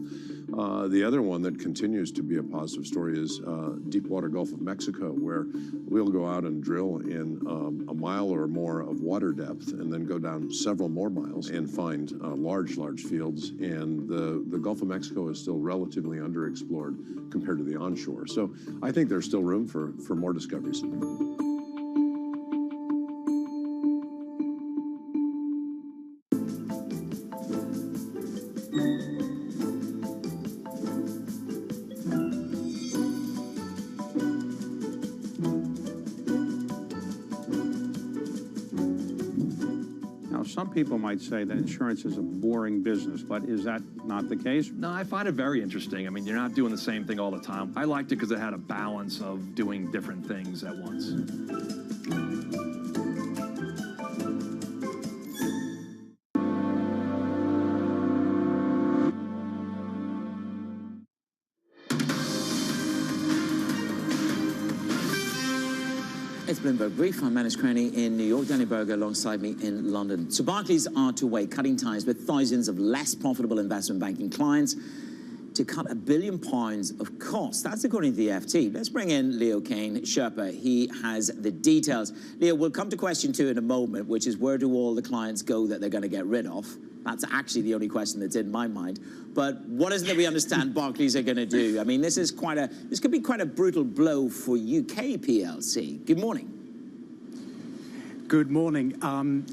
The other one that continues to be a positive story is deepwater Gulf of Mexico, where we'll go out and drill in a mile or more of water depth and then go down several more miles and find large fields. And the Gulf of Mexico is still relatively underexplored compared to the onshore. So I think there's still room for more discoveries. Some people might say that insurance is a boring business, but is that not the case? No, I find it very interesting. I mean, you're not doing the same thing all the time. I liked it because it had a balance of doing different things at once. It's Bloomberg Brief. I'm Manus Cranny in New York. Danny Berger alongside me in London. So Barclays are to weigh cutting ties with thousands of less profitable investment banking clients to cut £1 billion of costs. That's according to the FT. Let's bring in Leo Kane, Sherpa. He has the details. Leo, we'll come to question 2 in a moment, which is where do all the clients go that they're going to get rid of? That's actually the only question that's in my mind. But what is it that we understand Barclays are going to do? I mean, this could be quite a brutal blow for UK PLC. Good morning. Good morning.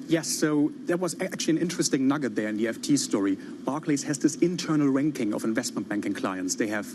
Yes, so there was actually an interesting nugget there in the FT story. Barclays has this internal ranking of investment banking clients. They have,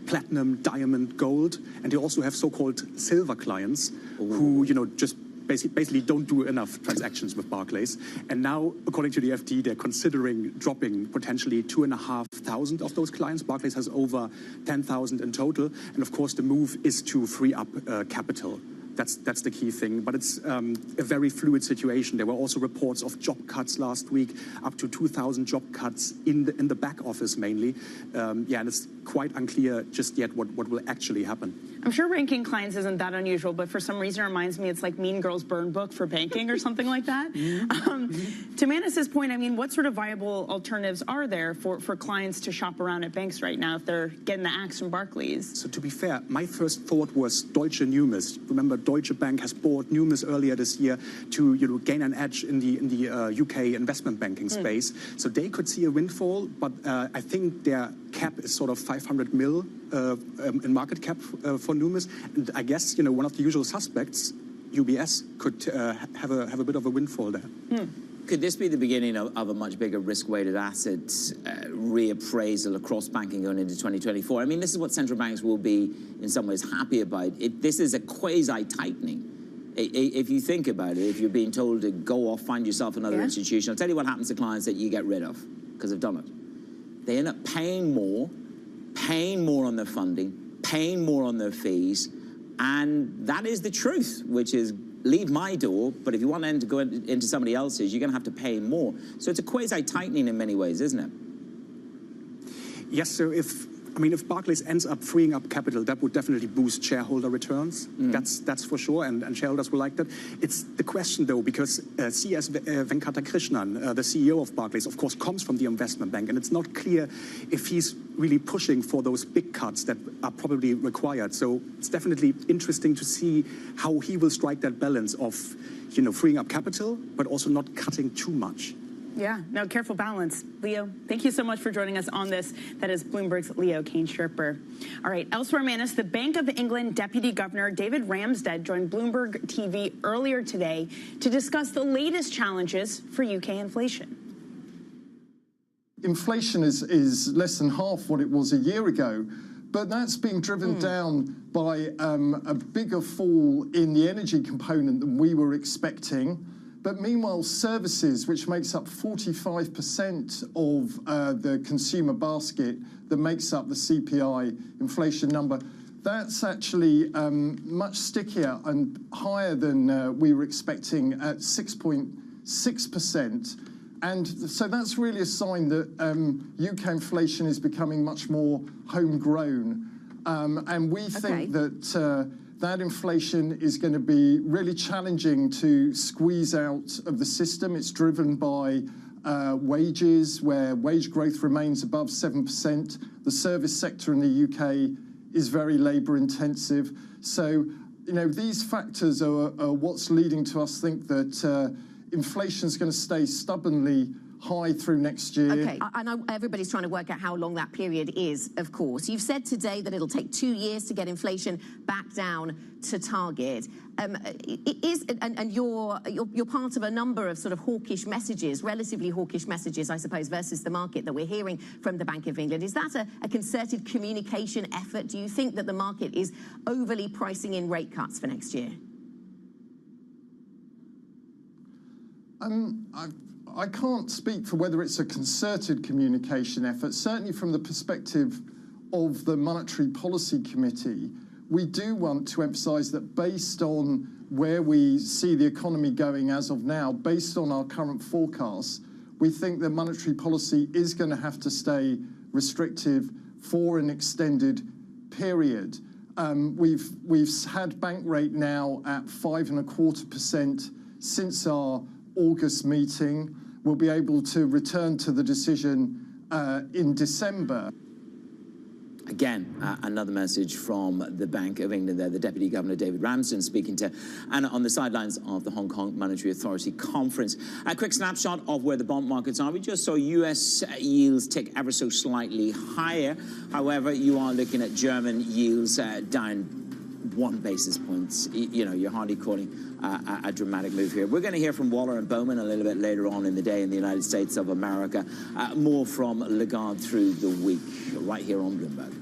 platinum, diamond, gold, and they also have so-called silver clients who, just basically don't do enough transactions with Barclays. And now, according to the FT, they're considering dropping potentially 2,500 of those clients. Barclays has over 10,000 in total. And of course, the move is to free up capital. That's the key thing. But it's a very fluid situation. There were also reports of job cuts last week, up to 2,000 job cuts in the back office mainly. And it's quite unclear just yet what will actually happen. I'm sure ranking clients isn't that unusual, but for some reason it reminds me it's like Mean Girls Burn Book for banking or something like that. To Manus's point, I mean, what sort of viable alternatives are there for clients to shop around at banks right now if they're getting the axe from Barclays? So to be fair, my first thought was Deutsche Numis. Remember, Deutsche Bank has bought Numis earlier this year to gain an edge in the UK investment banking space. So they could see a windfall, but I think their cap is sort of 500 mil in market cap for Numis. And I guess, one of the usual suspects, UBS, could have a bit of a windfall there. Could this be the beginning of a much bigger risk-weighted assets reappraisal across banking going into 2024? I mean, this is what central banks will be, in some ways, happy about. This is a quasi-tightening. If you think about it, if you're being told to go off, find yourself another institution, I'll tell you what happens to clients that you get rid of because they've done it. They end up paying more on their funding, paying more on their fees, and that is the truth, which is leave my door, but if you want them to go into somebody else's, you're going to have to pay more. So it's a quasi-tightening in many ways, isn't it? Yes, so if Barclays ends up freeing up capital, that would definitely boost shareholder returns. That's for sure, and shareholders will like that. It's the question, though, because C.S. Venkatakrishnan, the CEO of Barclays, of course, comes from the investment bank, and it's not clear if he's really pushing for those big cuts that are probably required. So it's definitely interesting to see how he will strike that balance of, freeing up capital, but also not cutting too much. Yeah, no, careful balance. Leo, thank you so much for joining us on this. That is Bloomberg's Leo Kane-Sherper. All right, elsewhere, Manus, the Bank of England Deputy Governor David Ramsden joined Bloomberg TV earlier today to discuss the latest challenges for UK inflation. Inflation is less than half what it was a year ago, but that's being driven down by a bigger fall in the energy component than we were expecting. But meanwhile, services, which makes up 45% of the consumer basket that makes up the CPI inflation number, that's actually much stickier and higher than we were expecting at 6.6%. And so that's really a sign that UK inflation is becoming much more homegrown. And we think that that inflation is going to be really challenging to squeeze out of the system. It's driven by wages, where wage growth remains above 7%. The service sector in the UK is very labour intensive. So, these factors are what's leading to us think that inflation is going to stay stubbornly high through next year. Okay, I know everybody's trying to work out how long that period is, of course. You've said today that it'll take 2 years to get inflation back down to target. And you're part of a number of sort of hawkish messages, relatively hawkish messages, I suppose, versus the market that we're hearing from the Bank of England. Is that a concerted communication effort? Do you think that the market is overly pricing in rate cuts for next year? I can't speak for whether it's a concerted communication effort. Certainly from the perspective of the Monetary Policy Committee, we do want to emphasise that based on where we see the economy going as of now, based on our current forecasts, we think that monetary policy is going to have to stay restrictive for an extended period. We've had bank rate now at 5.25% since our August meeting. We'll be able to return to the decision in December. Again, another message from the Bank of England there, the Deputy Governor David Ramsden speaking to Anna on the sidelines of the Hong Kong Monetary Authority conference. A quick snapshot of where the bond markets are. We just saw US yields tick ever so slightly higher. However, you are looking at German yields down 1 basis point. You're hardly calling a dramatic move here. We're going to hear from Waller and Bowman a little bit later on in the day in the United States of America. More from Lagarde through the week, right here on Bloomberg.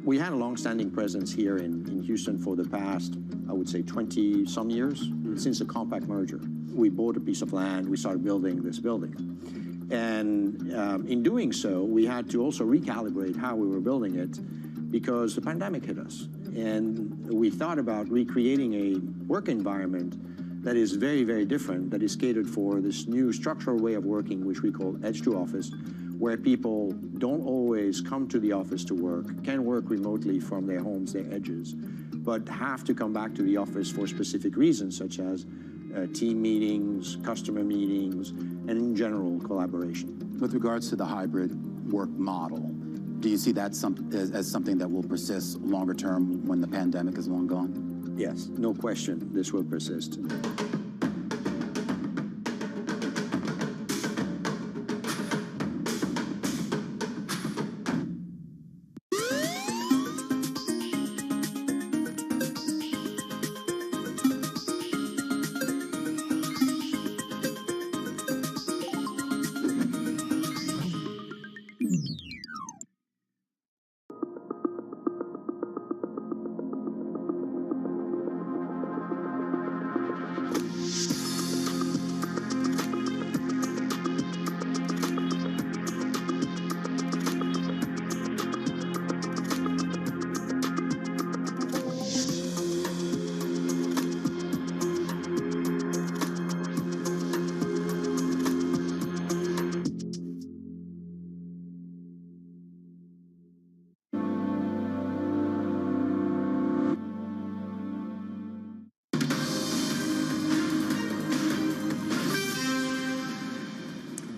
We had a long-standing presence here in Houston for the past, I would say, 20-some years, since the Compact merger. We bought a piece of land, we started building this building. And in doing so, we had to also recalibrate how we were building it because the pandemic hit us. And we thought about recreating a work environment that is very, very different, that is catered for this new structural way of working, which we call edge to office, where people don't always come to the office to work, can work remotely from their homes, their edges, but have to come back to the office for specific reasons, such as team meetings, customer meetings, and in general, collaboration. With regards to the hybrid work model, do you see that as something that will persist longer term when the pandemic is long gone? Yes, no question, this will persist.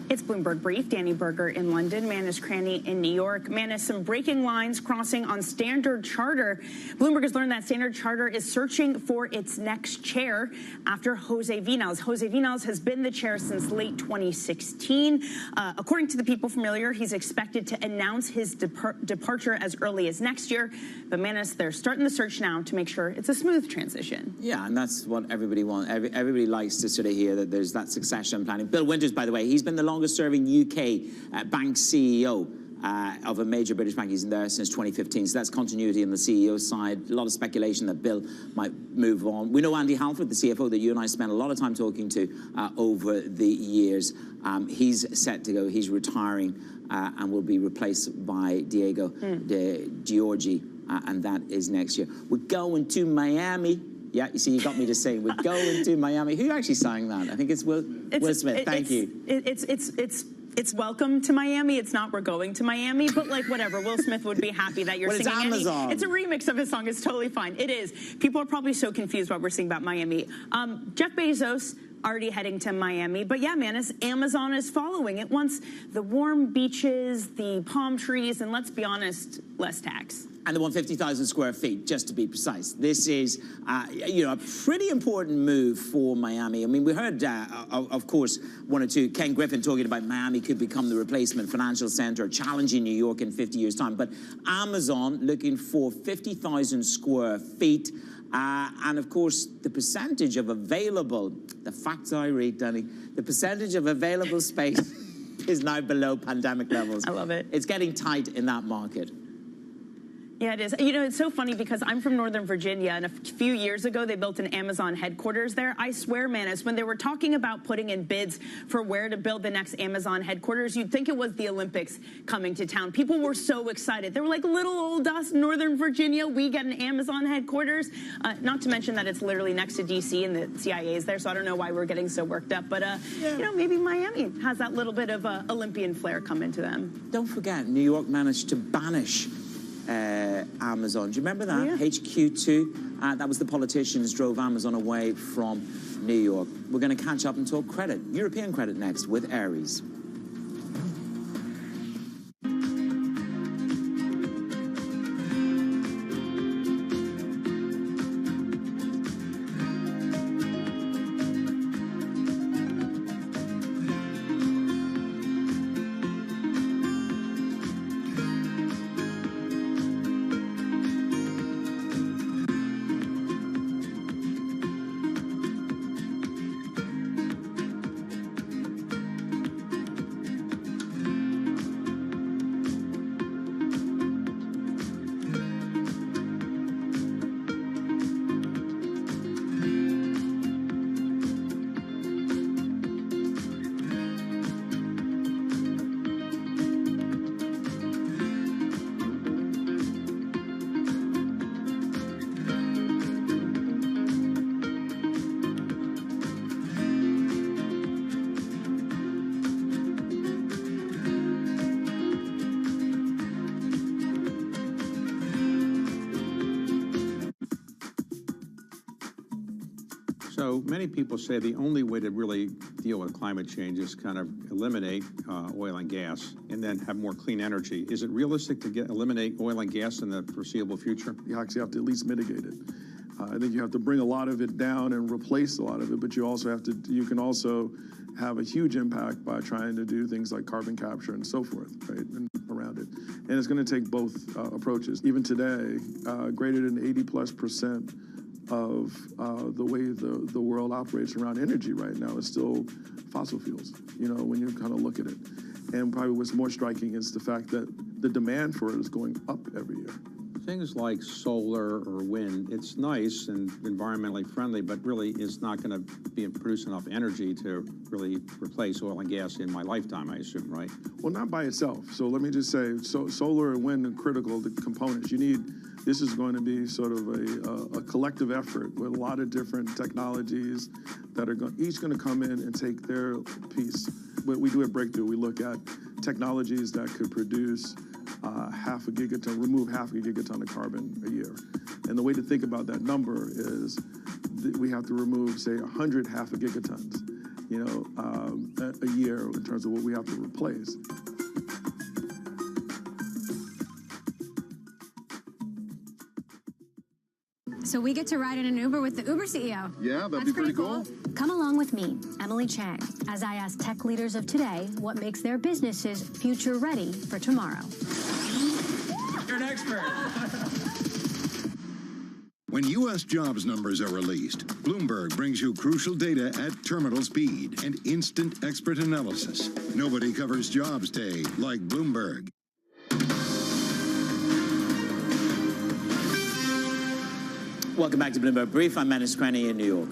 It's Bloomberg Brief. Danny Berger in London, Manus Cranny in New York. Manus, some breaking lines crossing on Standard Charter. Bloomberg has learned that Standard Charter is searching for its next chair after Jose Vinales. Jose Vinales has been the chair since late 2016. According to the people familiar, he's expected to announce his departure as early as next year. But Manus, they're starting the search now to make sure it's a smooth transition. Yeah, and that's what everybody wants. Everybody likes to sort of hear that there's that succession planning. Bill Winters, by the way, he's been the longest-serving UK bank CEO of a major British bank. He's in there since 2015, so that's continuity on the CEO side. A lot of speculation that Bill might move on. We know Andy Halford, the CFO that you and I spent a lot of time talking to over the years. He's set to go. He's retiring and will be replaced by Diego De Giorgi, and that is next year. We're going to Miami. Yeah, you see, you got me to say we're going to Miami. Who actually sang that? I think it's Will Smith. Thank you. It's welcome to Miami. It's not we're going to Miami, but like whatever. Will Smith would be happy that you're singing. Amazon. It's a remix of his song. It's totally fine. It is. People are probably so confused why we're singing about Miami. Jeff Bezos already heading to Miami, but yeah, Manus, Amazon is following. It wants the warm beaches, the palm trees, and let's be honest, less tax. And they want 50,000 square feet, just to be precise. This is, a pretty important move for Miami. I mean, we heard, of course, one or two, Ken Griffin talking about Miami could become the replacement financial center, challenging New York in 50 years' time. But Amazon looking for 50,000 square feet. And of course, the percentage of available, the facts I read, Danny, the percentage of available space is now below pandemic levels. I love it. It's getting tight in that market. Yeah, it is. You know, it's so funny because I'm from Northern Virginia, and a few years ago, they built an Amazon headquarters there. I swear, Manus, when they were talking about putting in bids for where to build the next Amazon headquarters, you'd think it was the Olympics coming to town. People were so excited. They were like, little old us, Northern Virginia, we get an Amazon headquarters. Not to mention that it's literally next to D.C. and the CIA is there, so I don't know why we're getting so worked up. But, you know, maybe Miami has that little bit of Olympian flair come into them. Don't forget, New York managed to banish Amazon. Do you remember that? Yeah. HQ2. That was the politicians drove Amazon away from New York. We're going to catch up and talk credit. European credit next with Ares. So many people say the only way to really deal with climate change is kind of eliminate oil and gas and then have more clean energy. Is it realistic to eliminate oil and gas in the foreseeable future? You actually have to at least mitigate it. I think you have to bring a lot of it down and replace a lot of it, but you also have to, you can also have a huge impact by trying to do things like carbon capture and so forth, right, and around it. And it's going to take both approaches. Even today, greater than 80+% of the way the world operates around energy right now is still fossil fuels, you know, when you kind of look at it. And probably what's more striking is the fact that the demand for it is going up every year. Things like solar or wind, it's nice and environmentally friendly, but really is not going to be produce enough energy to really replace oil and gas in my lifetime, I assume, right? Well, not by itself. So let me just say, solar and wind are critical components. You need, this is going to be sort of a collective effort with a lot of different technologies that are each going to come in and take their piece. What we do at Breakthrough, we look at technologies that could produce half a gigaton, remove half a gigaton of carbon a year. And the way to think about that number is that we have to remove, say, 100 half a gigatons, you know, a year in terms of what we have to replace. So we get to ride in an Uber with the Uber CEO. Yeah, that'd be pretty cool. Come along with me, Emily Chang, as I ask tech leaders of today what makes their businesses future ready for tomorrow. You're an expert. When U.S. jobs numbers are released, Bloomberg brings you crucial data at terminal speed and instant expert analysis. Nobody covers jobs day like Bloomberg. Welcome back to Bloomberg Brief. I'm Menace Cranny in New York.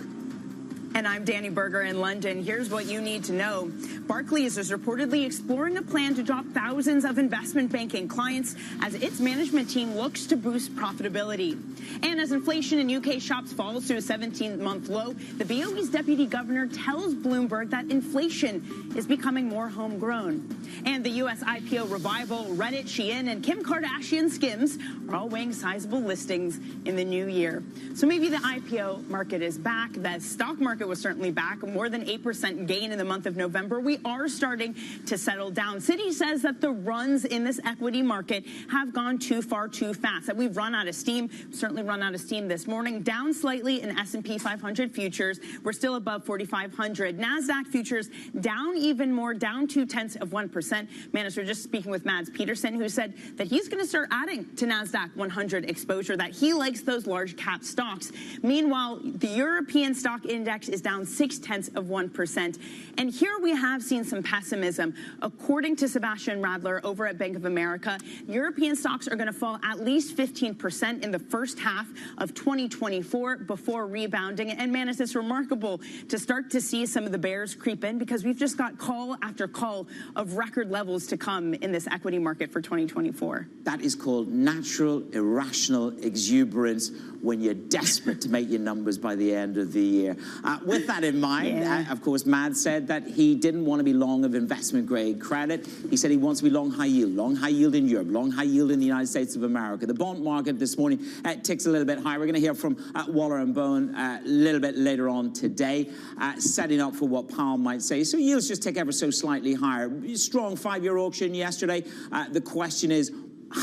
And I'm Danny Berger in London. Here's what you need to know. Barclays is reportedly exploring a plan to drop thousands of investment banking clients as its management team looks to boost profitability. And as inflation in UK shops falls to a 17-month low, the BOE's deputy governor tells Bloomberg that inflation is becoming more homegrown. And the U.S. IPO revival, Reddit, Shein, and Kim Kardashian Skims are all weighing sizable listings in the new year. So maybe the IPO market is back. The stock market was certainly back, more than 8% gain in the month of November. We are starting to settle down. Citi says that the runs in this equity market have gone too far too fast, that we've run out of steam, certainly run out of steam this morning, down slightly in S&P 500 futures. We're still above 4,500. NASDAQ futures down even more, down 0.2%. Manis, we're just speaking with Mads Peterson, who said that he's going to start adding to NASDAQ 100 exposure, that he likes those large cap stocks. Meanwhile, the European stock index is down 0.6%. And here we have seen some pessimism. According to Sebastian Radler over at Bank of America, European stocks are going to fall at least 15% in the first half of 2024 before rebounding. And Manis, it's remarkable to start to see some of the bears creep in because we've just got call after call of record levels to come in this equity market for 2024. That is called natural, irrational exuberance when you're desperate to make your numbers by the end of the year. With that in mind, of course, Mads said that he didn't want to be long of investment-grade credit. He said he wants to be long high yield in Europe, long high yield in the United States of America. The bond market this morning ticks a little bit higher. We're going to hear from Waller and Bone a little bit later on today, setting up for what Powell might say. So yields just tick ever so slightly higher. Strong 5-year auction yesterday. The question is,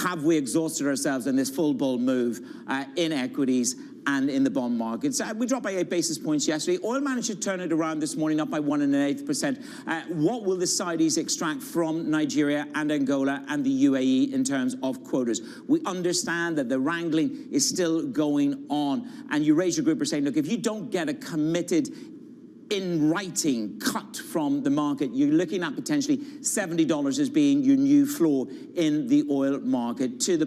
have we exhausted ourselves in this full bull move in equities and in the bond markets? We dropped by 8 basis points yesterday. Oil managed to turn it around this morning, up by 1.125%. What will the Saudis extract from Nigeria and Angola and the UAE in terms of quotas? We understand that the wrangling is still going on. And Eurasia Group are saying, look, if you don't get a committed in writing cut from the market, you're looking at potentially $70 as being your new floor in the oil market. To the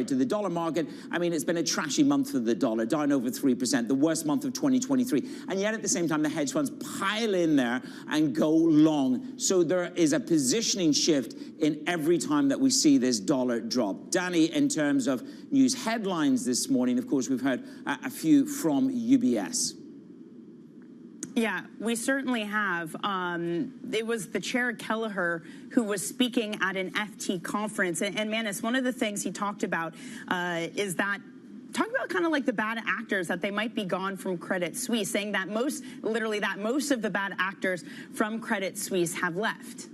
to the dollar market, I mean, it's been a trashy month for the dollar, down over 3%, the worst month of 2023. And yet at the same time, the hedge funds pile in there and go long. So there is a positioning shift in every time that we see this dollar drop. Danny, in terms of news headlines this morning, of course, we've heard a few from UBS. Yeah, we certainly have. It was the chair, Kelleher, who was speaking at an FT conference. And Manis, one of the things he talked about is that talk about kind of like the bad actors, that they might be gone from Credit Suisse, saying that most of the bad actors from Credit Suisse have left.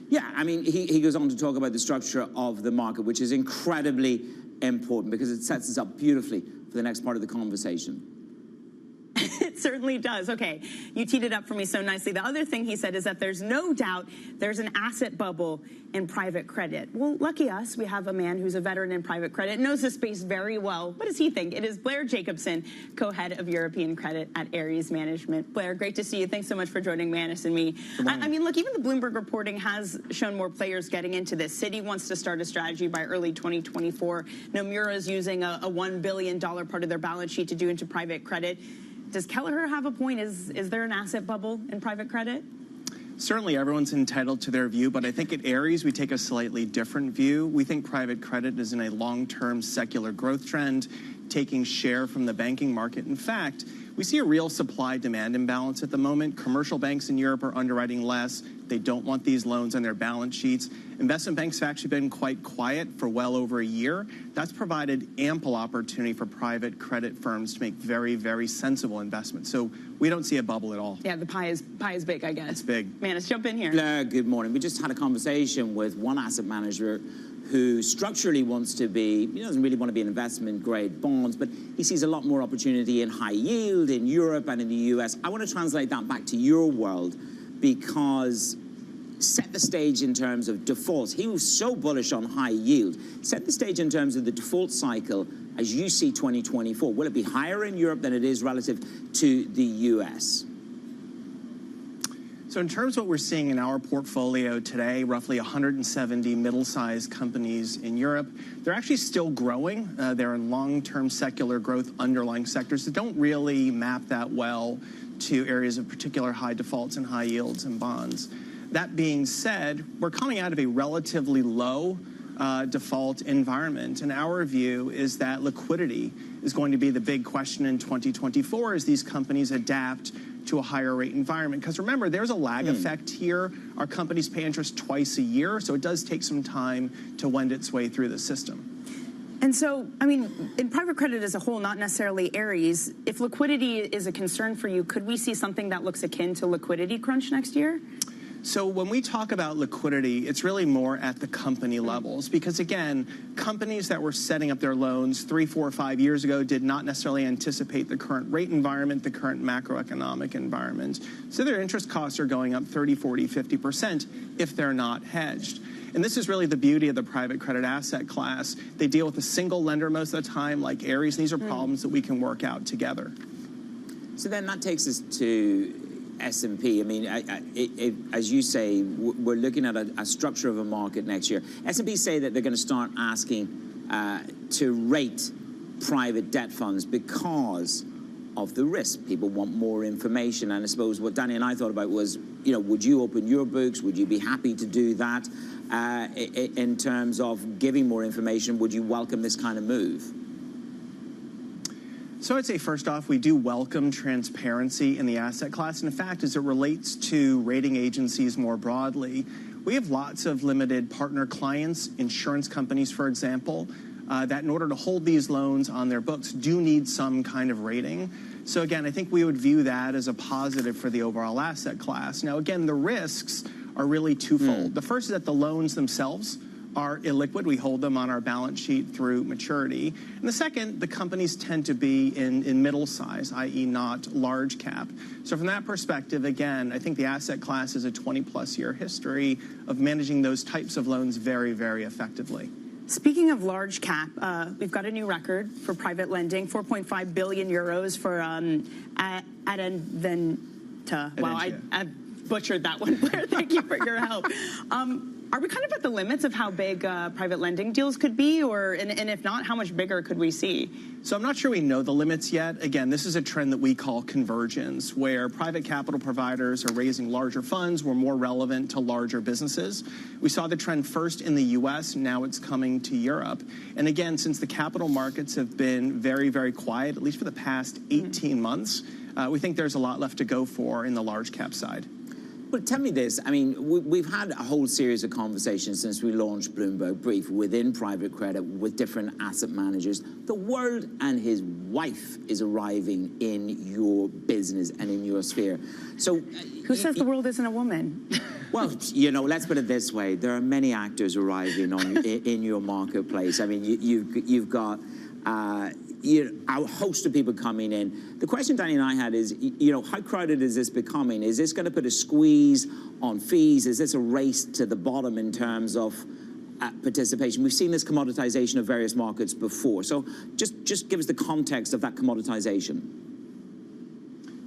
Yeah, I mean, he goes on to talk about the structure of the market, which is incredibly important because it sets us up beautifully for the next part of the conversation. It certainly does. Okay, you teed it up for me so nicely. The other thing he said is that there's no doubt there's an asset bubble in private credit. Well, lucky us, we have a man who's a veteran in private credit, knows the space very well. What does he think? It is Blair Jacobson, co-head of European credit at Ares Management. Blair, great to see you. Thanks so much for joining Manus and me. I mean, look, even the Bloomberg reporting has shown more players getting into this. Citi wants to start a strategy by early 2024. Nomura is using a $1 billion part of their balance sheet to do into private credit. Does Kelleher have a point? Is there an asset bubble in private credit? Certainly everyone's entitled to their view, but I think at Ares we take a slightly different view. We think private credit is in a long-term secular growth trend, taking share from the banking market. In fact, we see a real supply-demand imbalance at the moment. Commercial banks in Europe are underwriting less. They don't want these loans on their balance sheets. Investment banks have actually been quite quiet for well over a year. That's provided ample opportunity for private credit firms to make very, very sensible investments. So we don't see a bubble at all. Yeah, the pie is big, I guess. It's big. Manus, jump in here. Blair, good morning. We just had a conversation with one asset manager who structurally wants to be, he doesn't really want to be in investment-grade bonds, but he sees a lot more opportunity in high yield in Europe and in the US. I want to translate that back to your world because set the stage in terms of defaults. He was so bullish on high yield. Set the stage in terms of the default cycle as you see 2024. Will it be higher in Europe than it is relative to the US? So in terms of what we're seeing in our portfolio today, roughly 170 middle-sized companies in Europe, they're actually still growing. They're in long-term secular growth underlying sectors that don't really map that well to areas of particular high defaults and high yields and bonds. That being said, we're coming out of a relatively low default environment, and our view is that liquidity is going to be the big question in 2024 as these companies adapt to a higher rate environment. Because remember, there's a lag effect here. Our companies pay interest twice a year, so it does take some time to wend its way through the system. And so, I mean, in private credit as a whole, not necessarily Ares, if liquidity is a concern for you, could we see something that looks akin to liquidity crunch next year? So when we talk about liquidity, it's really more at the company levels because, again, companies that were setting up their loans 3, 4, 5 years ago did not necessarily anticipate the current rate environment, the current macroeconomic environment. So their interest costs are going up 30, 40, 50% if they're not hedged. And this is really the beauty of the private credit asset class. They deal with a single lender most of the time, like Ares, and these are problems that we can work out together. So then that takes us to S&P. I mean, as you say, we're looking at a structure of a market next year. S&P say that they're going to start asking to rate private debt funds because of the risk. People want more information. And I suppose what Danny and I thought about was, would you open your books? Would you be happy to do that? In terms of giving more information, would you welcome this kind of move? So I'd say first off, we do welcome transparency in the asset class. And in fact, as it relates to rating agencies more broadly, we have lots of limited partner clients, insurance companies, for example, that in order to hold these loans on their books do need some kind of rating. So again, I think we would view that as a positive for the overall asset class. Now, again, the risks are really twofold. The first is that the loans themselves are illiquid. We hold them on our balance sheet through maturity. And the second, the companies tend to be in middle size, i.e. not large cap. So from that perspective, again, I think the asset class has a 20-plus year history of managing those types of loans very, very effectively. Speaking of large cap, we've got a new record for private lending, 4.5 billion euros for Adventa. Wow, I butchered that one, Blair. Thank you for your help. Are we kind of at the limits of how big private lending deals could be? And if not, how much bigger could we see? So I'm not sure we know the limits yet. Again, this is a trend that we call convergence, where private capital providers are raising larger funds. We're more relevant to larger businesses. We saw the trend first in the US, now it's coming to Europe. And again, since the capital markets have been very, very quiet, at least for the past 18 months, we think there's a lot left to go for in the large cap side. Well, tell me this. I mean, we've had a whole series of conversations since we launched Bloomberg Brief within private credit with different asset managers. The world and his wife is arriving in your business and in your sphere. So, who says the world isn't a woman? Well, you know, let's put it this way: there are many actors arriving in your marketplace. I mean, you've got. A host of people coming in. The question Danny and I had is, you know, how crowded is this becoming? Is this going to put a squeeze on fees? Is this a race to the bottom in terms of participation? We've seen this commoditization of various markets before. So just give us the context of that commoditization.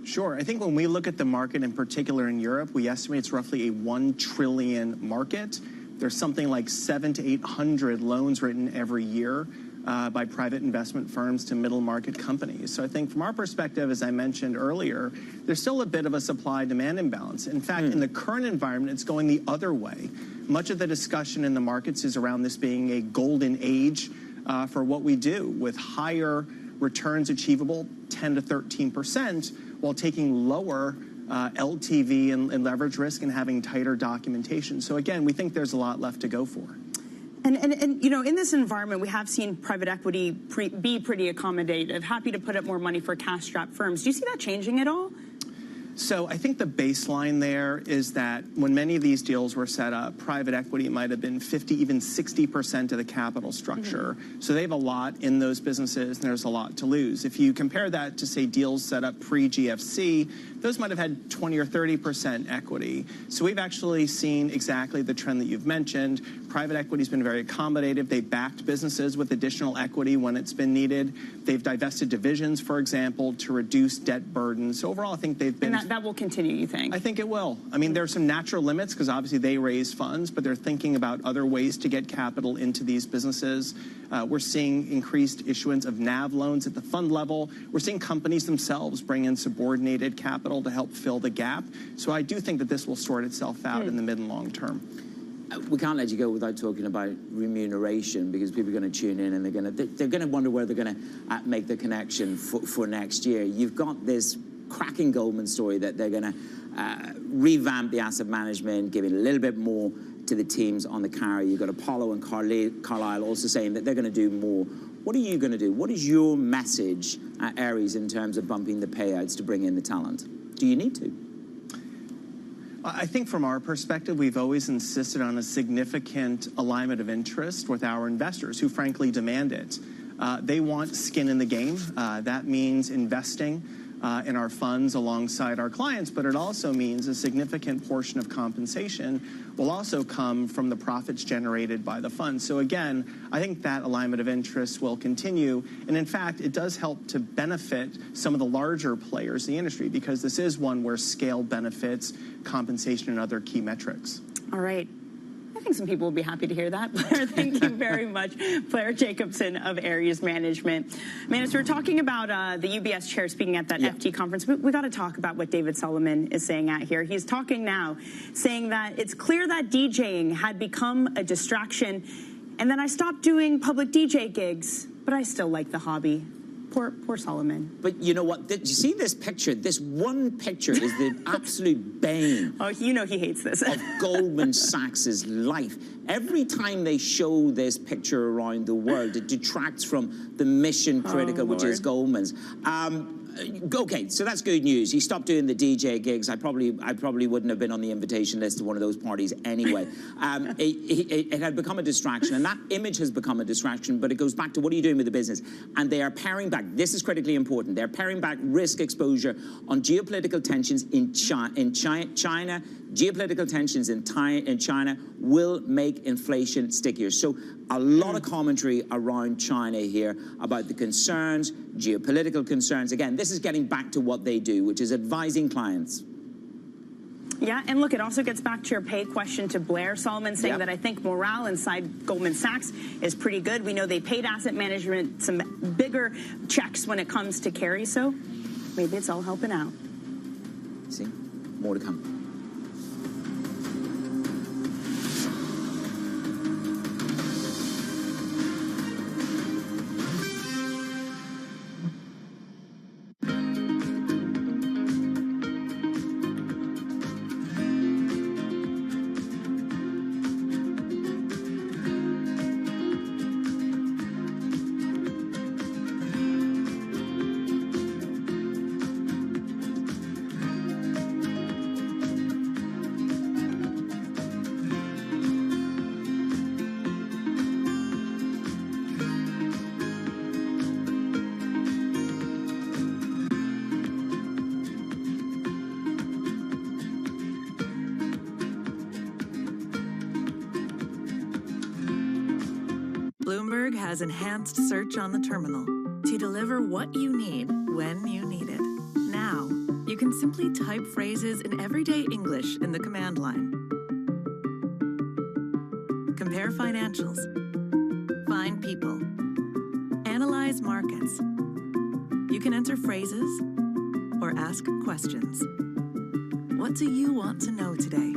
Sure. I think when we look at the market in particular in Europe, we estimate it's roughly a 1 trillion market. There's something like 700 to 800 loans written every year by private investment firms to middle market companies. So I think from our perspective, as I mentioned earlier, there's still a bit of a supply-demand imbalance. In fact, in the current environment, it's going the other way. Much of the discussion in the markets is around this being a golden age for what we do, with higher returns achievable, 10 to 13%, while taking lower LTV and leverage risk and having tighter documentation. So again, we think there's a lot left to go for. And you know, in this environment, we have seen private equity be pretty accommodative, happy to put up more money for cash-strapped firms. Do you see that changing at all? So I think the baseline there is that when many of these deals were set up, private equity might have been 50, even 60% of the capital structure. So they have a lot in those businesses, and there's a lot to lose. If you compare that to, say, deals set up pre-GFC, those might have had 20 or 30% equity. So we've actually seen exactly the trend that you've mentioned. Private equity's been very accommodative. They backed businesses with additional equity when it's been needed. They've divested divisions, for example, to reduce debt burdens. So overall, I think they've been... And that will continue, you think? I think it will. I mean, there are some natural limits because obviously they raise funds, but they're thinking about other ways to get capital into these businesses. We're seeing increased issuance of NAV loans at the fund level. We're seeing companies themselves bring in subordinated capital to help fill the gap. So I do think that this will sort itself out in the mid and long term. We can't let you go without talking about remuneration, because people are going to tune in and they're going to wonder where they're going to make the connection for next year. You've got this cracking Goldman story that they're going to revamp the asset management, giving a little bit more to the teams on the carry. You've got Apollo and Carlyle also saying that they're going to do more. What are you going to do? What is your message at Ares in terms of bumping the payouts to bring in the talent? Do you need to? I think from our perspective, we've always insisted on a significant alignment of interest with our investors who frankly demand it. They want skin in the game. That means investing in our funds alongside our clients, but it also means a significant portion of compensation will also come from the profits generated by the fund. So again, I think that alignment of interest will continue. And in fact, it does help to benefit some of the larger players in the industry, because this is one where scale benefits compensation and other key metrics. All right. I think some people will be happy to hear that. Blair, thank you very much. Blair Jacobson of Ares Management. Manus, we're talking about the UBS chair speaking at that FT conference. We got to talk about what David Solomon is saying out here. He's talking now, saying that it's clear that DJing had become a distraction, and then I stopped doing public DJ gigs, but I still like the hobby. Poor Solomon. But you know what? Did you see this picture? This one picture is the absolute bane. Oh, you know he hates this. Of Goldman Sachs's life. Every time they show this picture around the world, it detracts from the mission critical, which is Goldman's. Okay, so that's good news. He stopped doing the DJ gigs. I probably wouldn't have been on the invitation list to one of those parties anyway. It had become a distraction, and that image has become a distraction, but it goes back to what are you doing with the business? And they are paring back. This is critically important. They're paring back risk exposure on geopolitical tensions in China. Geopolitical tensions in China will make inflation stickier. So a lot of commentary around China here about the concerns, geopolitical concerns. Again, this is getting back to what they do, which is advising clients. Yeah, and look, it also gets back to your pay question to Blair. Solomon saying that I think morale inside Goldman Sachs is pretty good. We know they paid asset management some bigger checks when it comes to carry, so maybe it's all helping out. See, more to come. has enhanced search on the terminal to deliver what you need when you need it. Now, you can simply type phrases in everyday English in the command line. Compare financials. Find people. Analyze markets. You can enter phrases or ask questions. What do you want to know today?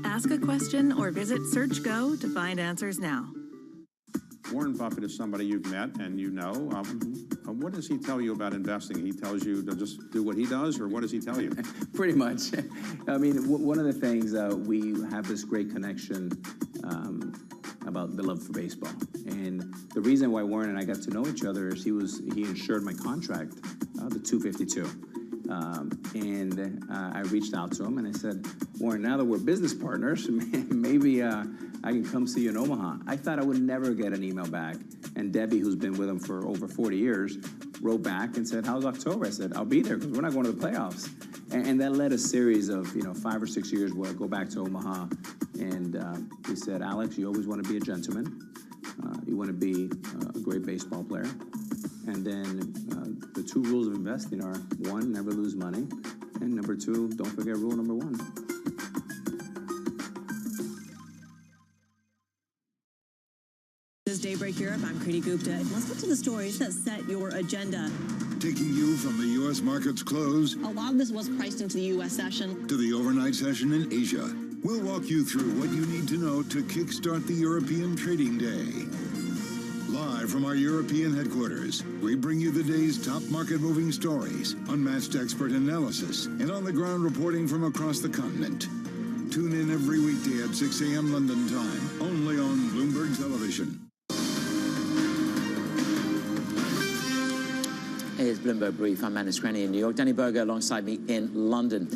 Ask a question or visit SearchGo to find answers now. Warren Buffett is somebody you've met and you know. What does he tell you about investing? He tells you to just do what he does, or what does he tell you? Pretty much. I mean, one of the things, we have this great connection about the love for baseball. And the reason why Warren and I got to know each other is he insured my contract, the 252. I reached out to him and I said, Warren, now that we're business partners, maybe I can come see you in Omaha. I thought I would never get an email back. And Debbie, who's been with him for over 40 years, wrote back and said, how's October? I said, I'll be there because we're not going to the playoffs. And that led a series of 5 or 6 years where I go back to Omaha. And he said, Alex, you always want to be a gentleman. You want to be a great baseball player. And then the 2 rules of investing are, 1, never lose money. And number 2, don't forget rule number 1. This is Daybreak Europe. I'm Kriti Gupta. Let's get to the stories that set your agenda. Taking you from the U.S. market's close. A lot of this was priced into the U.S. session. To the overnight session in Asia. We'll walk you through what you need to know to kickstart the European trading day. Live from our European headquarters, we bring you the day's top market-moving stories, unmatched expert analysis, and on-the-ground reporting from across the continent. Tune in every weekday at 6 a.m. London time, only on Bloomberg Television. It's Bloomberg Brief. I'm Manus Cranny in New York. Danny Berger alongside me in London.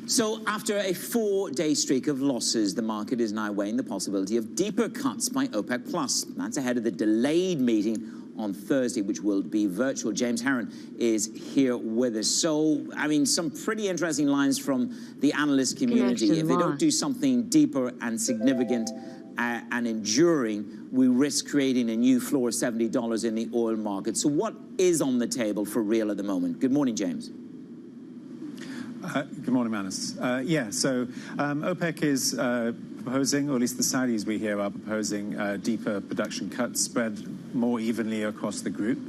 So after a 4-day streak of losses, the market is now weighing the possibility of deeper cuts by OPEC+. That's ahead of the delayed meeting on Thursday, which will be virtual. James Herron is here with us. So, I mean, some pretty interesting lines from the analyst community. If they don't do something deeper and significant and enduring, we risk creating a new floor of $70 in the oil market. So what is on the table for real at the moment? Good morning, James. Good morning, Manus. So OPEC is proposing, or at least the Saudis we hear are proposing, deeper production cuts spread more evenly across the group.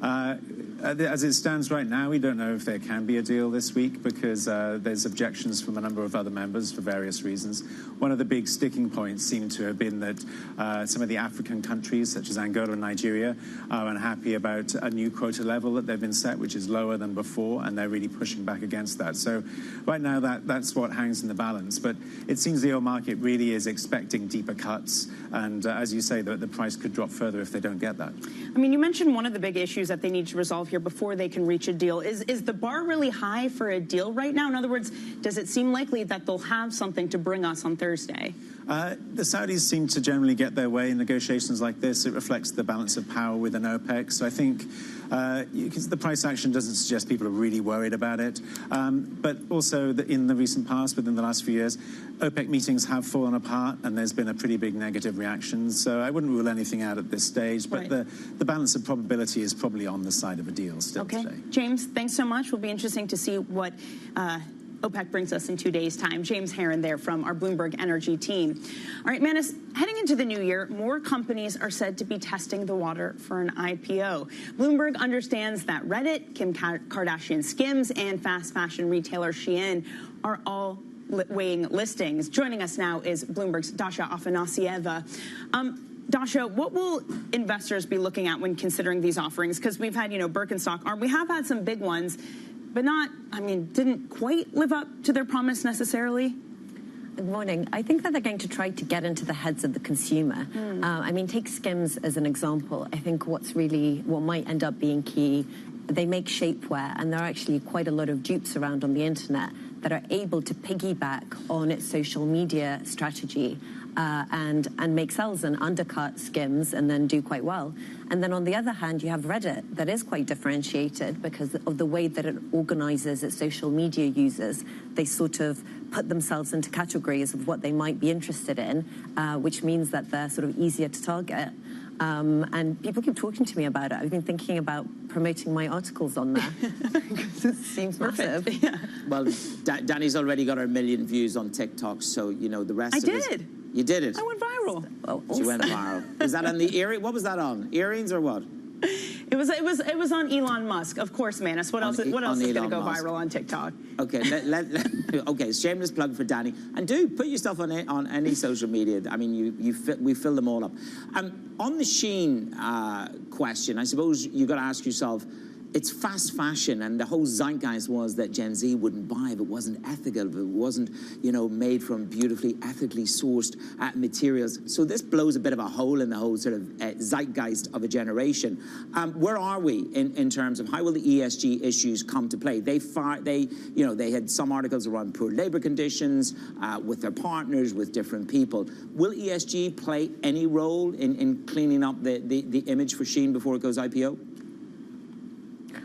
As it stands right now, we don't know if there can be a deal this week because there's objections from a number of other members for various reasons. One of the big sticking points seemed to have been that some of the African countries, such as Angola and Nigeria, are unhappy about a new quota level that they've been set, which is lower than before, and they're really pushing back against that. So right now, that's what hangs in the balance. But it seems the oil market really is expecting deeper cuts, and as you say, the price could drop further if they don't get that. I mean, you mentioned one of the big issues that they need to resolve here before they can reach a deal. Is the bar really high for a deal right now? In other words, does it seem likely that they'll have something to bring us on Thursday? The Saudis seem to generally get their way in negotiations like this. It reflects the balance of power within OPEC. So I think because the price action doesn't suggest people are really worried about it. But also in the recent past, within the last few years, OPEC meetings have fallen apart and there's been a pretty big negative reaction. So I wouldn't rule anything out at this stage. But the balance of probability is probably on the side of a deal still today. James, thanks so much. Will be interesting to see what OPEC brings us in 2 days' time. James Herron there from our Bloomberg Energy team. All right, Manus, heading into the new year, more companies are said to be testing the water for an IPO. Bloomberg understands that Reddit, Kim Kardashian Skims, and fast fashion retailer Shein are all weighing listings. Joining us now is Bloomberg's Dasha Afanasieva. Dasha, what will investors be looking at when considering these offerings? Because we've had, Birkenstock, we have had some big ones, but didn't quite live up to their promise necessarily. Good morning. I think that they're going to try to get into the heads of the consumer. Take Skims as an example. I think what might end up being key, they make shapewear, and there are actually quite a lot of dupes around on the internet that are able to piggyback on its social media strategy and make sales and undercut Skims and then do quite well. And then on the other hand, you have Reddit that is quite differentiated because of the way that it organizes its social media users. They sort of put themselves into categories of what they might be interested in, which means that they're sort of easier to target. And people keep talking to me about it. I've been thinking about promoting my articles on there because it seems massive. Yeah. Well, Danny's already got her 1 million views on TikTok, so you know the rest. I of did. Us, you did it. I went viral. Well, she went viral. Was that on the earring? What was that on? Earrings or what? It was on Elon Musk, of course, Manus. What else is going to go viral on TikTok? Okay, okay. Shameless plug for Danny, and do put your stuff on any social media. I mean, we fill them all up. On the Shein question, I suppose you got to ask yourself. It's fast fashion, and the whole zeitgeist was that Gen Z wouldn't buy if it wasn't ethical, if it wasn't, you know, made from beautifully, ethically sourced materials. So this blows a bit of a hole in the whole sort of zeitgeist of a generation. Where are we in terms of how will the ESG issues come to play? They had some articles around poor labor conditions with their partners, with different people. Will ESG play any role in cleaning up the image for Shein before it goes IPO?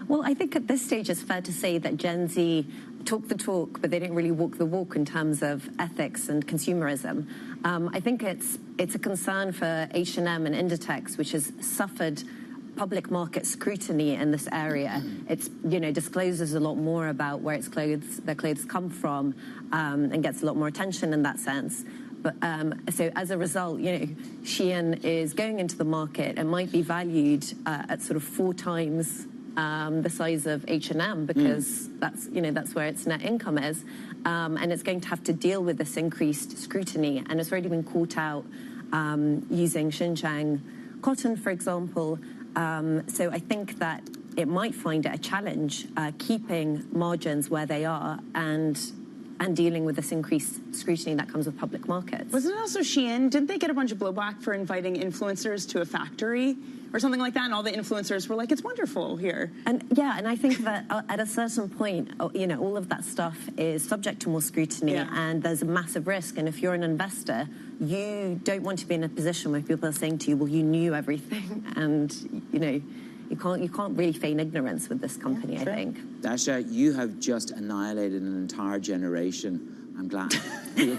Well, I think at this stage it's fair to say that Gen Z talk the talk, but they didn't really walk the walk in terms of ethics and consumerism. I think it's a concern for H&M and Inditex, which has suffered public market scrutiny in this area. It's, you know, discloses a lot more about where their clothes come from, and gets a lot more attention in that sense. But so as a result, you know, Shein is going into the market and might be valued at sort of 4 times the size of H&M, because that's where its net income is, and it's going to have to deal with this increased scrutiny, and it's already been caught out using Xinjiang cotton, for example. So I think that it might find it a challenge keeping margins where they are and dealing with this increased scrutiny that comes with public markets. Wasn't it also Shein? Didn't they get a bunch of blowback for inviting influencers to a factory or something like that? And all the influencers were like, it's wonderful here. And yeah, and I think that at a certain point, you know, all of that stuff is subject to more scrutiny, and there's a massive risk. And if you're an investor, you don't want to be in a position where people are saying to you, well, you knew everything. And, you know, you can't really feign ignorance with this company, I think. Dasha, you have just annihilated an entire generation. I'm glad.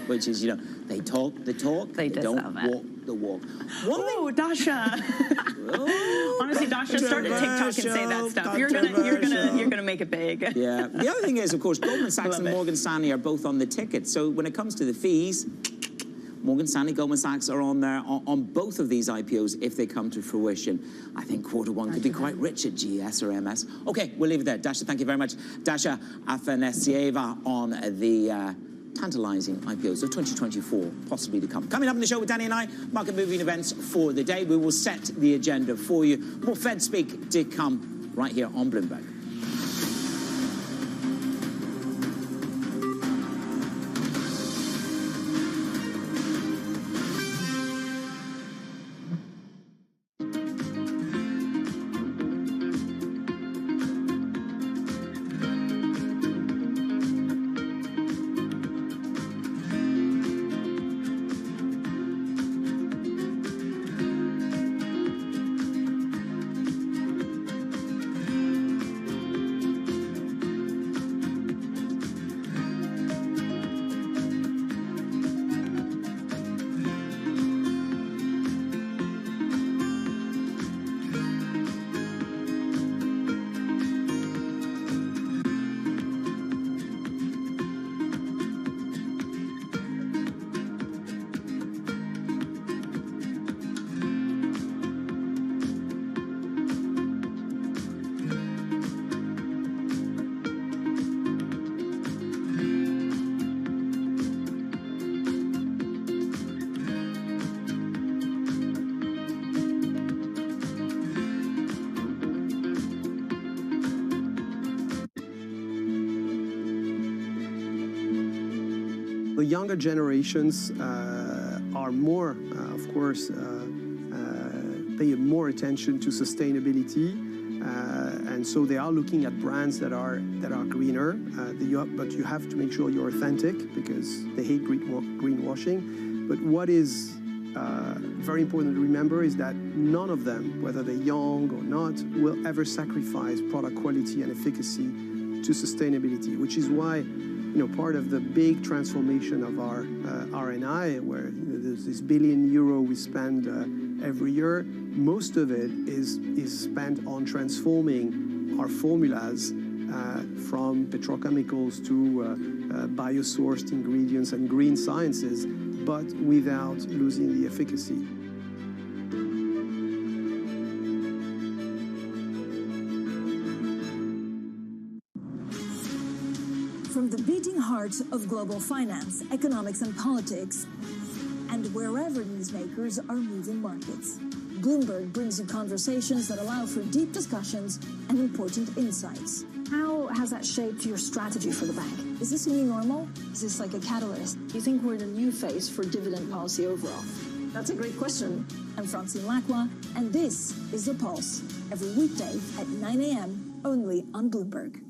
Which is, you know, they talk the talk, they don't walk the walk. Oh, Dasha. Honestly, Dasha, start a TikTok and say that stuff. You're gonna make it big. Yeah. The other thing is, of course, Goldman Sachs and Morgan Stanley are both on the ticket. So when it comes to the fees, Morgan Stanley, Goldman Sachs are on there on both of these IPOs if they come to fruition. I think Q1 could be quite rich at GS or MS. Okay, we'll leave it there. Dasha, thank you very much. Dasha Afanasieva on the tantalizing IPOs of 2024, possibly to come. Coming up in the show with Danny and I, market moving events for the day. We will set the agenda for you. More Fed speak to come right here on Bloomberg. The younger generations are more, of course, pay more attention to sustainability, and so they are looking at brands that are greener. But you have to make sure you're authentic because they hate greenwashing. But what is very important to remember is that none of them, whether they're young or not, will ever sacrifice product quality and efficacy to sustainability, which is why, part of the big transformation of our R&I, where there's this €1 billion we spend every year. Most of it is spent on transforming our formulas from petrochemicals to biosourced ingredients and green sciences, but without losing the efficacy. From the beating heart of global finance, economics, and politics, and wherever newsmakers are moving markets, Bloomberg brings you conversations that allow for deep discussions and important insights. How has that shaped your strategy for the bank? Is this a new normal? Is this like a catalyst? Do you think we're in a new phase for dividend policy overall? That's a great question. I'm Francine Lacroix, and this is The Pulse, every weekday at 9 a.m. only on Bloomberg.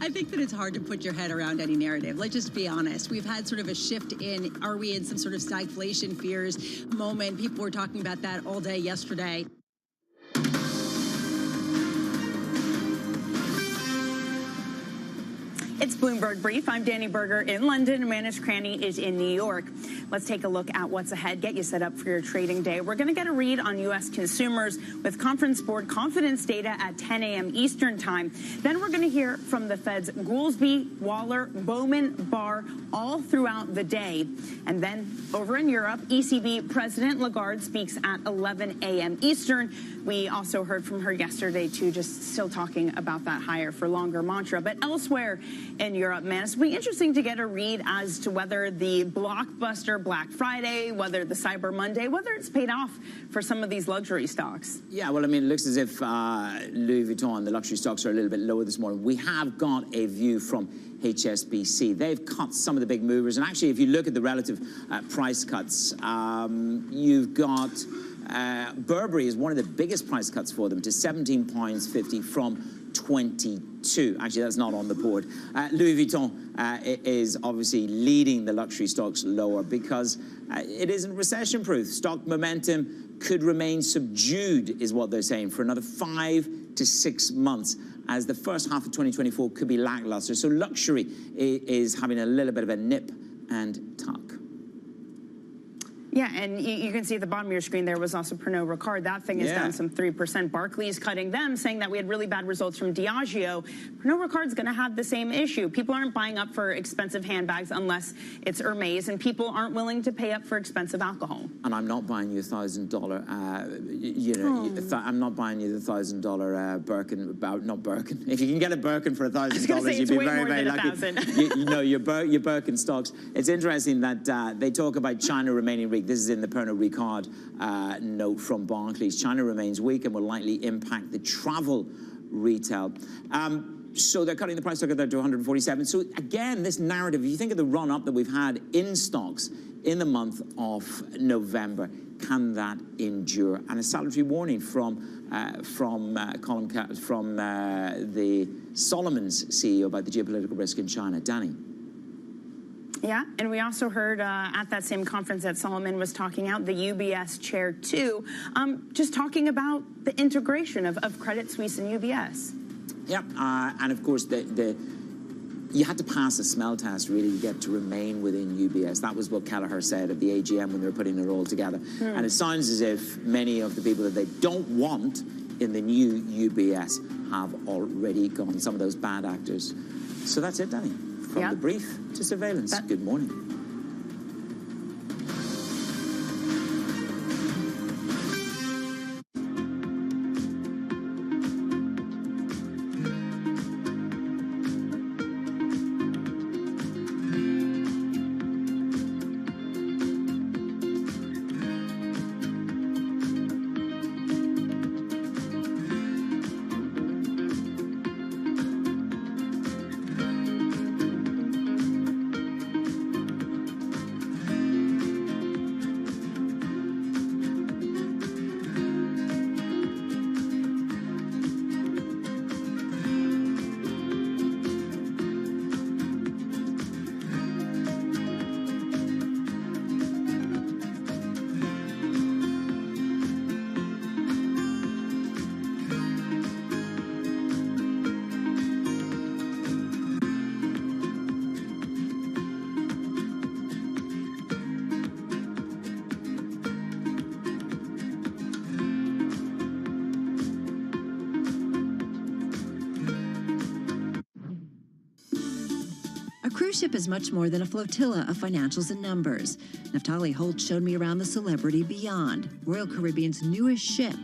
I think that it's hard to put your head around any narrative. Let's just be honest. We've had sort of a shift in, are we in some sort of stagflation fears moment? People were talking about that all day yesterday. It's Bloomberg Brief. I'm Danny Berger in London, and Manish Cranny is in New York. Let's take a look at what's ahead, get you set up for your trading day. We're going to get a read on U.S. consumers with Conference Board confidence data at 10 a.m. Eastern Time. Then we're going to hear from the Fed's Goolsbee, Waller, Bowman, Barr all throughout the day. And then over in Europe, ECB President Lagarde speaks at 11 a.m. Eastern. We also heard from her yesterday, too, just still talking about that higher for longer mantra. But elsewhere in Europe, man, it's going to be interesting to get a read as to whether the blockbuster Black Friday, whether the Cyber Monday, whether it's paid off for some of these luxury stocks. Yeah, well, I mean, it looks as if Louis Vuitton, the luxury stocks, are a little bit lower this morning. We have got a view from HSBC. They've cut some of the big movers. And actually, if you look at the relative price cuts, you've got Burberry is one of the biggest price cuts for them to £17.50 from 22. Actually, that's not on the board. Louis Vuitton is obviously leading the luxury stocks lower because it isn't recession-proof. Stock momentum could remain subdued, is what they're saying, for another 5 to 6 months, as the first half of 2024 could be lackluster. So luxury is having a little bit of a nip and tuck. Yeah, and you can see at the bottom of your screen there was also Pernod Ricard. That thing is down some 3%. Barclays cutting them, saying that we had really bad results from Diageo. Pernod Ricard's going to have the same issue. People aren't buying up for expensive handbags unless it's Hermes, and people aren't willing to pay up for expensive alcohol. And I'm not buying you $1,000, I'm not buying you the $1,000 Birkin, not Birkin. If you can get a Birkin for $1,000, you'd be very, very lucky. Your Birkin stocks. It's interesting that they talk about China remaining weak. This is in the Pernod Ricard note from Barclays. China remains weak and will likely impact the travel retail. So they're cutting the price target there to 147. So again, this narrative, if you think of the run-up that we've had in stocks in the month of November, can that endure? And a salutary warning from the Solomon's CEO about the geopolitical risk in China. Danny. Yeah, and we also heard at that same conference that Solomon was talking out, the UBS chair too, just talking about the integration of Credit Suisse and UBS. Yeah, and of course, you had to pass a smell test really to get to remain within UBS. That was what Kelleher said at the AGM when they were putting it all together. And it sounds as if many of the people that they don't want in the new UBS have already gone, some of those bad actors. So that's it, Danny. From the brief to surveillance. Good morning. cruise ship is much more than a flotilla of financials and numbers. Naftali Holt showed me around the Celebrity Beyond, Royal Caribbean's newest ship,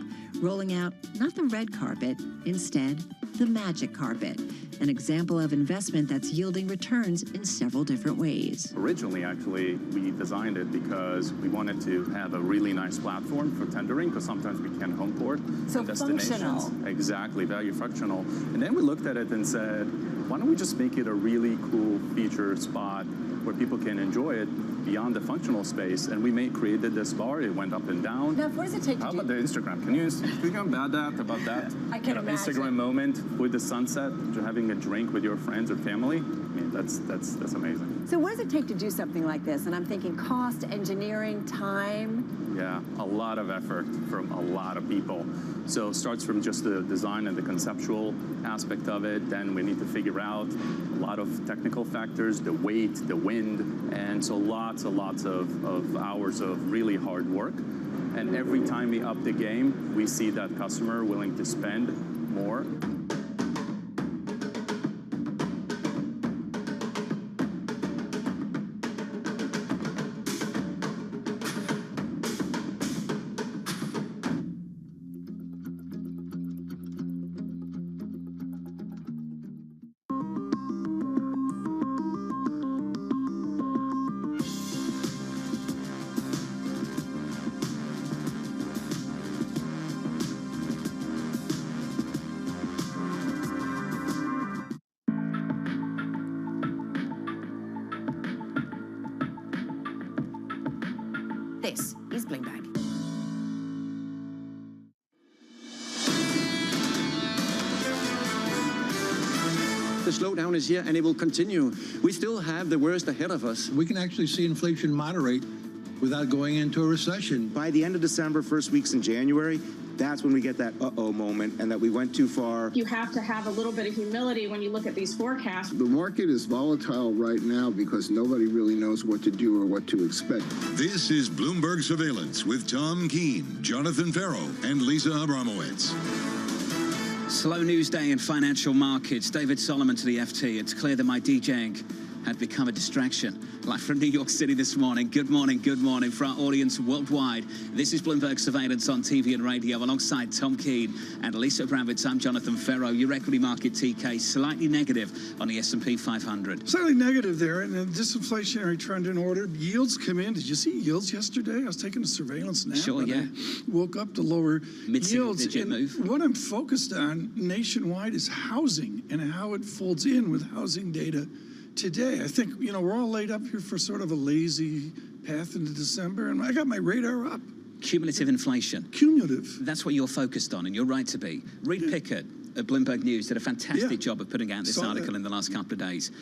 rolling out not the red carpet, instead the magic carpet, an example of investment that's yielding returns in several different ways. Originally, actually, we designed it because we wanted to have a really nice platform for tendering, because sometimes we can't home port So in destinations. functional. Exactly, value functional. And then we looked at it and said, why don't we just make it a really cool feature spot where people can enjoy it beyond the functional space? And we created this bar. It went up and down. Now, what does it take How to about do? the Instagram? Can you speak about that? I can imagine. Instagram moment with the sunset, having a drink with your friends or family. I mean, that's amazing. So what does it take to do something like this? And I'm thinking cost, engineering, time. Yeah, a lot of effort from a lot of people. So it starts from just the design and the conceptual aspect of it. Then we need to figure out a lot of technical factors, the weight, the wind, and so lots and lots of hours of really hard work. And every time we up the game, we see that customer willing to spend more. This is Bloomberg. The slowdown is here and it will continue. We still have the worst ahead of us. We can actually see inflation moderate without going into a recession. By the end of December, first weeks in January, that's when we get that uh-oh moment and that we went too far. You have to have a little bit of humility when you look at these forecasts. The market is volatile right now because nobody really knows what to do or what to expect. This is Bloomberg Surveillance with Tom Keene, Jonathan Farrow, and Lisa Abramowitz. Slow news day in financial markets. David Solomon to the FT. It's clear that my DJing had become a distraction. Live from New York City this morning. Good morning for our audience worldwide. This is Bloomberg Surveillance on TV and radio alongside Tom Keene and Lisa Abramowitz. I'm Jonathan Farrow. Your equity market TK slightly negative on the S&P 500. Slightly negative there, and a disinflationary trend in order. Yields come in. Did you see yields yesterday? I was taking a surveillance nap. Sure, yeah. Woke up to lower yields. Digit move. What I'm focused on nationwide is housing and how it folds in with housing data today. I think, we're all laid up here for sort of a lazy path into December, and I got my radar up. Cumulative inflation. Cumulative. That's what you're focused on, and you're right to be. Reed Pickett at Bloomberg News did a fantastic job of putting out this article in the last couple of days.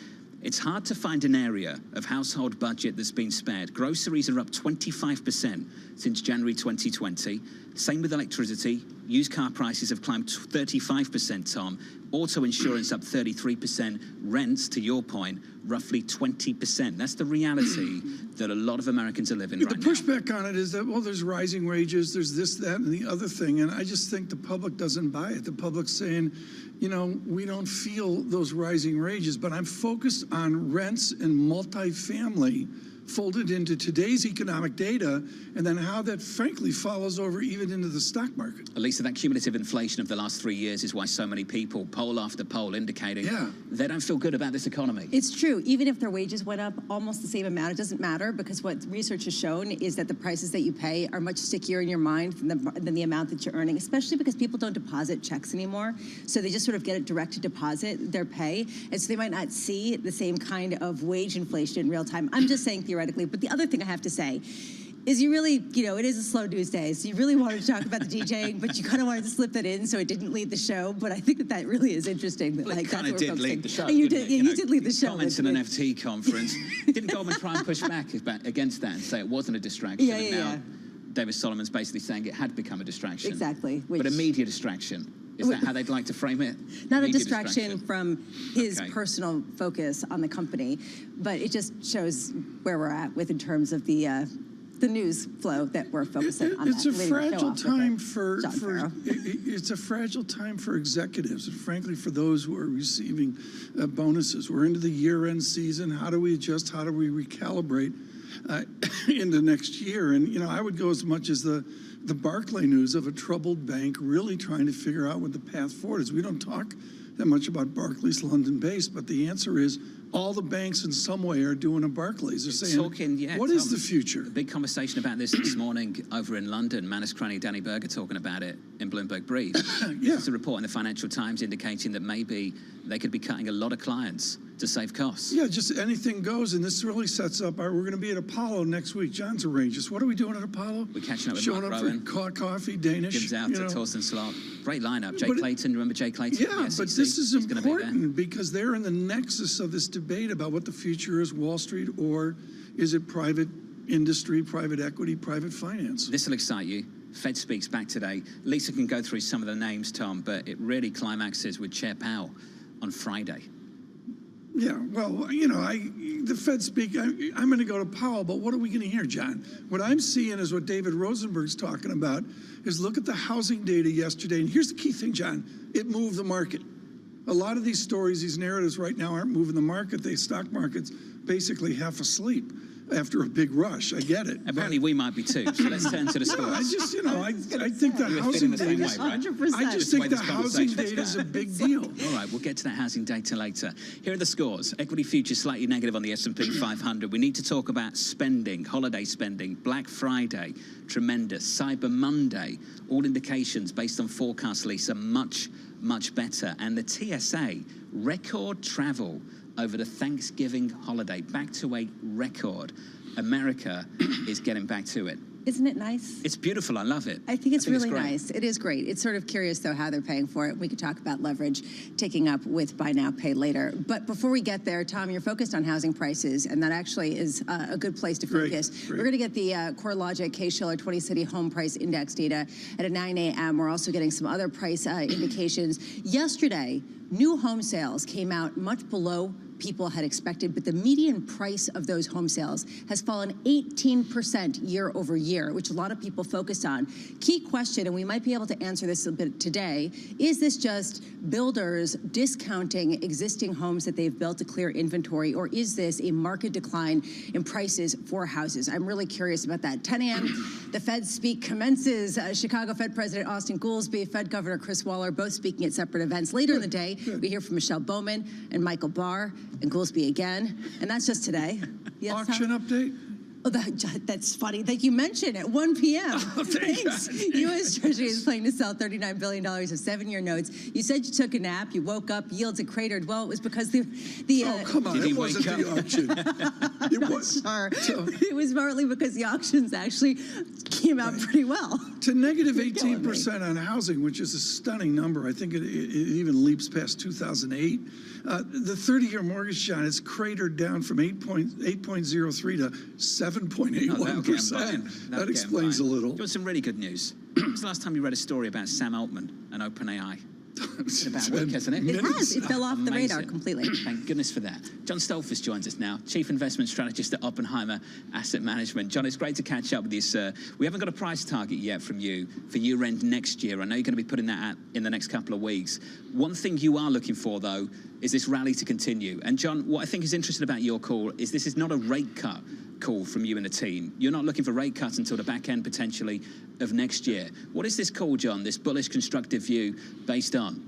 It's hard to find an area of household budget that's been spared. Groceries are up 25% since January 2020. Same with electricity. Used car prices have climbed 35%, Tom. Auto insurance up 33%. Rents, to your point, roughly 20%. That's the reality that a lot of Americans are living right now. The pushback on it is that, well, there's rising wages, there's this, that, and the other thing. And I just think the public doesn't buy it. The public's saying, we don't feel those rising wages, but I'm focused on rents and multifamily folded into today's economic data, and then how that frankly follows over even into the stock market. Lisa, that cumulative inflation of the last 3 years is why so many people, poll after poll, indicating they don't feel good about this economy. It's true. Even if their wages went up almost the same amount, it doesn't matter, because what research has shown is that the prices that you pay are much stickier in your mind than the amount that you're earning, especially because people don't deposit checks anymore. So they just sort of get it direct to deposit their pay. And so they might not see the same kind of wage inflation in real time. I'm just saying theoretically. But the other thing I have to say is you really, it is a slow news day, so you really wanted to talk about the DJing, but you kind of wanted to slip that in so it didn't lead the show. But I think that really is interesting. That, well, it kind of did lead the show. You did lead the show. Comments in an FT conference. Didn't Goldman try and push back against that and say it wasn't a distraction? Yeah. David Solomon's basically saying it had become a distraction. Exactly. But a media distraction. Is that how they'd like to frame it? Not a distraction from his personal focus on the company, but it just shows where we're at in terms of the the news flow that we're focusing on. It's a fragile time for it's a fragile time for executives, and frankly, for those who are receiving bonuses. We're into the year-end season. How do we adjust? How do we recalibrate into next year? And you know, I would go as much as the Barclay news of a troubled bank really trying to figure out what the path forward is. We don't talk that much about Barclays, London-based, but the answer is all the banks in some way are doing a Barclays. They're saying, what is the future? Big conversation about this morning over in London. Manus Cranny, Danny Berger talking about it in Bloomberg Brief. There's a report in the Financial Times indicating that maybe they could be cutting a lot of clients to save costs. Yeah, just anything goes, and this really sets up we're going to be at Apollo next week. John's arranged us. What are we doing at Apollo? We're catching up with Showing Mark up Rowan. for coffee, Danish. Gives out to Torsten Slot. Great lineup. Jay But Clayton, remember Jay Clayton? Yeah, from the but SEC? this is He's gonna be there. important because they're in the nexus of this debate about what the future is, Wall Street, or is it private industry, private equity, private finance? This will excite you. Fed speaks back today. Lisa can go through some of the names, Tom, but it really climaxes with Chair Powell on Friday. Yeah, well, you know, the Fed speak, I'm going to go to Powell, but what are we going to hear, John? What I'm seeing is what David Rosenberg's talking about is look at the housing data yesterday. And here's the key thing, John. It moved the market. A lot of these stories, these narratives right now aren't moving the market. The stock market's basically half asleep after a big rush. I get it. Apparently we might be too. So let's turn to the scores. No, I just, you know, I think the housing data is, I just think the housing data is a big deal. All right, we'll get to that housing data later. Here are the scores. Equity futures slightly negative on the S&P 500. We need to talk about spending, holiday spending, Black Friday, tremendous. Cyber Monday, all indications based on forecasts, Lisa, much better. And the TSA, record travel over the Thanksgiving holiday, back to a record. America is getting back to it. Isn't it nice? It's beautiful. I love it. I think it's really great. nice. It is great. It's sort of curious, though, how they're paying for it. We could talk about leverage taking up with buy now, pay later. But before we get there, Tom, you're focused on housing prices, and that actually is a good place to focus. We're going to get the CoreLogic Case-Shiller 20-City Home Price Index data at 9 a.m. We're also getting some other price indications. Yesterday, new home sales came out much below people had expected, but the median price of those home sales has fallen 18% year over year, which a lot of people focus on. Key question, and we might be able to answer this a bit today, is this just builders discounting existing homes that they've built to clear inventory, or is this a market decline in prices for houses? I'm really curious about that. 10 a.m., the Fed speak commences. Chicago Fed President Austin Goolsbee, Fed Governor Chris Waller, both speaking at separate events. Later in the day, we hear from Michelle Bowman and Michael Barr and Goolsbee again, and that's just today. Yes, auction update? Oh, that's funny that you mentioned at 1 p.m. Oh, Thanks. U.S. Treasury is planning to sell $39 billion of 7-year notes. You said you took a nap, you woke up, yields had cratered. Well, it was because the oh, come on, it wasn't the auction. It was. Sure. It was partly because the auctions actually came out pretty well. To negative 18% on housing, which is a stunning number. I think it even leaps past 2008. The 30-year mortgage, John, has cratered down from 8.03 to 7.81%. That explains a little. There was some really good news. When was the last time you read a story about Sam Altman and OpenAI? It's about a week, hasn't it? It has. It fell off the radar completely. Thank goodness for that. John Stolfus joins us now, Chief Investment Strategist at Oppenheimer Asset Management. John, it's great to catch up with you, sir. We haven't got a price target yet from you for year-end next year. I know you're going to be putting that out in the next couple of weeks. One thing you are looking for, though, is this rally to continue. And, John, what I think is interesting about your call is this is not a rate cut call from you and the team. You're not looking for rate cuts until the back end, potentially, of next year. What is this call, John, this bullish, constructive view based on?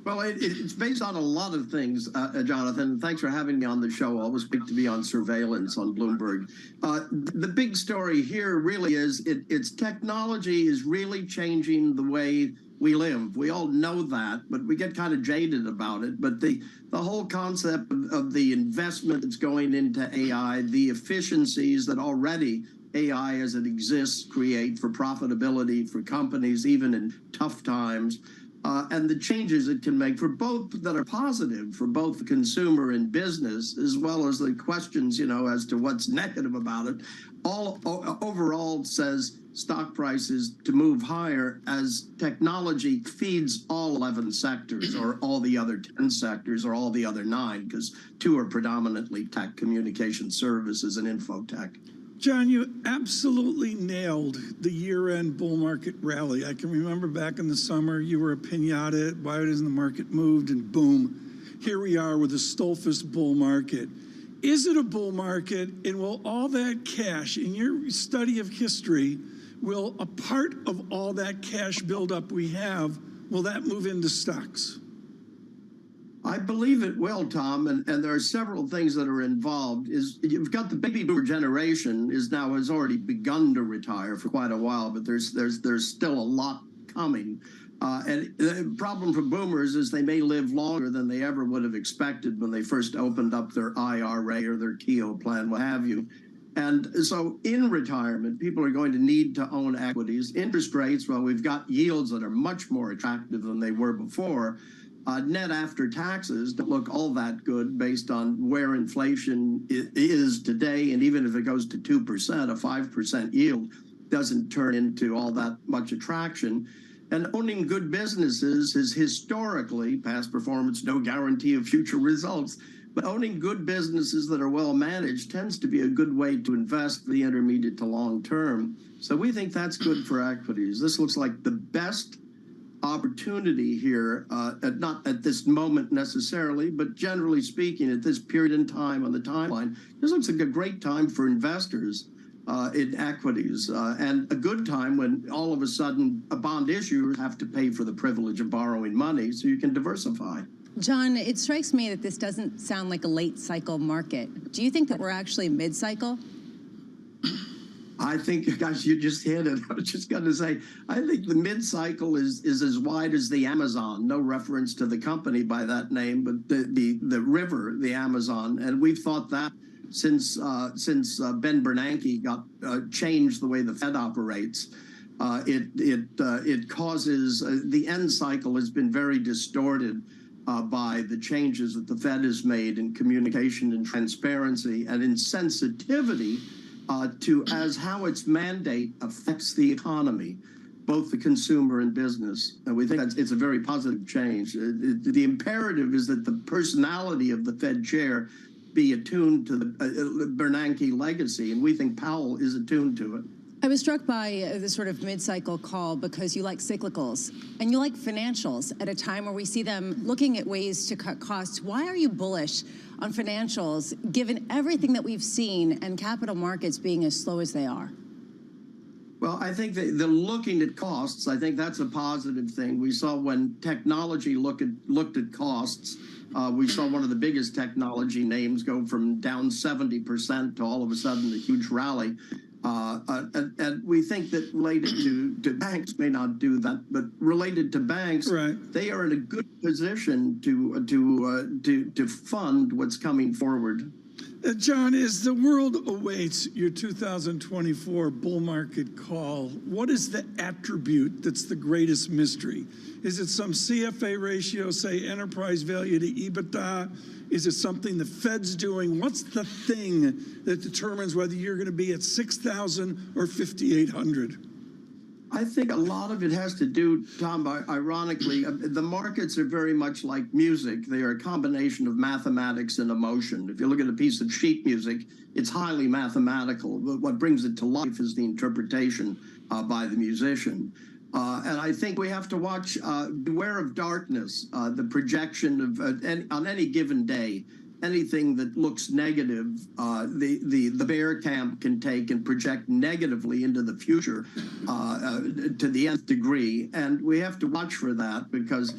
Well, it's based on a lot of things, Jonathan. Thanks for having me on the show. Always good to be on surveillance on Bloomberg. The big story here really is it's technology is really changing the way we live. We all know that, but we get kind of jaded about it. But the whole concept of the investment that's going into AI, the efficiencies that already AI as it exists create for profitability for companies, even in tough times, and the changes it can make for both that are positive for both the consumer and business, as well as the questions, as to what's negative about it, all overall says stock prices to move higher as technology feeds all 11 sectors or all the other 10 sectors or all the other 9, because 2 are predominantly tech, communication services, and infotech. John, you absolutely nailed the year-end bull market rally. I can remember back in the summer, you were a pinata. Why hasn't the market moved? And boom, here we are with a Stolfus bull market. Is it a bull market? And will all that cash, in your study of history, will a part of all that cash buildup we have, will that move into stocks? I believe it will, Tom, and there are several things that are involved. You've got the baby boomer generation has already begun to retire for quite a while, but there's still a lot coming. And the problem for boomers is they may live longer than they ever would have expected when they first opened up their IRA or their Keogh plan, what have you. And so in retirement, people are going to need to own equities. Interest rates, well, we've got yields that are much more attractive than they were before. Net after taxes don't look all that good based on where inflation is today. And even if it goes to 2%, a 5% yield doesn't turn into all that much attraction. And owning good businesses is historically, past performance, no guarantee of future results. But owning good businesses that are well managed tends to be a good way to invest for the intermediate to long term. So we think that's good for equities. This looks like the best opportunity here, not at this moment necessarily, but generally speaking, at this period in time on the timeline, this looks like a great time for investors in equities, and a good time when all of a sudden bond issuers have to pay for the privilege of borrowing money so you can diversify. John, it strikes me that this doesn't sound like a late cycle market. Do you think that we're actually mid-cycle? I think, gosh, you just hit it. I was just going to say, I think the mid-cycle is as wide as the Amazon. No reference to the company by that name, but the river, the Amazon. And we've thought that since Ben Bernanke got changed the way the Fed operates. It causes the end cycle has been very distorted by the changes that the Fed has made in communication and transparency and in sensitivity to how its mandate affects the economy, both the consumer and business. And we think it's a very positive change. The imperative is that the personality of the Fed chair be attuned to the Bernanke legacy, and we think Powell is attuned to it. I was struck by the sort of mid-cycle call because you like cyclicals and you like financials at a time where we see them looking at ways to cut costs. Why are you bullish on financials given everything that we've seen and capital markets being as slow as they are? Well, I think that the looking at costs, I think that's a positive thing. We saw when technology looked at costs, we saw one of the biggest technology names go from down 70% to all of a sudden a huge rally. And we think that related to banks may not do that, but related to banks, right, they are in a good position to fund what's coming forward. John, as the world awaits your 2024 bull market call, what is the attribute that's the greatest mystery? Is it some CFA ratio, say enterprise value to EBITDA? Is it something the Fed's doing? What's the thing that determines whether you're going to be at 6,000 or 5,800? I think a lot of it has to do, Tom, ironically, the markets are very much like music. They are a combination of mathematics and emotion. If you look at a piece of sheet music, it's highly mathematical. But what brings it to life is the interpretation by the musician. And I think we have to watch, beware of darkness, the projection of, on any given day, anything that looks negative, the bear camp can take and project negatively into the future to the nth degree. And we have to watch for that because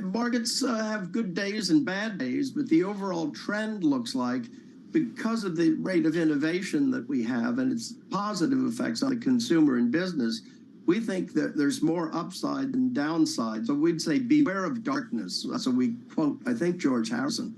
markets have good days and bad days, but the overall trend looks like, because of the rate of innovation that we have and its positive effects on the consumer and business, we think that there's more upside than downside. So we'd say beware of darkness. So we quote, I think, George Harrison.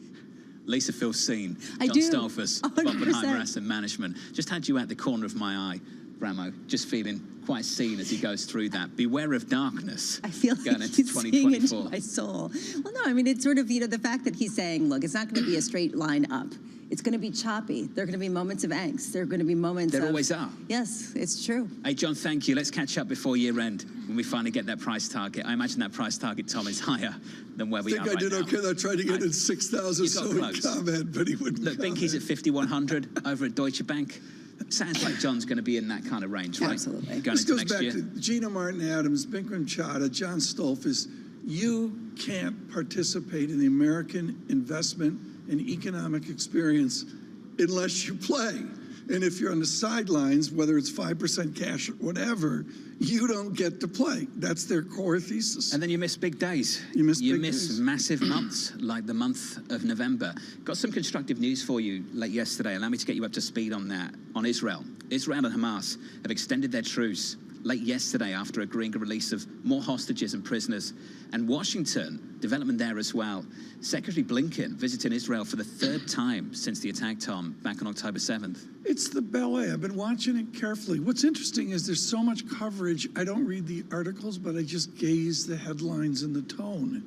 Lisa feels seen. I John do. Stolfus, 100%. Oppenheimer Asset Management. Just had you at the corner of my eye, Bramo, just feeling quite seen as he goes through that. Beware of darkness. I feel going like into he's seeing 2024. into my soul. Well, no, I mean, it's sort of, the fact that he's saying, look, it's not going to be a straight line up. It's going to be choppy. There are going to be moments of angst. There are going to be moments There always are. Yes, it's true. Hey, John, thank you. Let's catch up before year end when we finally get that price target. I imagine that price target, Tom, is higher than where we are right now. I think I did okay. I tried to get in 6,000 so he'd comment, but he wouldn't Look, Binky's at 5,100 over at Deutsche Bank. Sounds like John's going to be in that kind of range, right? Absolutely. Going This into goes next back year. to Gina Martin Adams, Bikram Chadha, John Stolfus. You can't participate in the American investment and economic experience unless you play. And if you're on the sidelines, whether it's 5% cash or whatever, you don't get to play. That's their core thesis. And then you miss big days. You miss massive months, like the month of November. Got some constructive news for you late yesterday. Allow me to get you up to speed on that, on Israel. Israel and Hamas have extended their truce late yesterday after agreeing a release of more hostages and prisoners. And Washington, development there as well. Secretary Blinken visiting Israel for the third time since the attack, Tom, back on October 7th. It's the ballet. I've been watching it carefully. What's interesting is there's so much coverage. I don't read the articles, but I just gaze the headlines and the tone.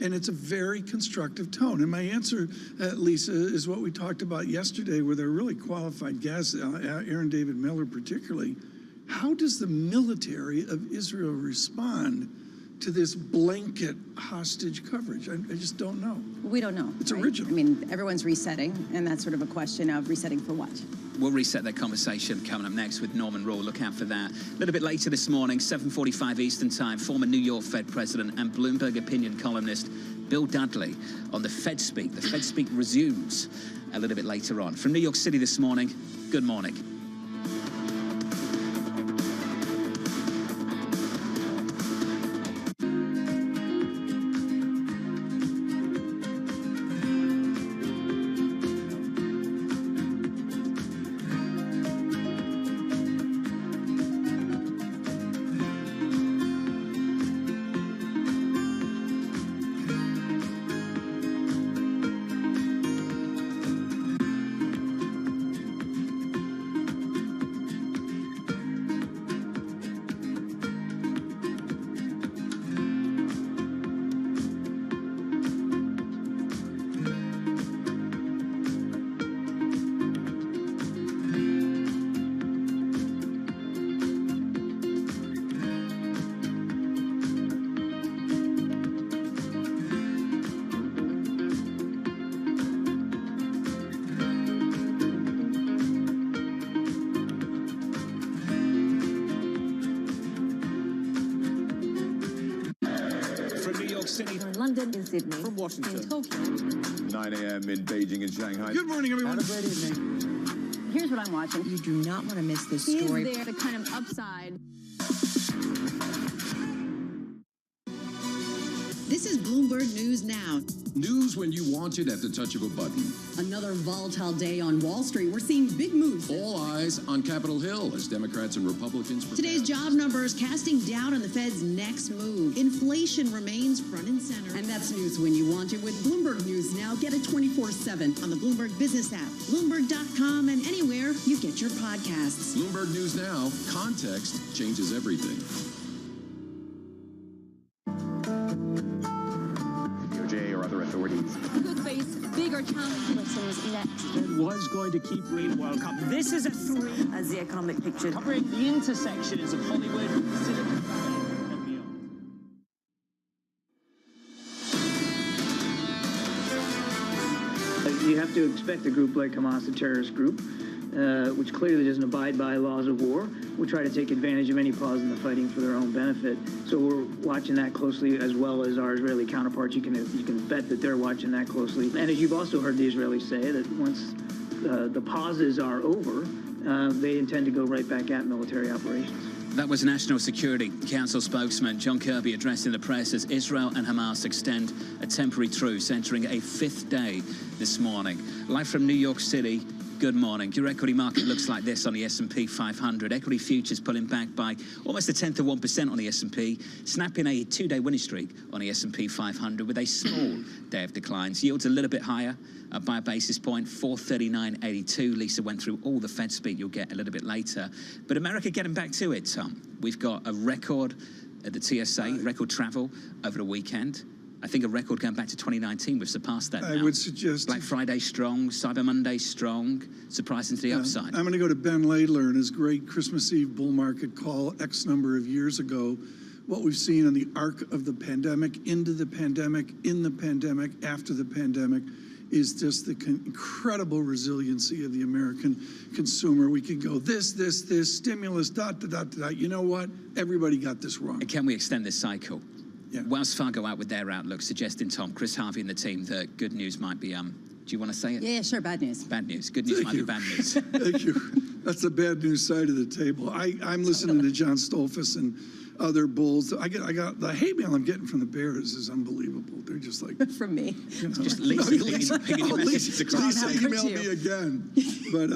And it's a very constructive tone. And my answer, Lisa, is what we talked about yesterday, where they're really qualified guests, Aaron David Miller particularly. How does the military of Israel respond to this blanket hostage coverage? I just don't know. We don't know. It's right? original. I mean, everyone's resetting, and that's sort of a question of resetting for what? We'll reset that conversation coming up next with Norman Rule. Look out for that. A little bit later this morning, 7:45 Eastern Time, former New York Fed President and Bloomberg opinion columnist Bill Dudley on the Fed Speak. The Fed Speak resumes a little bit later on. From New York City this morning, good morning. City. In London, in Sydney. From Washington. In Tokyo. 9 a.m. in Beijing and Shanghai. Good morning, everyone. Have a great evening. Here's what I'm watching. You do not want to miss this story. Is there the kind of upside? This is Bloomberg News Now. News when you want it at the touch of a button. Another volatile day on Wall Street. We're seeing big moves. All eyes on Capitol Hill as Democrats and Republicans prepare. Today's job numbers casting doubt on the Fed's next move. Inflation remains front and center. And that's news when you want it with Bloomberg News Now. Get it 24/7 on the Bloomberg Business app, Bloomberg.com, and anywhere you get your podcasts. Bloomberg News Now. Context changes everything. Or other authorities. Could face bigger challenges next. Fed was going to keep rating World Cup. This is a 3. As the economic picture. Covering the intersections of Hollywood, Silicon Valley, and beyond. You have to expect a group like Hamas, a terrorist group, which clearly doesn't abide by laws of war, will try to take advantage of any pause in the fighting for their own benefit. So we're watching that closely, as well as our Israeli counterparts. You can bet that they're watching that closely. And as you've also heard the Israelis say, that once the pauses are over, they intend to go right back at military operations. That was National Security Council spokesman John Kirby addressing the press as Israel and Hamas extend a temporary truce, entering a 5th day this morning. Live from New York City, good morning. Your equity market looks like this on the S&P 500. Equity futures pulling back by almost 1/10 on the S&P, snapping a 2-day winning streak on the S&P 500 with a small day of declines. Yields a little bit higher by a basis point, 439.82. Lisa went through all the Fed speak you'll get a little bit later. But America getting back to it, Tom. We've got a record at the TSA, record travel over the weekend. I think a record going back to 2019. We've surpassed that now. I would suggest... Black Friday strong, Cyber Monday strong, surprising to the upside. I'm going to go to Ben Laidler and his great Christmas Eve bull market call X number of years ago. What we've seen in the arc of the pandemic, into the pandemic, in the pandemic, after the pandemic, is just the incredible resiliency of the American consumer. We could go this, stimulus, dot. You know what? Everybody got this wrong. And can we extend this cycle? Yeah. Wells Fargo out with their outlook, suggesting, Tom, Chris Harvey and the team, that good news might be, do you want to say it? Yeah, sure, bad news. Bad news. Good news might be bad news. Thank you. That's the bad news side of the table. I'm listening to John Stolfus and other bulls. I got the hate mail I'm getting from the Bears is unbelievable. They're just like from me. You know, just Lisa pinging your messages across. Lisa emailed me again. But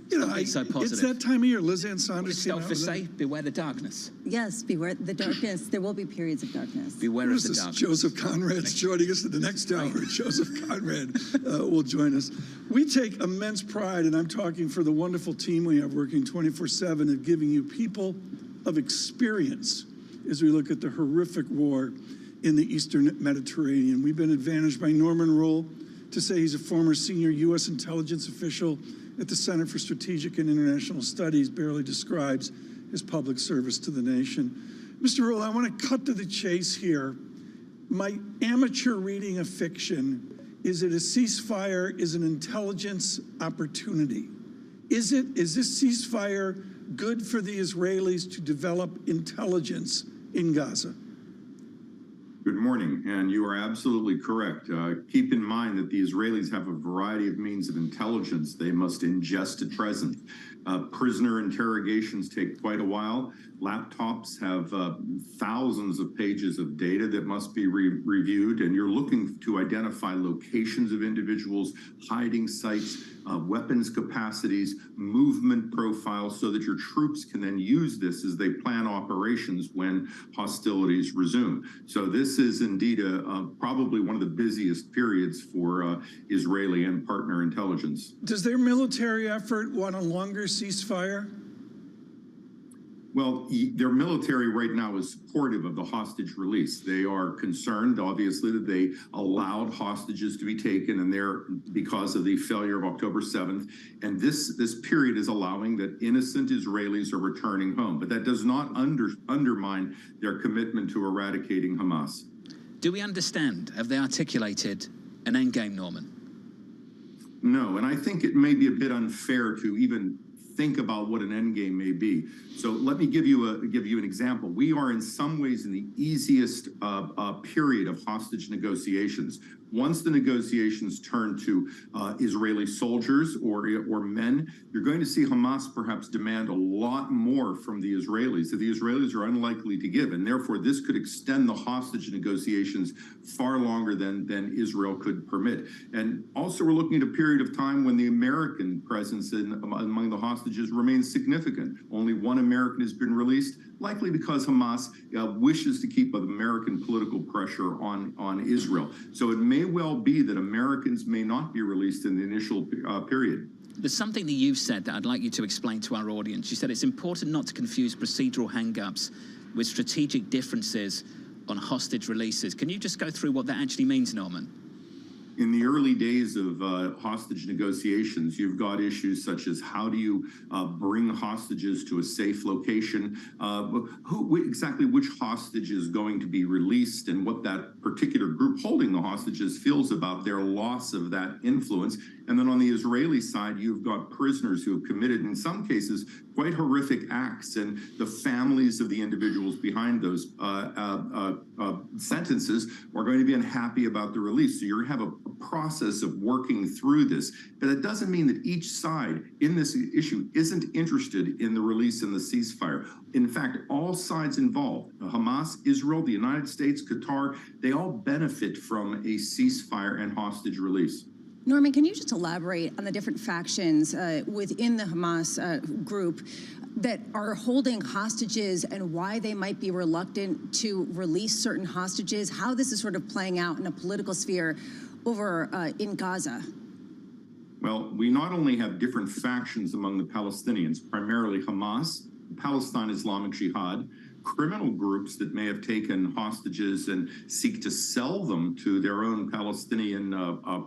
you know, so it's that time of year. Liz Ann Saunders came out Stolfus with say? Beware the darkness. Yes, beware the darkness. There will be periods of darkness. Beware of the darkness. Joseph Conrad's joining us at the next hour. Joseph Conrad will join us. We take immense pride, and I'm talking for the wonderful team we have working 24/7 of giving you people of experience as we look at the horrific war in the Eastern Mediterranean. We've been advantaged by Norman Rule to say he's a former senior U.S. intelligence official at the Center for Strategic and International Studies, barely describes his public service to the nation. Mr. Rule, I want to cut to the chase here. My amateur reading of fiction is that a ceasefire is an intelligence opportunity. Is this ceasefire good for the Israelis to develop intelligence in Gaza? Good morning, and you are absolutely correct. Keep in mind that the Israelis have a variety of means of intelligence they must ingest at present. Prisoner interrogations take quite a while. Laptops have thousands of pages of data that must be reviewed, and you're looking to identify locations of individuals, hiding sites, weapons capacities, movement profiles, so that your troops can then use this as they plan operations when hostilities resume. So this is indeed probably one of the busiest periods for Israeli and partner intelligence. Does their military effort want a longer ceasefire? Well, their military right now is supportive of the hostage release. They are concerned, obviously, that they allowed hostages to be taken, and they're because of the failure of October 7th. And this period is allowing that innocent Israelis are returning home. But that does not undermine their commitment to eradicating Hamas. Do we understand? Have they articulated an endgame, Norman? No, and I think it may be a bit unfair to even think about what an endgame may be. So let me give you an example. We are in some ways in the easiest period of hostage negotiations. Once the negotiations turn to Israeli soldiers or men, you're going to see Hamas perhaps demand a lot more from the Israelis that the Israelis are unlikely to give, and therefore this could extend the hostage negotiations far longer than Israel could permit. And also we're looking at a period of time when the American presence among the hostages remains significant. Only one American has been released, likely because Hamas wishes to keep American political pressure on Israel. So it may well be that Americans may not be released in the initial period. There's something that you've said that I'd like you to explain to our audience. You said it's important not to confuse procedural hang-ups with strategic differences on hostage releases. Can you just go through what that actually means, Norman? In the early days of hostage negotiations, you've got issues such as how do you bring hostages to a safe location, exactly which hostage is going to be released, and what that particular group holding the hostages feels about their loss of that influence. And then on the Israeli side, you've got prisoners who have committed, in some cases, quite horrific acts, and the families of the individuals behind those sentences are going to be unhappy about the release. So you're going to have a process of working through this. But that doesn't mean that each side in this issue isn't interested in the release and the ceasefire. In fact, all sides involved, Hamas, Israel, the United States, Qatar, they all benefit from a ceasefire and hostage release. Norman, can you just elaborate on the different factions within the Hamas group that are holding hostages and why they might be reluctant to release certain hostages, how this is sort of playing out in a political sphere over in Gaza? Well, we not only have different factions among the Palestinians, primarily Hamas, Palestine Islamic Jihad, criminal groups that may have taken hostages and seek to sell them to their own Palestinian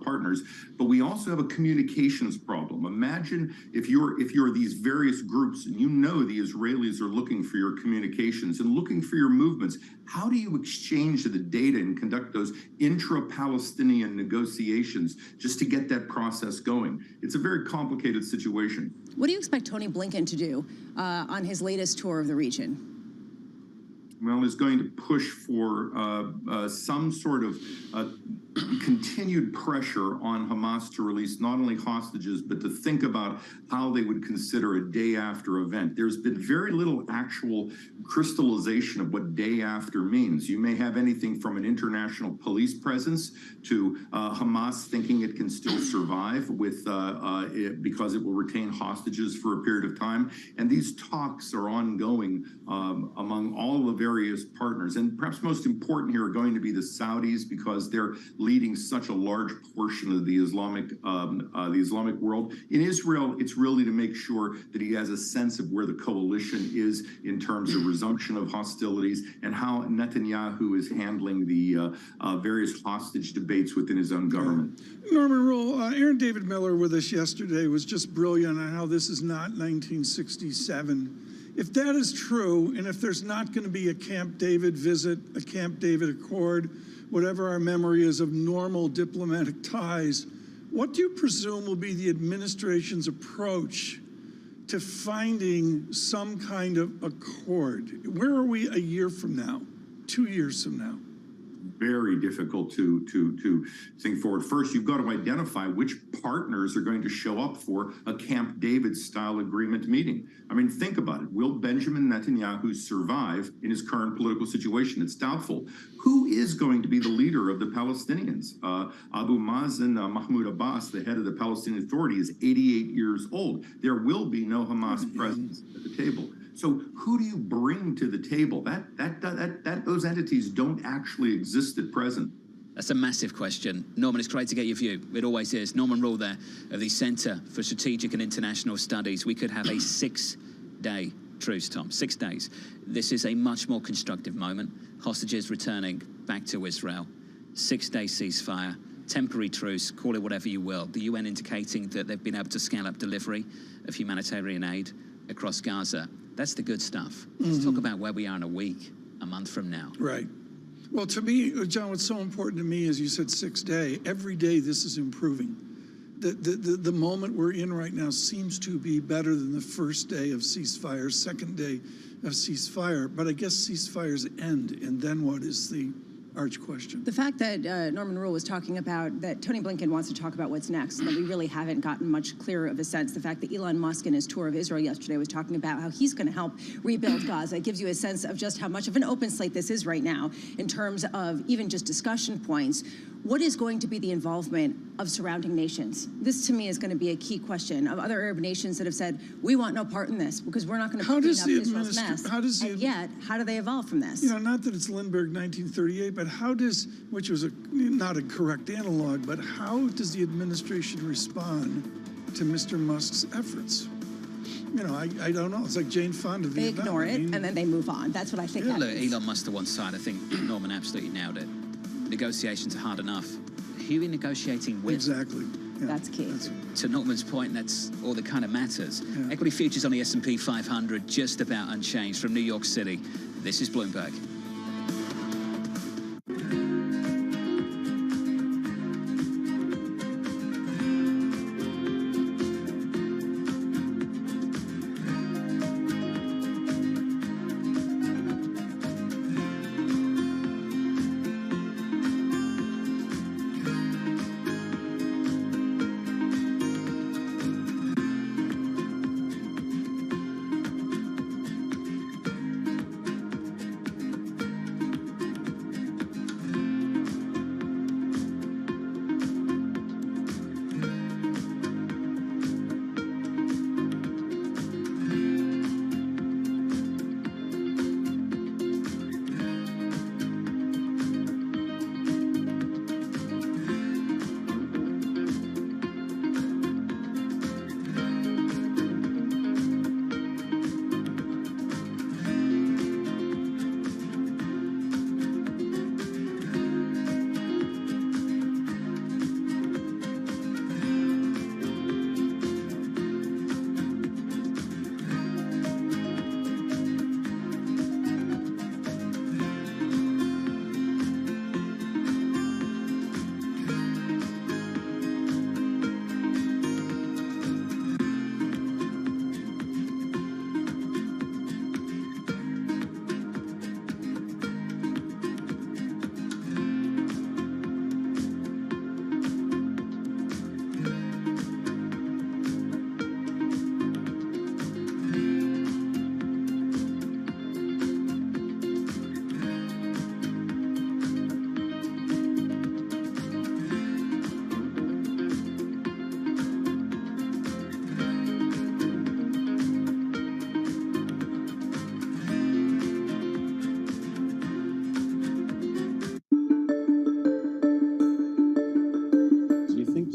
partners. But we also have a communications problem. Imagine if you're these various groups and you know the Israelis are looking for your communications and looking for your movements. How do you exchange the data and conduct those intra-Palestinian negotiations just to get that process going? It's a very complicated situation. What do you expect Tony Blinken to do on his latest tour of the region? Well, is going to push for some sort of continued pressure on Hamas to release not only hostages, but to think about how they would consider a day after event. There's been very little actual crystallization of what day after means. You may have anything from an international police presence to Hamas thinking it can still survive with because it will retain hostages for a period of time. And these talks are ongoing among all the various partners. And perhaps most important here are going to be the Saudis, because they're leading such a large portion of the Islamic world. In Israel, it's really to make sure that he has a sense of where the coalition is in terms of resumption of hostilities and how Netanyahu is handling the various hostage debates within his own government. Norman Rule, Aaron David Miller with us yesterday was just brilliant on how this is not 1967. If that is true, and if there's not going to be a Camp David visit, a Camp David Accord, whatever our memory is of normal diplomatic ties, what do you presume will be the administration's approach to finding some kind of accord? Where are we a year from now, 2 years from now? Very difficult to think forward. First, you've got to identify which partners are going to show up for a Camp David style agreement meeting. I mean, think about it. Will Benjamin Netanyahu survive in his current political situation? It's doubtful. Who is going to be the leader of the Palestinians? Abu Mazen Mahmoud Abbas, the head of the Palestinian Authority, is 88 years old. There will be no Hamas presence at the table. So who do you bring to the table? Those entities don't actually exist at present. That's a massive question. Norman, it's great to get your view. It always is. Norman Rule there of the Center for Strategic and International Studies. We could have a 6-day truce, Tom, 6 days. This is a much more constructive moment. Hostages returning back to Israel. 6-day ceasefire, temporary truce, call it whatever you will. The UN indicating that they've been able to scale up delivery of humanitarian aid across Gaza. That's the good stuff. Let's talk about where we are in a week, a month from now. Right. Well, to me, John, what's so important to me is you said 6 day. Every day this is improving. The moment we're in right now seems to be better than the first day of ceasefire, second day of ceasefire. But I guess ceasefires end, and then what is the arch question? The fact that Norman Rule was talking about that Tony Blinken wants to talk about what's next, and that we really haven't gotten much clearer of a sense. The fact that Elon Musk in his tour of Israel yesterday was talking about how he's going to help rebuild Gaza. It gives you a sense of just how much of an open slate this is right now in terms of even just discussion points. What is going to be the involvement of surrounding nations? This, to me, is going to be a key question of other Arab nations that have said, we want no part in this because we're not going to clean up Israel's mess. And yet, how do they evolve from this? You know, not that it's Lindbergh 1938, but how does, which was not a correct analog, but how does the administration respond to Mr. Musk's efforts? You know, I don't know. It's like Jane Fonda. They ignore it, and then they move on. That's what I think happens. Elon Musk to one side. I think Norman absolutely nailed it. Negotiations are hard enough. Who are you negotiating with? Exactly. Yeah. That's key. To Norman's point, that's all that kind of matters. Yeah. Equity futures on the S&P 500 just about unchanged from New York City. This is Bloomberg.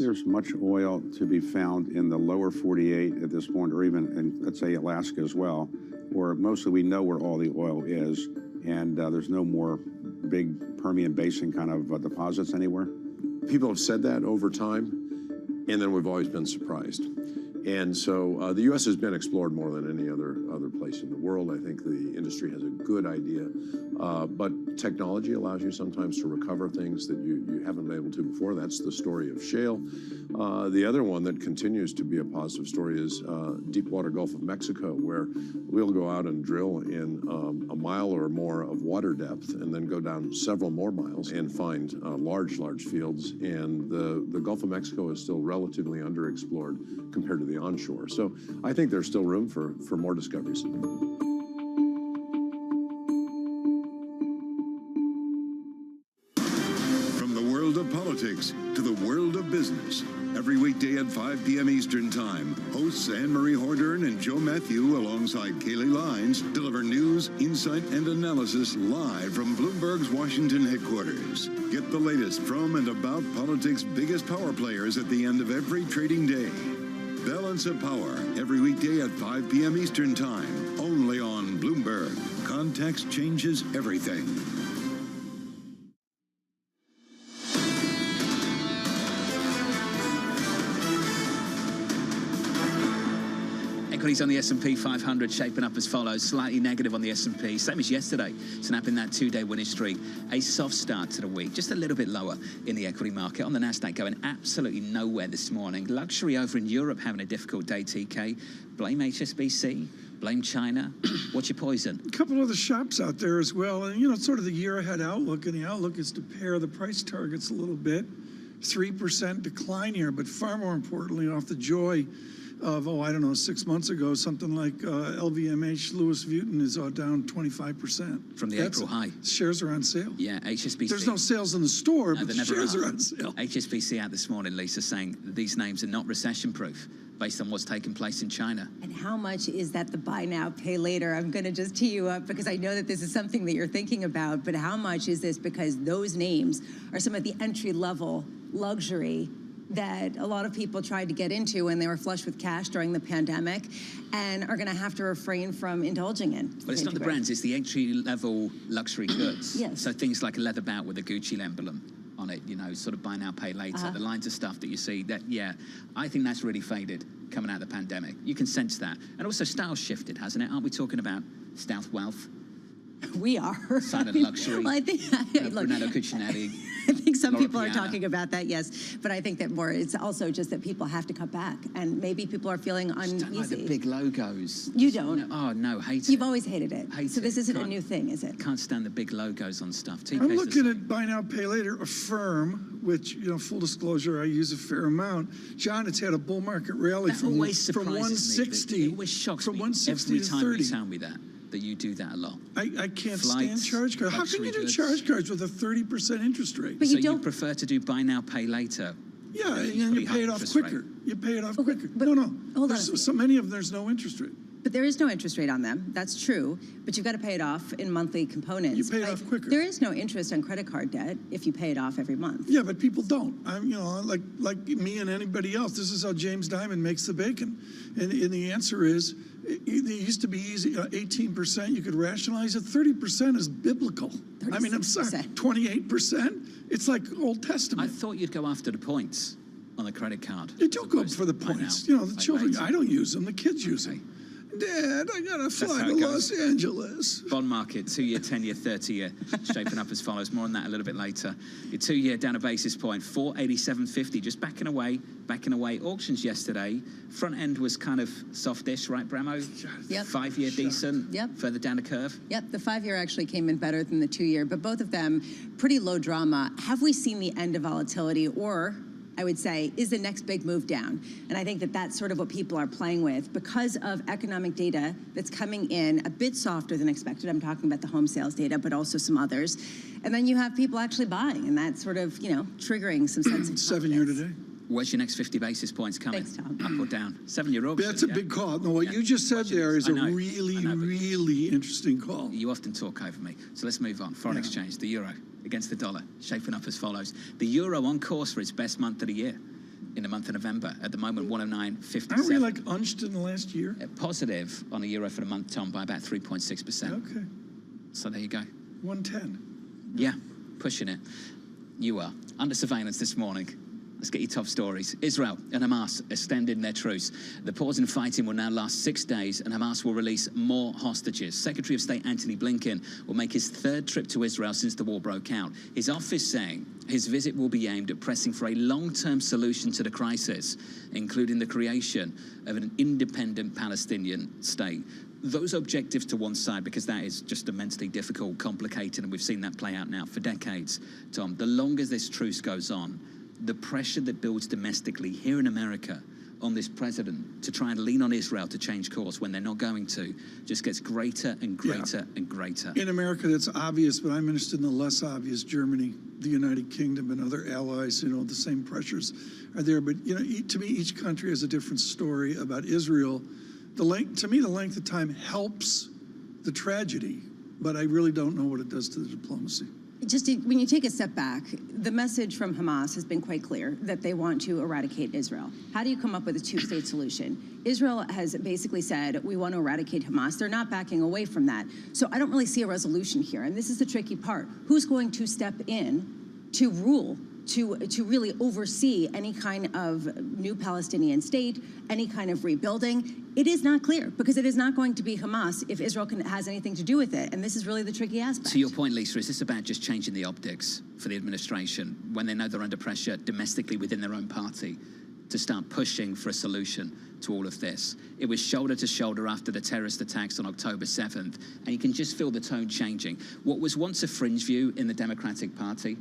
there's much oil to be found in the lower 48 at this point, or even in, let's say, Alaska as well, where mostly we know where all the oil is, and there's no more big Permian Basin kind of deposits anywhere? People have said that over time, and then we've always been surprised. And so the U.S. has been explored more than any other place in the world. I think the industry has a good idea, but technology allows you sometimes to recover things that you haven't been able to before. That's the story of shale. The other one that continues to be a positive story is deepwater Gulf of Mexico, where we'll go out and drill in a mile or more of water depth and then go down several more miles and find large fields. And the Gulf of Mexico is still relatively underexplored compared to the onshore. So I think there's still room for more discoveries. From the world of politics to the world of business, every weekday at 5 p.m. Eastern Time, hosts Anne-Marie Hordern and Joe Matthew alongside Kaylee Lines deliver news, insight, and analysis live from Bloomberg's Washington headquarters. Get the latest from and about politics' biggest power players at the end of every trading day. Balance of Power, every weekday at 5 p.m. Eastern Time, only on Bloomberg. Context changes everything. Equities on the S&P 500 shaping up as follows. Slightly negative on the S&P, same as yesterday, snapping that two-day winning streak. A soft start to the week, just a little bit lower in the equity market. On the Nasdaq, going absolutely nowhere this morning. Luxury over in Europe having a difficult day, TK. Blame HSBC, blame China. What's your poison? A couple of the shops out there as well. And, it's sort of the year-ahead outlook, and the outlook is to pair the price targets a little bit. 3% decline here, but far more importantly, off the joy of, 6 months ago, something like LVMH, Louis Vuitton is down 25%. From the April high. Shares are on sale. Yeah, HSBC. There's no sales in the store, but the shares are on sale. HSBC out this morning, Lisa, saying these names are not recession-proof based on what's taking place in China. And how much is that the buy now, pay later? I'm going to just tee you up because I know that this is something that you're thinking about, but how much is this? Because those names are some of the entry-level luxury that a lot of people tried to get into when they were flush with cash during the pandemic and are going to have to refrain from indulging in. But it's not the brands, it's the entry-level luxury goods. Yes. So things like a leather belt with a Gucci emblem on it, sort of buy now, pay later, the lines of stuff that you see, I think that's really faded coming out of the pandemic. You can sense that. And also style's shifted, hasn't it? Aren't we talking about stealth wealth? We are. Silent luxury. Well, I think, Brunello Cucinelli. I think some people are Piana. talking about that, yes. But I think that more, it's also just that people have to cut back. And maybe people are feeling uneasy. Don't like the big hotels. You don't? Oh, no, hate it. You've always hated it. So this isn't a new thing, is it? Can't stand the big logos on stuff. I'm looking at buy now, pay later, Affirm, which, full disclosure, I use a fair amount. John, it's had a bull market rally That from always surprises 160. me. It always shocks from me 160 every to time 30. you tell me that you do that a lot. I can't Flights, stand charge cards. How can you do goods. charge cards with a 30% interest rate? But you prefer to do buy now, pay later? Yeah, and you pay it off quicker. You pay it off quicker. No. Hold on. So many of them, there's no interest rate. But there is no interest rate on them. That's true. But you've got to pay it off in monthly components. You pay it off quicker. There is no interest on credit card debt if you pay it off every month. Yeah, but people don't. Like me and anybody else, this is how James Diamond makes the bacon. And the answer is, it used to be easy, 18%, you could rationalize it. 30% is biblical. 36%. I mean, I'm sorry, 28%? It's like Old Testament. I thought you'd go after the points on the credit card. You do go for the points. The children, I don't use them, the kids use them. Dad, I gotta fly to Los Angeles. Bond market, 2-year, 10-year, 30-year, shaping up as follows. More on that a little bit later. Your 2-year down a basis point, 487.50, just backing away. Auctions yesterday, front end was kind of softish, right, Bramo? Yep. 5-year decent. Yep. Further down the curve. Yep. The 5-year actually came in better than the 2-year, but both of them pretty low drama. Have we seen the end of volatility, or I would say, is the next big move down? And I think that that's sort of what people are playing with because of economic data that's coming in a bit softer than expected. I'm talking about the home sales data, but also some others. And then you have people actually buying, and that's sort of, triggering some sense of 7-year today. Where's your next 50 basis points coming? Thanks, Tom. Up or down? 7-year auction. That's a big call. No, what you just said there is a really interesting call. You often talk over me. So let's move on. Foreign exchange, the euro against the dollar, shaping up as follows. The euro on course for its best month of the year. in the month of November. At the moment, 109.57. Aren't we like unched in the last year? Positive on a euro for the month, Tom, by about 3.6%. Okay. So there you go. 110. Yeah, pushing it. You are. Under surveillance this morning. Let's get your top stories. Israel and Hamas extending their truce. The pause in fighting will now last 6 days, and Hamas will release more hostages. Secretary of State Antony Blinken will make his 3rd trip to Israel since the war broke out. His office saying his visit will be aimed at pressing for a long-term solution to the crisis, including the creation of an independent Palestinian state. Those objectives to one side, because that is just immensely difficult, complicated, and we've seen that play out now for decades, Tom. The longer this truce goes on, the pressure that builds domestically here in America on this president to try and lean on Israel to change course when they're not going to just gets greater and greater and greater. In America, that's obvious, but I'm interested in the less obvious. Germany, the United Kingdom, and other allies, the same pressures are there. But, to me, each country has a different story about Israel. To me, the length of time helps the tragedy, but I really don't know what it does to the diplomacy. Just when you take a step back, the message from Hamas has been quite clear that they want to eradicate Israel. How do you come up with a two-state solution? Israel has basically said, we want to eradicate Hamas. They're not backing away from that. So I don't really see a resolution here. And this is the tricky part. Who's going to step in to rule, to really oversee any kind of new Palestinian state, any kind of rebuilding? It is not clear, because it is not going to be Hamas if Israel has anything to do with it. And this is really the tricky aspect. To your point, Lisa, is this about just changing the optics for the administration when they know they're under pressure domestically within their own party to start pushing for a solution to all of this? It was shoulder to shoulder after the terrorist attacks on October 7th, and you can just feel the tone changing. What was once a fringe view in the Democratic Party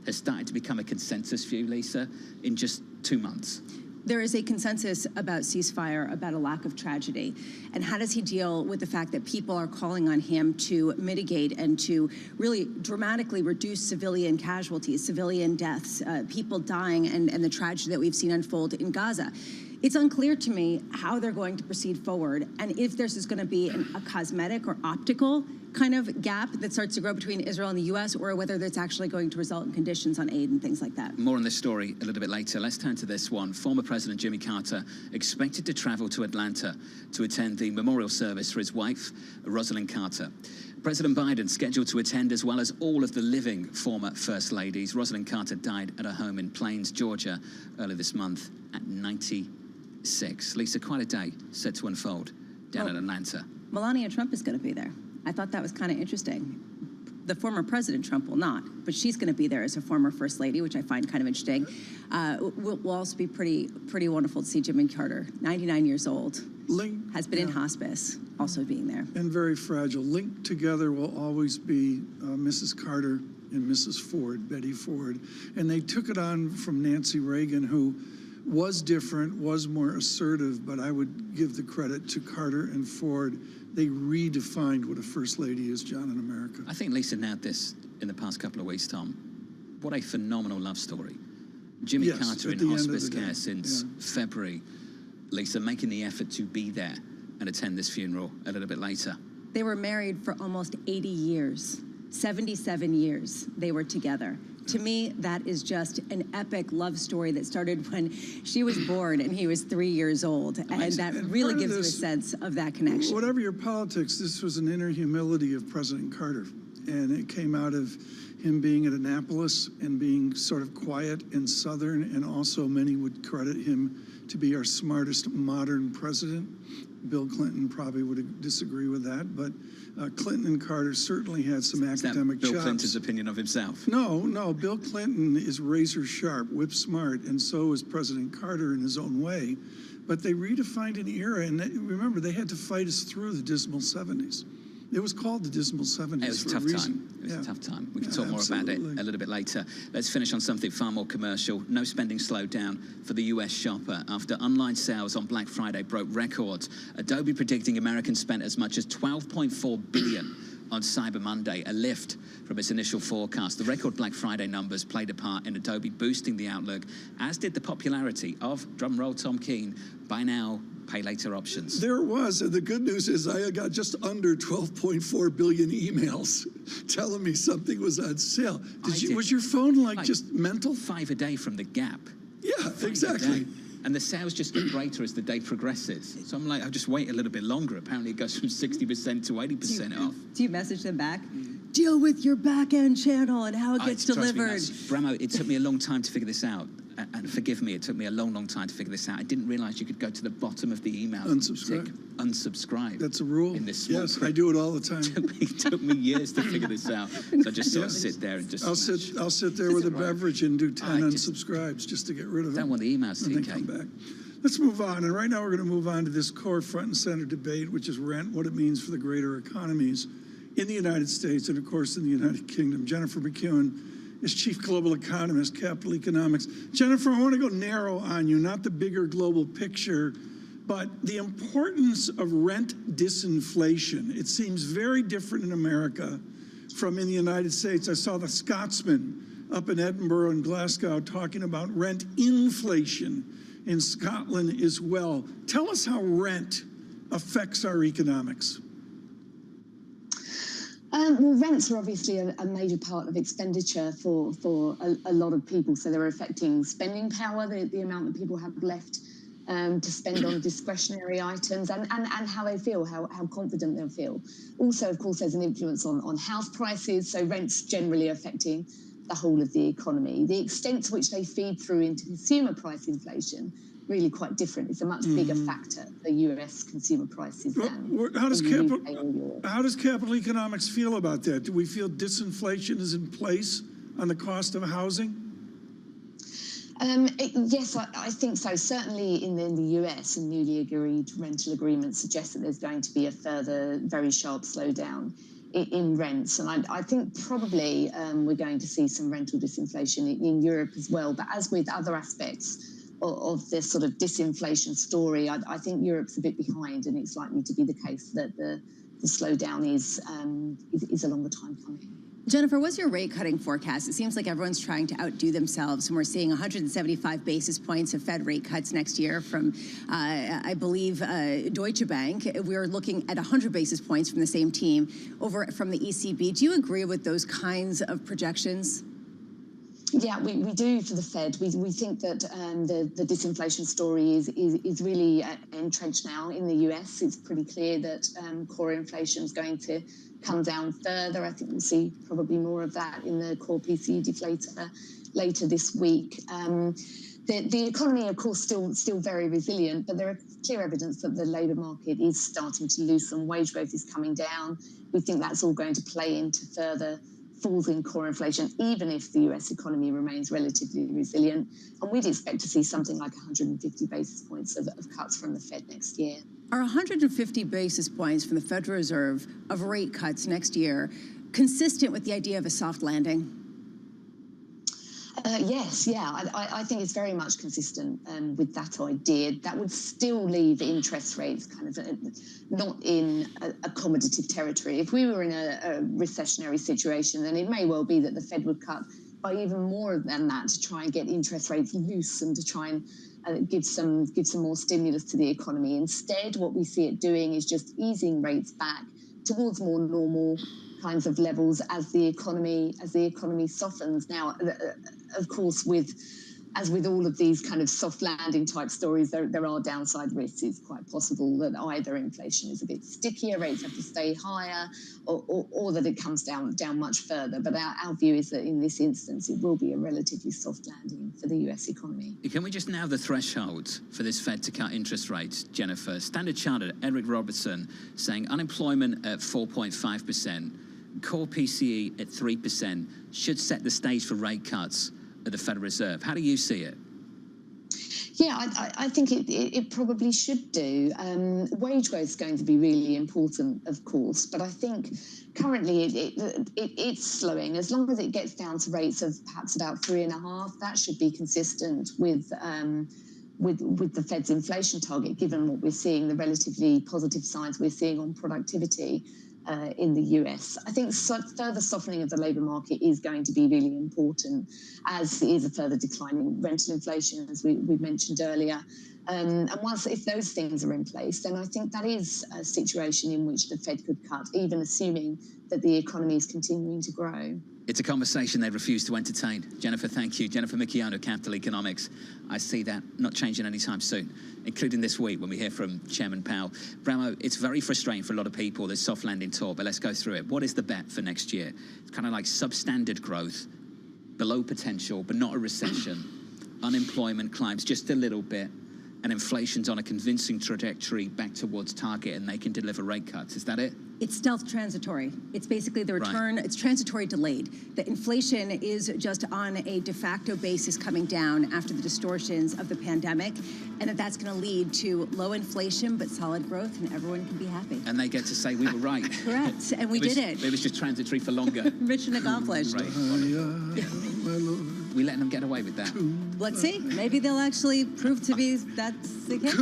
has started to become a consensus view, Lisa, in just 2 months. There is a consensus about ceasefire, about a lack of tragedy. And how does he deal with the fact that people are calling on him to mitigate and to really dramatically reduce civilian casualties, civilian deaths, people dying, and the tragedy that we've seen unfold in Gaza? It's unclear to me how they're going to proceed forward, and if this is going to be a cosmetic or optical kind of gap that starts to grow between Israel and the U.S., or whether that's actually going to result in conditions on aid and things like that. More on this story a little bit later. Let's turn to this one. Former President Jimmy Carter expected to travel to Atlanta to attend the memorial service for his wife, Rosalind Carter. President Biden scheduled to attend, as well as all of the living former First Ladies. Rosalind Carter died at her home in Plains, Georgia, early this month at 96. Lisa, quite a day set to unfold down in Atlanta. Melania Trump is going to be there. I thought that was kind of interesting. The former President Trump will not, but she's going to be there as a former First Lady, which I find kind of interesting. Will also be pretty wonderful to see Jimmy Carter, 99 years old, has been in hospice, also being there. And very fragile. Linked together will always be Mrs. Carter and Mrs. Ford, Betty Ford. And they took it on from Nancy Reagan, who was different, was more assertive, but I would give the credit to Carter and Ford. They redefined what a First Lady is, John, in America. I think Lisa nailed this in the past couple of weeks, Tom. What a phenomenal love story. Jimmy Carter in hospice care since February. Lisa making the effort to be there and attend this funeral a little bit later. They were married for almost 80 years. 77 years they were together. To me, that is just an epic love story that started when she was born and he was 3 years old. And that really gives you a sense of that connection. Whatever your politics, this was an inner humility of President Carter. And it came out of him being at Annapolis and being sort of quiet and Southern. And also many would credit him to be our smartest modern president. Bill Clinton probably would disagree with that, but Clinton and Carter certainly had some academic chops. Bill Clinton's opinion of himself? No. Bill Clinton is razor sharp, whip smart, and so is President Carter in his own way. But they redefined an era, and remember, they had to fight us through the dismal 70s. It was called the dismal 70s. It was a tough time. It was a tough time. We can talk more about it a little bit later. Let's finish on something far more commercial. No spending slowed down for the US shopper after online sales on Black Friday broke records. Adobe predicting Americans spent as much as $12.4 billion on Cyber Monday, a lift from its initial forecast. The record Black Friday numbers played a part in Adobe boosting the outlook, as did the popularity of, drumroll Tom Keene, buy now, pay later options. There it was, and the good news is I got just under 12.4 billion emails telling me something was on sale. Was your phone like just mental? 5 a day from the Gap. Yeah, exactly. And the sales just get greater as the day progresses. So I'm like, I'll just wait a little bit longer. Apparently it goes from 60% to 80% off. Do you message them back? Deal with your back-end channel and how it gets delivered. Bramo, it took me a long time to figure this out. And forgive me, it took me a long, long time to figure this out. I didn't realize you could go to the bottom of the email. Unsubscribe. That's a rule. In this small yes, I do it all the time. It took me years to figure this out. So I just sort of sit there and just... I'll sit there with a beverage and do 10 unsubscribes just to get rid of them. Don't want the emails, and then come back. Let's move on. And right now we're going to move on to this core front and center debate, which is rent, what it means for the greater economies in the United States and, of course, in the United Kingdom. Jennifer McEwen is Chief Global Economist, Capital Economics. Jennifer, I want to go narrow on you, not the bigger global picture, but the importance of rent disinflation. It seems very different in America from in the United States. I saw the Scotsman up in Edinburgh and Glasgow talking about rent inflation in Scotland as well. Tell us how rent affects our economics. Well, rents are obviously a major part of expenditure for a lot of people. So they're affecting spending power, the amount that people have left to spend on discretionary items, and how they feel, how confident they'll feel. Also, of course, there's an influence on house prices. So rents generally affecting the whole of the economy. The extent to which they feed through into consumer price inflation really quite different. It's a much bigger factor for US consumer prices than how does capital economics feel about that? Do we feel disinflation is in place on the cost of housing? Yes, I think so. Certainly in the US, and newly agreed rental agreements suggest that there's going to be a further very sharp slowdown in rents. And I think probably we're going to see some rental disinflation in Europe as well. But as with other aspects of this sort of disinflation story, I think Europe's a bit behind, and it's likely to be the case that the slowdown is a longer time coming. Jennifer, what's your rate cutting forecast? It seems like everyone's trying to outdo themselves, and we're seeing 175 basis points of Fed rate cuts next year from, I believe, Deutsche Bank. We're looking at 100 basis points from the same team over from the ECB. Do you agree with those kinds of projections? Yeah, we do for the Fed. We think that the disinflation story is really entrenched now in the US. It's pretty clear that core inflation is going to come down further. I think we'll see probably more of that in the core PCE deflator later this week. The economy, of course, still very resilient, but there are clear evidence that the labour market is starting to loosen. Wage growth is coming down. We think that's all going to play into further falls in core inflation, even if the US economy remains relatively resilient. And we'd expect to see something like 150 basis points of cuts from the Fed next year. Are 150 basis points from the Federal Reserve of rate cuts next year consistent with the idea of a soft landing? Yes, yeah, I think it's very much consistent with that idea. That would still leave interest rates kind of not in accommodative territory. If we were in a recessionary situation, then it may well be that the Fed would cut by even more than that to try and get interest rates loose and to try and give some more stimulus to the economy. Instead, what we see it doing is just easing rates back towards more normal kinds of levels as the economy softens. Now, of course, as with all of these kind of soft landing type stories, there are downside risks. It's quite possible that either inflation is a bit stickier, rates have to stay higher, or that it comes down much further. But our view is that in this instance, it will be a relatively soft landing for the US economy. Can we just now the threshold for this Fed to cut interest rates, Jennifer? Standard Chartered, Eric Robertson, saying unemployment at 4.5%, core PCE at 3% should set the stage for rate cuts at the Federal Reserve. How do you see it? Yeah, I think it probably should do. Wage growth is going to be really important, of course, but I think currently it's slowing. As long as it gets down to rates of perhaps about 3.5%, that should be consistent with the Fed's inflation target, given what we're seeing, the relatively positive signs we're seeing on productivity in the US. I think further softening of the labour market is going to be really important, as is a further decline in rental inflation, as we mentioned earlier. And if those things are in place, then I think that is a situation in which the Fed could cut, even assuming that the economy is continuing to grow. It's a conversation they refuse to entertain. Jennifer, thank you. Jennifer Micchiano, Capital Economics. I see that not changing anytime soon, including this week when we hear from Chairman Powell. Bramo, it's very frustrating for a lot of people, this soft landing talk, but let's go through it. What is the bet for next year? It's kind of like substandard growth, below potential, but not a recession. Unemployment climbs just a little bit, and inflation's on a convincing trajectory back towards target, and they can deliver rate cuts. Is that it? It's stealth transitory. It's basically the return, it's transitory delayed. The inflation is just on a de facto basis coming down after the distortions of the pandemic, and that's going to lead to low inflation but solid growth, and everyone can be happy. And they get to say we were right. Correct, and we did it. It was just transitory for longer. Mission accomplished. Right. We letting them get away with that. Let's see. Maybe they'll actually prove to be that's the case.